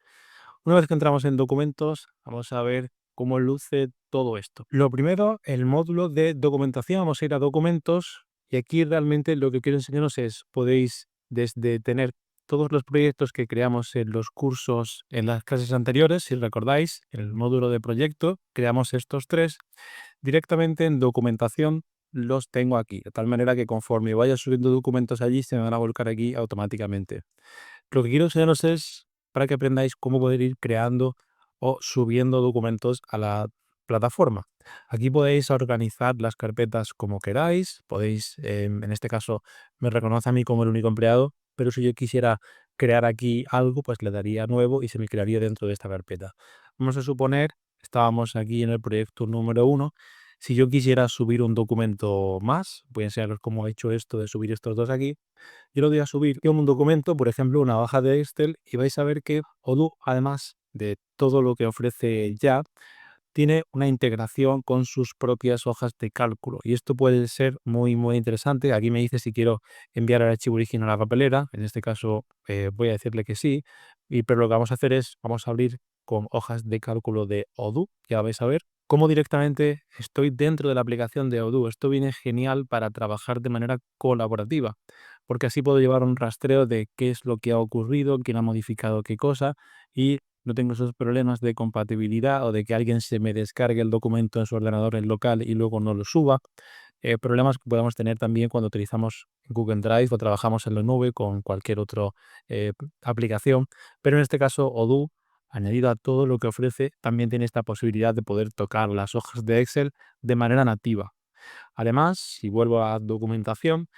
una vez que entramos en documentos, vamos a ver cómo luce todo esto. Lo primero, el módulo de documentación. Vamos a ir a documentos y aquí realmente lo que quiero enseñaros es, podéis desde tener todos los proyectos que creamos en los cursos en las clases anteriores, si recordáis, en el módulo de proyecto, creamos estos tres. Directamente en documentación los tengo aquí, de tal manera que conforme vaya subiendo documentos allí, se me van a volcar aquí automáticamente. Lo que quiero enseñaros es para que aprendáis cómo poder ir creando o subiendo documentos a la plataforma. Aquí podéis organizar las carpetas como queráis. Podéis, en este caso, me reconoce a mí como el único empleado, pero si yo quisiera crear aquí algo, pues le daría nuevo y se me crearía dentro de esta carpeta. Vamos a suponer, estábamos aquí en el proyecto número 1. Si yo quisiera subir un documento más, voy a enseñaros cómo he hecho esto de subir estos dos aquí. Yo lo voy a subir como un documento, por ejemplo, una hoja de Excel, y vais a ver que Odoo, además de todo lo que ofrece ya, tiene una integración con sus propias hojas de cálculo. Y esto puede ser muy, muy interesante. Aquí me dice si quiero enviar el archivo original a la papelera. En este caso, voy a decirle que sí. Pero lo que vamos a hacer es, vamos a abrir con hojas de cálculo de Odoo. Ya vais a ver cómo directamente estoy dentro de la aplicación de Odoo. Esto viene genial para trabajar de manera colaborativa, porque así puedo llevar un rastreo de qué es lo que ha ocurrido, quién ha modificado qué cosa, y no tengo esos problemas de compatibilidad o de que alguien se me descargue el documento en su ordenador en local y luego no lo suba. Problemas que podemos tener también cuando utilizamos Google Drive o trabajamos en la nube con cualquier otra aplicación. Pero en este caso, Odoo, añadido a todo lo que ofrece, también tiene esta posibilidad de poder tocar las hojas de Excel de manera nativa. Además, si vuelvo a documentación,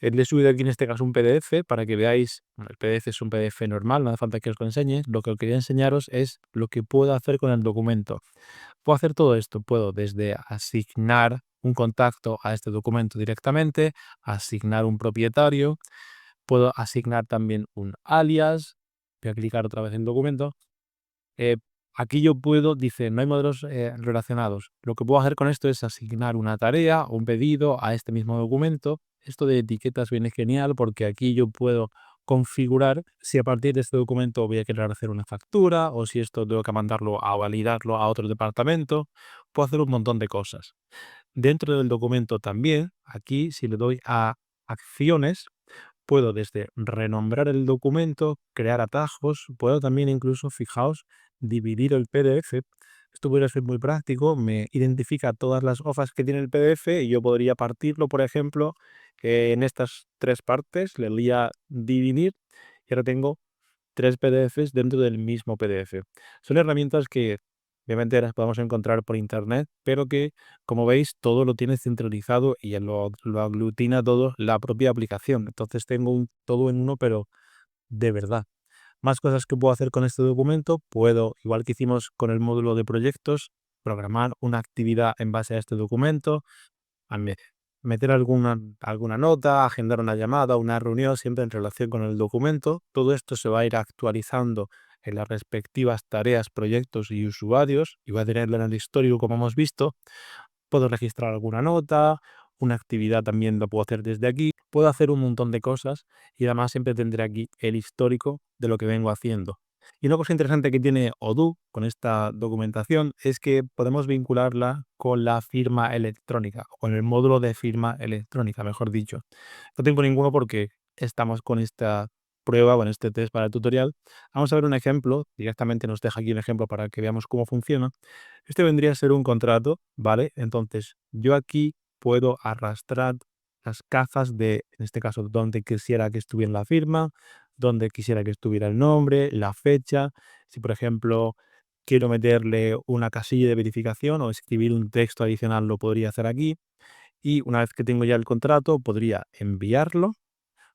le he subido aquí en este caso un PDF para que veáis. Bueno, el PDF es un PDF normal, no hace falta que os lo enseñe. Lo que quería enseñaros es lo que puedo hacer con el documento. Puedo hacer todo esto, puedo desde asignar un contacto a este documento directamente, asignar un propietario, puedo asignar también un alias. Voy a clicar otra vez en documento. Eh, Aquí yo puedo, dice, no hay modelos relacionados. Lo que puedo hacer con esto es asignar una tarea o un pedido a este mismo documento. Esto de etiquetas viene genial porque aquí yo puedo configurar si a partir de este documento voy a querer hacer una factura o si esto tengo que mandarlo a validarlo a otro departamento. Puedo hacer un montón de cosas. Dentro del documento también, aquí si le doy a acciones, puedo desde renombrar el documento, crear atajos, puedo también incluso, fijaos, dividir el PDF Esto podría ser muy práctico, me identifica todas las hojas que tiene el PDF y yo podría partirlo, por ejemplo, en estas 3 partes, le doy a dividir y ahora tengo 3 PDFs dentro del mismo PDF. Son herramientas que obviamente las podemos encontrar por internet, pero que, como veis, todo lo tiene centralizado y lo aglutina todo la propia aplicación. Entonces tengo un todo en uno, pero de verdad. Más cosas que puedo hacer con este documento, puedo, igual que hicimos con el módulo de proyectos, programar una actividad en base a este documento, a meter alguna nota, agendar una llamada, una reunión, siempre en relación con el documento. Todo esto se va a ir actualizando en las respectivas tareas, proyectos y usuarios, y va a tenerlo en el histórico como hemos visto. Puedo registrar alguna nota, una actividad también lo puedo hacer desde aquí. Puedo hacer un montón de cosas y además siempre tendré aquí el histórico de lo que vengo haciendo. Y una cosa interesante que tiene Odoo con esta documentación es que podemos vincularla con la firma electrónica, o con el módulo de firma electrónica, mejor dicho. No tengo ninguno porque estamos con esta prueba, con este test para el tutorial. Vamos a ver un ejemplo, directamente nos deja aquí un ejemplo para que veamos cómo funciona. Este vendría a ser un contrato, ¿vale? Entonces, yo aquí puedo arrastrar las cajas de, en este caso, donde quisiera que estuviera la firma, donde quisiera que estuviera el nombre, la fecha. Si, por ejemplo, quiero meterle una casilla de verificación o escribir un texto adicional, lo podría hacer aquí. Y una vez que tengo ya el contrato, podría enviarlo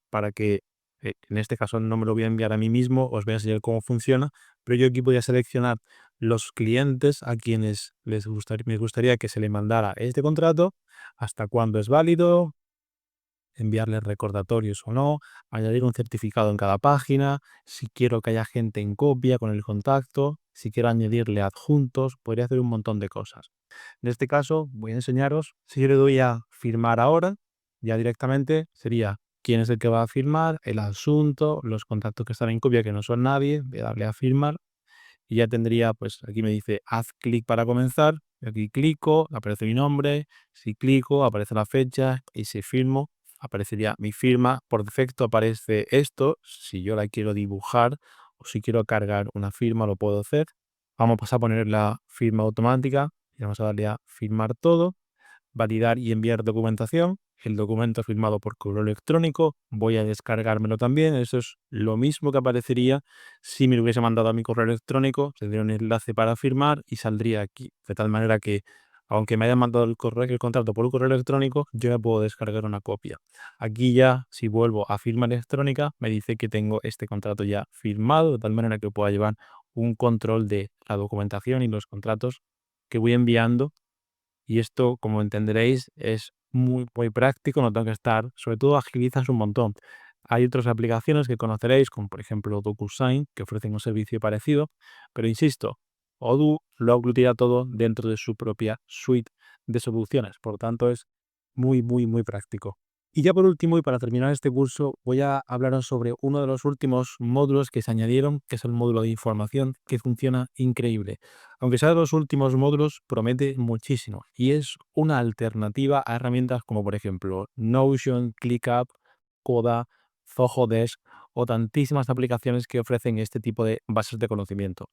para que, en este caso no me lo voy a enviar a mí mismo, os voy a enseñar cómo funciona, pero yo aquí voy a seleccionar los clientes a quienes me gustaría que se le mandara este contrato, hasta cuándo es válido, enviarles recordatorios o no, añadir un certificado en cada página, si quiero que haya gente en copia con el contacto, si quiero añadirle adjuntos, podría hacer un montón de cosas. En este caso voy a enseñaros, si yo le doy a firmar ahora, ya directamente sería quién es el que va a firmar, el asunto, los contactos que están en copia que no son nadie, voy a darle a firmar y ya tendría, pues aquí me dice haz clic para comenzar, y aquí clico, aparece mi nombre, si clico aparece la fecha y si firmo aparecería mi firma. Por defecto aparece esto, si yo la quiero dibujar o si quiero cargar una firma lo puedo hacer. Vamos a poner la firma automática y vamos a darle a firmar todo, validar y enviar documentación. El documento firmado por correo electrónico, voy a descargármelo también. Eso es lo mismo que aparecería si me lo hubiese mandado a mi correo electrónico. Tendría un enlace para firmar y saldría aquí. De tal manera que, aunque me hayan mandado el contrato por un correo electrónico, yo ya puedo descargar una copia. Aquí ya, si vuelvo a firma electrónica, me dice que tengo este contrato ya firmado, de tal manera que pueda llevar un control de la documentación y los contratos que voy enviando, y esto, como entenderéis, es muy práctico, no tengo que estar, sobre todo agilizas un montón. Hay otras aplicaciones que conoceréis, como por ejemplo DocuSign, que ofrecen un servicio parecido, pero insisto, Odoo lo aglutina todo dentro de su propia suite de soluciones, por lo tanto es muy práctico. Y ya por último, y para terminar este curso, voy a hablaros sobre uno de los últimos módulos que se añadieron, que es el módulo de información, que funciona increíble. Aunque sea de los últimos módulos, promete muchísimo y es una alternativa a herramientas como por ejemplo Notion, ClickUp, Coda, Zoho Desk o tantísimas aplicaciones que ofrecen este tipo de bases de conocimiento.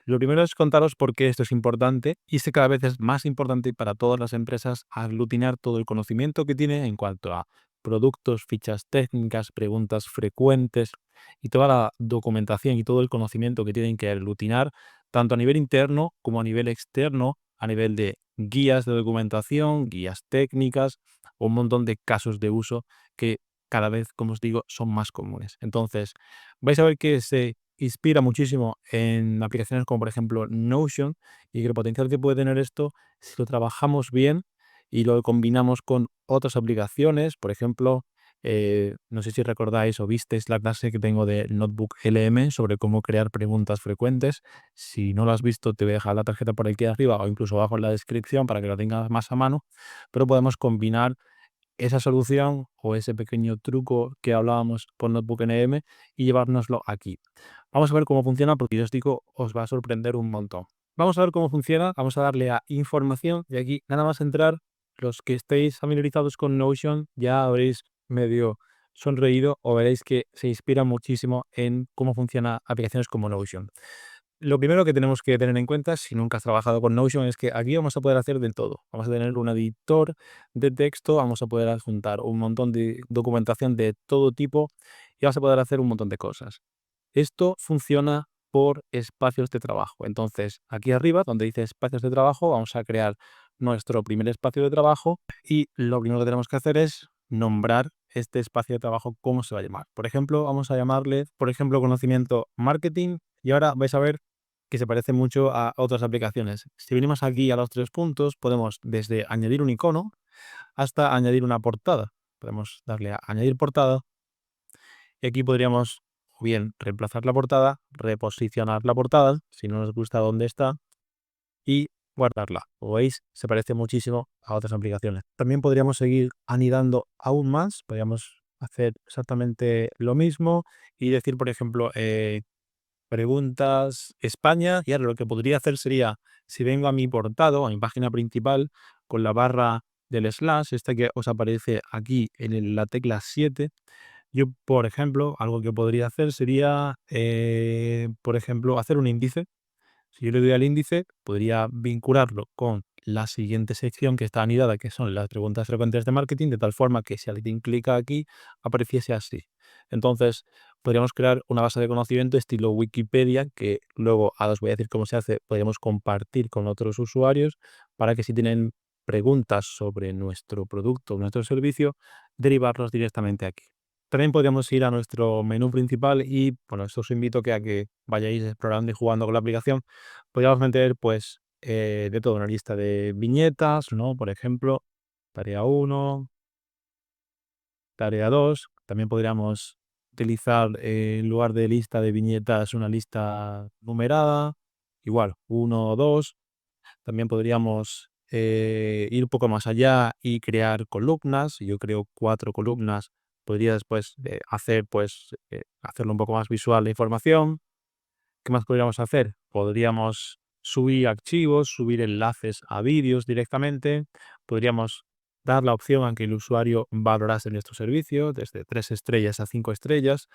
Lo primero es contaros por qué esto es importante, y es que cada vez es más importante para todas las empresas aglutinar todo el conocimiento que tiene en cuanto a productos, fichas técnicas, preguntas frecuentes y toda la documentación y todo el conocimiento que tienen que aglutinar tanto a nivel interno como a nivel externo, a nivel de guías de documentación, guías técnicas o un montón de casos de uso que cada vez, como os digo, son más comunes. Entonces, vais a ver que se inspira muchísimo en aplicaciones como por ejemplo Notion, y que el potencial que puede tener esto, si lo trabajamos bien y lo combinamos con otras aplicaciones, por ejemplo, no sé si recordáis o visteis la clase que tengo de Notebook LM sobre cómo crear preguntas frecuentes. Si no lo has visto, te voy a dejar la tarjeta por aquí arriba o incluso abajo en la descripción para que lo tengas más a mano, pero podemos combinar esa solución o ese pequeño truco que hablábamos por Notebook LM y llevárnoslo aquí. Vamos a ver cómo funciona porque yo os digo, os va a sorprender un montón. Vamos a ver cómo funciona, vamos a darle a información y aquí nada más entrar, los que estéis familiarizados con Notion ya habréis medio sonreído o veréis que se inspira muchísimo en cómo funciona aplicaciones como Notion. Lo primero que tenemos que tener en cuenta, si nunca has trabajado con Notion, es que aquí vamos a poder hacer de todo. Vamos a tener un editor de texto, vamos a poder adjuntar un montón de documentación de todo tipo y vamos a poder hacer un montón de cosas. Esto funciona por espacios de trabajo. Entonces, aquí arriba, donde dice espacios de trabajo, vamos a crear nuestro primer espacio de trabajo y lo primero que tenemos que hacer es nombrar este espacio de trabajo, cómo se va a llamar. Por ejemplo, vamos a llamarle, conocimiento marketing, y ahora vais a ver que se parece mucho a otras aplicaciones. Si venimos aquí a los 3 puntos, podemos desde añadir un icono hasta añadir una portada. Podemos darle a añadir portada y aquí podríamos o bien reemplazar la portada, reposicionar la portada, si no nos gusta dónde está, y guardarla. Como veis, se parece muchísimo a otras aplicaciones. También podríamos seguir anidando aún más, podríamos hacer exactamente lo mismo y decir, por ejemplo, preguntas España, y ahora lo que podría hacer sería, si vengo a mi portado, a mi página principal, con la barra del slash, esta que os aparece aquí en la tecla 7, yo, por ejemplo, algo que podría hacer sería, por ejemplo, hacer un índice. Si yo le doy al índice, podría vincularlo con la siguiente sección que está anidada, que son las preguntas frecuentes de marketing, de tal forma que si alguien clica aquí, apareciese así. Entonces, podríamos crear una base de conocimiento estilo Wikipedia, que luego, ahora os voy a decir cómo se hace, podríamos compartir con otros usuarios para que si tienen preguntas sobre nuestro producto o nuestro servicio, derivarlos directamente aquí. También podríamos ir a nuestro menú principal y, bueno, esto os invito a que vayáis explorando y jugando con la aplicación. Podríamos meter, pues, de todo, una lista de viñetas, ¿no? Por ejemplo, tarea uno, tarea 2. También podríamos utilizar, en lugar de lista de viñetas, una lista numerada, igual, uno o 2. También podríamos ir un poco más allá y crear columnas. Yo creo 4 columnas. Podría después hacer, pues, hacerlo un poco más visual la información. ¿Qué más podríamos hacer? Podríamos subir archivos, subir enlaces a vídeos directamente. Podríamos dar la opción a que el usuario valorase nuestro servicio, desde 3 estrellas a 5 estrellas.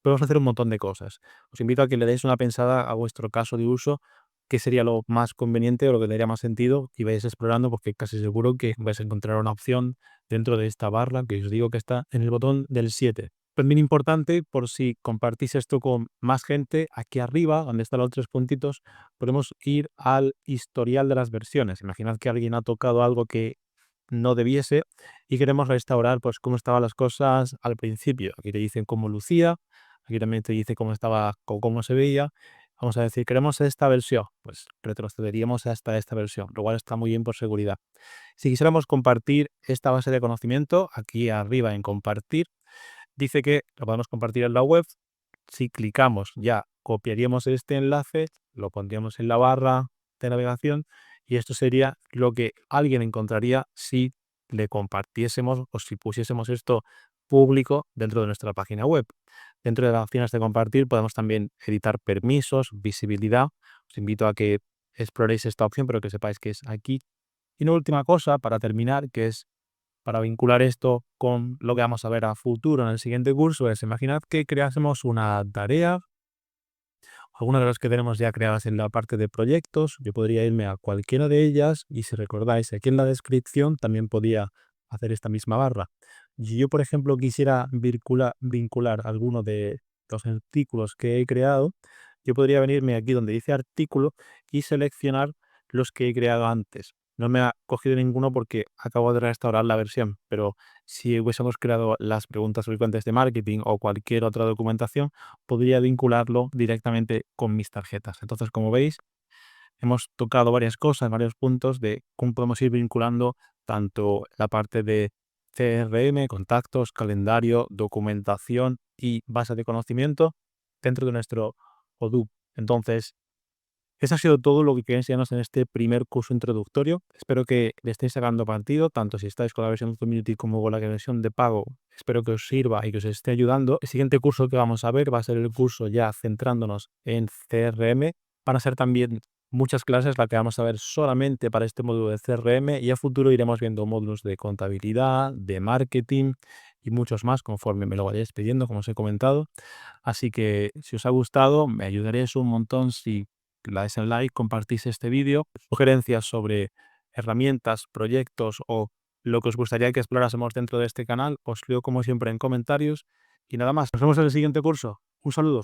Podemos hacer un montón de cosas. Os invito a que le deis una pensada a vuestro caso de uso, qué sería lo más conveniente o lo que tendría más sentido, y vais explorando, porque casi seguro que vais a encontrar una opción dentro de esta barra que os digo que está en el botón del 7. También importante, por si compartís esto con más gente, aquí arriba, donde están los 3 puntitos, podemos ir al historial de las versiones. Imaginad que alguien ha tocado algo que no debiese y queremos restaurar, pues, cómo estaban las cosas al principio. Aquí te dicen cómo lucía, aquí también te dice cómo estaba o cómo se veía. Vamos a decir, queremos esta versión, pues retrocederíamos hasta esta versión, lo cual está muy bien por seguridad. Si quisiéramos compartir esta base de conocimiento, aquí arriba en compartir, dice que lo podemos compartir en la web. Si clicamos, ya copiaríamos este enlace, lo pondríamos en la barra de navegación y esto sería lo que alguien encontraría si le compartiésemos o si pusiésemos esto público dentro de nuestra página web. Dentro de las opciones de compartir podemos también editar permisos, visibilidad. Os invito a que exploréis esta opción, pero que sepáis que es aquí. Y una última cosa para terminar, que es para vincular esto con lo que vamos a ver a futuro en el siguiente curso, es imaginad que creásemos una tarea, alguna de las que tenemos ya creadas en la parte de proyectos. Yo podría irme a cualquiera de ellas y, si recordáis, aquí en la descripción también podía hacer esta misma barra. Si yo, por ejemplo, quisiera vincular alguno de los artículos que he creado, yo podría venirme aquí donde dice artículo y seleccionar los que he creado antes. No me ha cogido ninguno porque acabo de restaurar la versión, pero si hubiésemos creado las preguntas frecuentes de marketing o cualquier otra documentación, podría vincularlo directamente con mis tarjetas. Entonces, como veis, hemos tocado varias cosas, varios puntos de cómo podemos ir vinculando tanto la parte de CRM, contactos, calendario, documentación y base de conocimiento dentro de nuestro Odoo. Entonces, eso ha sido todo lo que quería enseñarnos en este primer curso introductorio. Espero que le estéis sacando partido, tanto si estáis con la versión de Community como con la versión de pago. Espero que os sirva y que os esté ayudando. El siguiente curso que vamos a ver va a ser el curso ya centrándonos en CRM. Van a ser también muchas clases las que vamos a ver solamente para este módulo de CRM, y a futuro iremos viendo módulos de contabilidad, de marketing y muchos más conforme me lo vayáis pidiendo, como os he comentado. Así que si os ha gustado, me ayudaréis un montón si le dais en like, compartís este vídeo. Sugerencias sobre herramientas, proyectos o lo que os gustaría que explorásemos dentro de este canal, os leo como siempre en comentarios. Y nada más, nos vemos en el siguiente curso. Un saludo.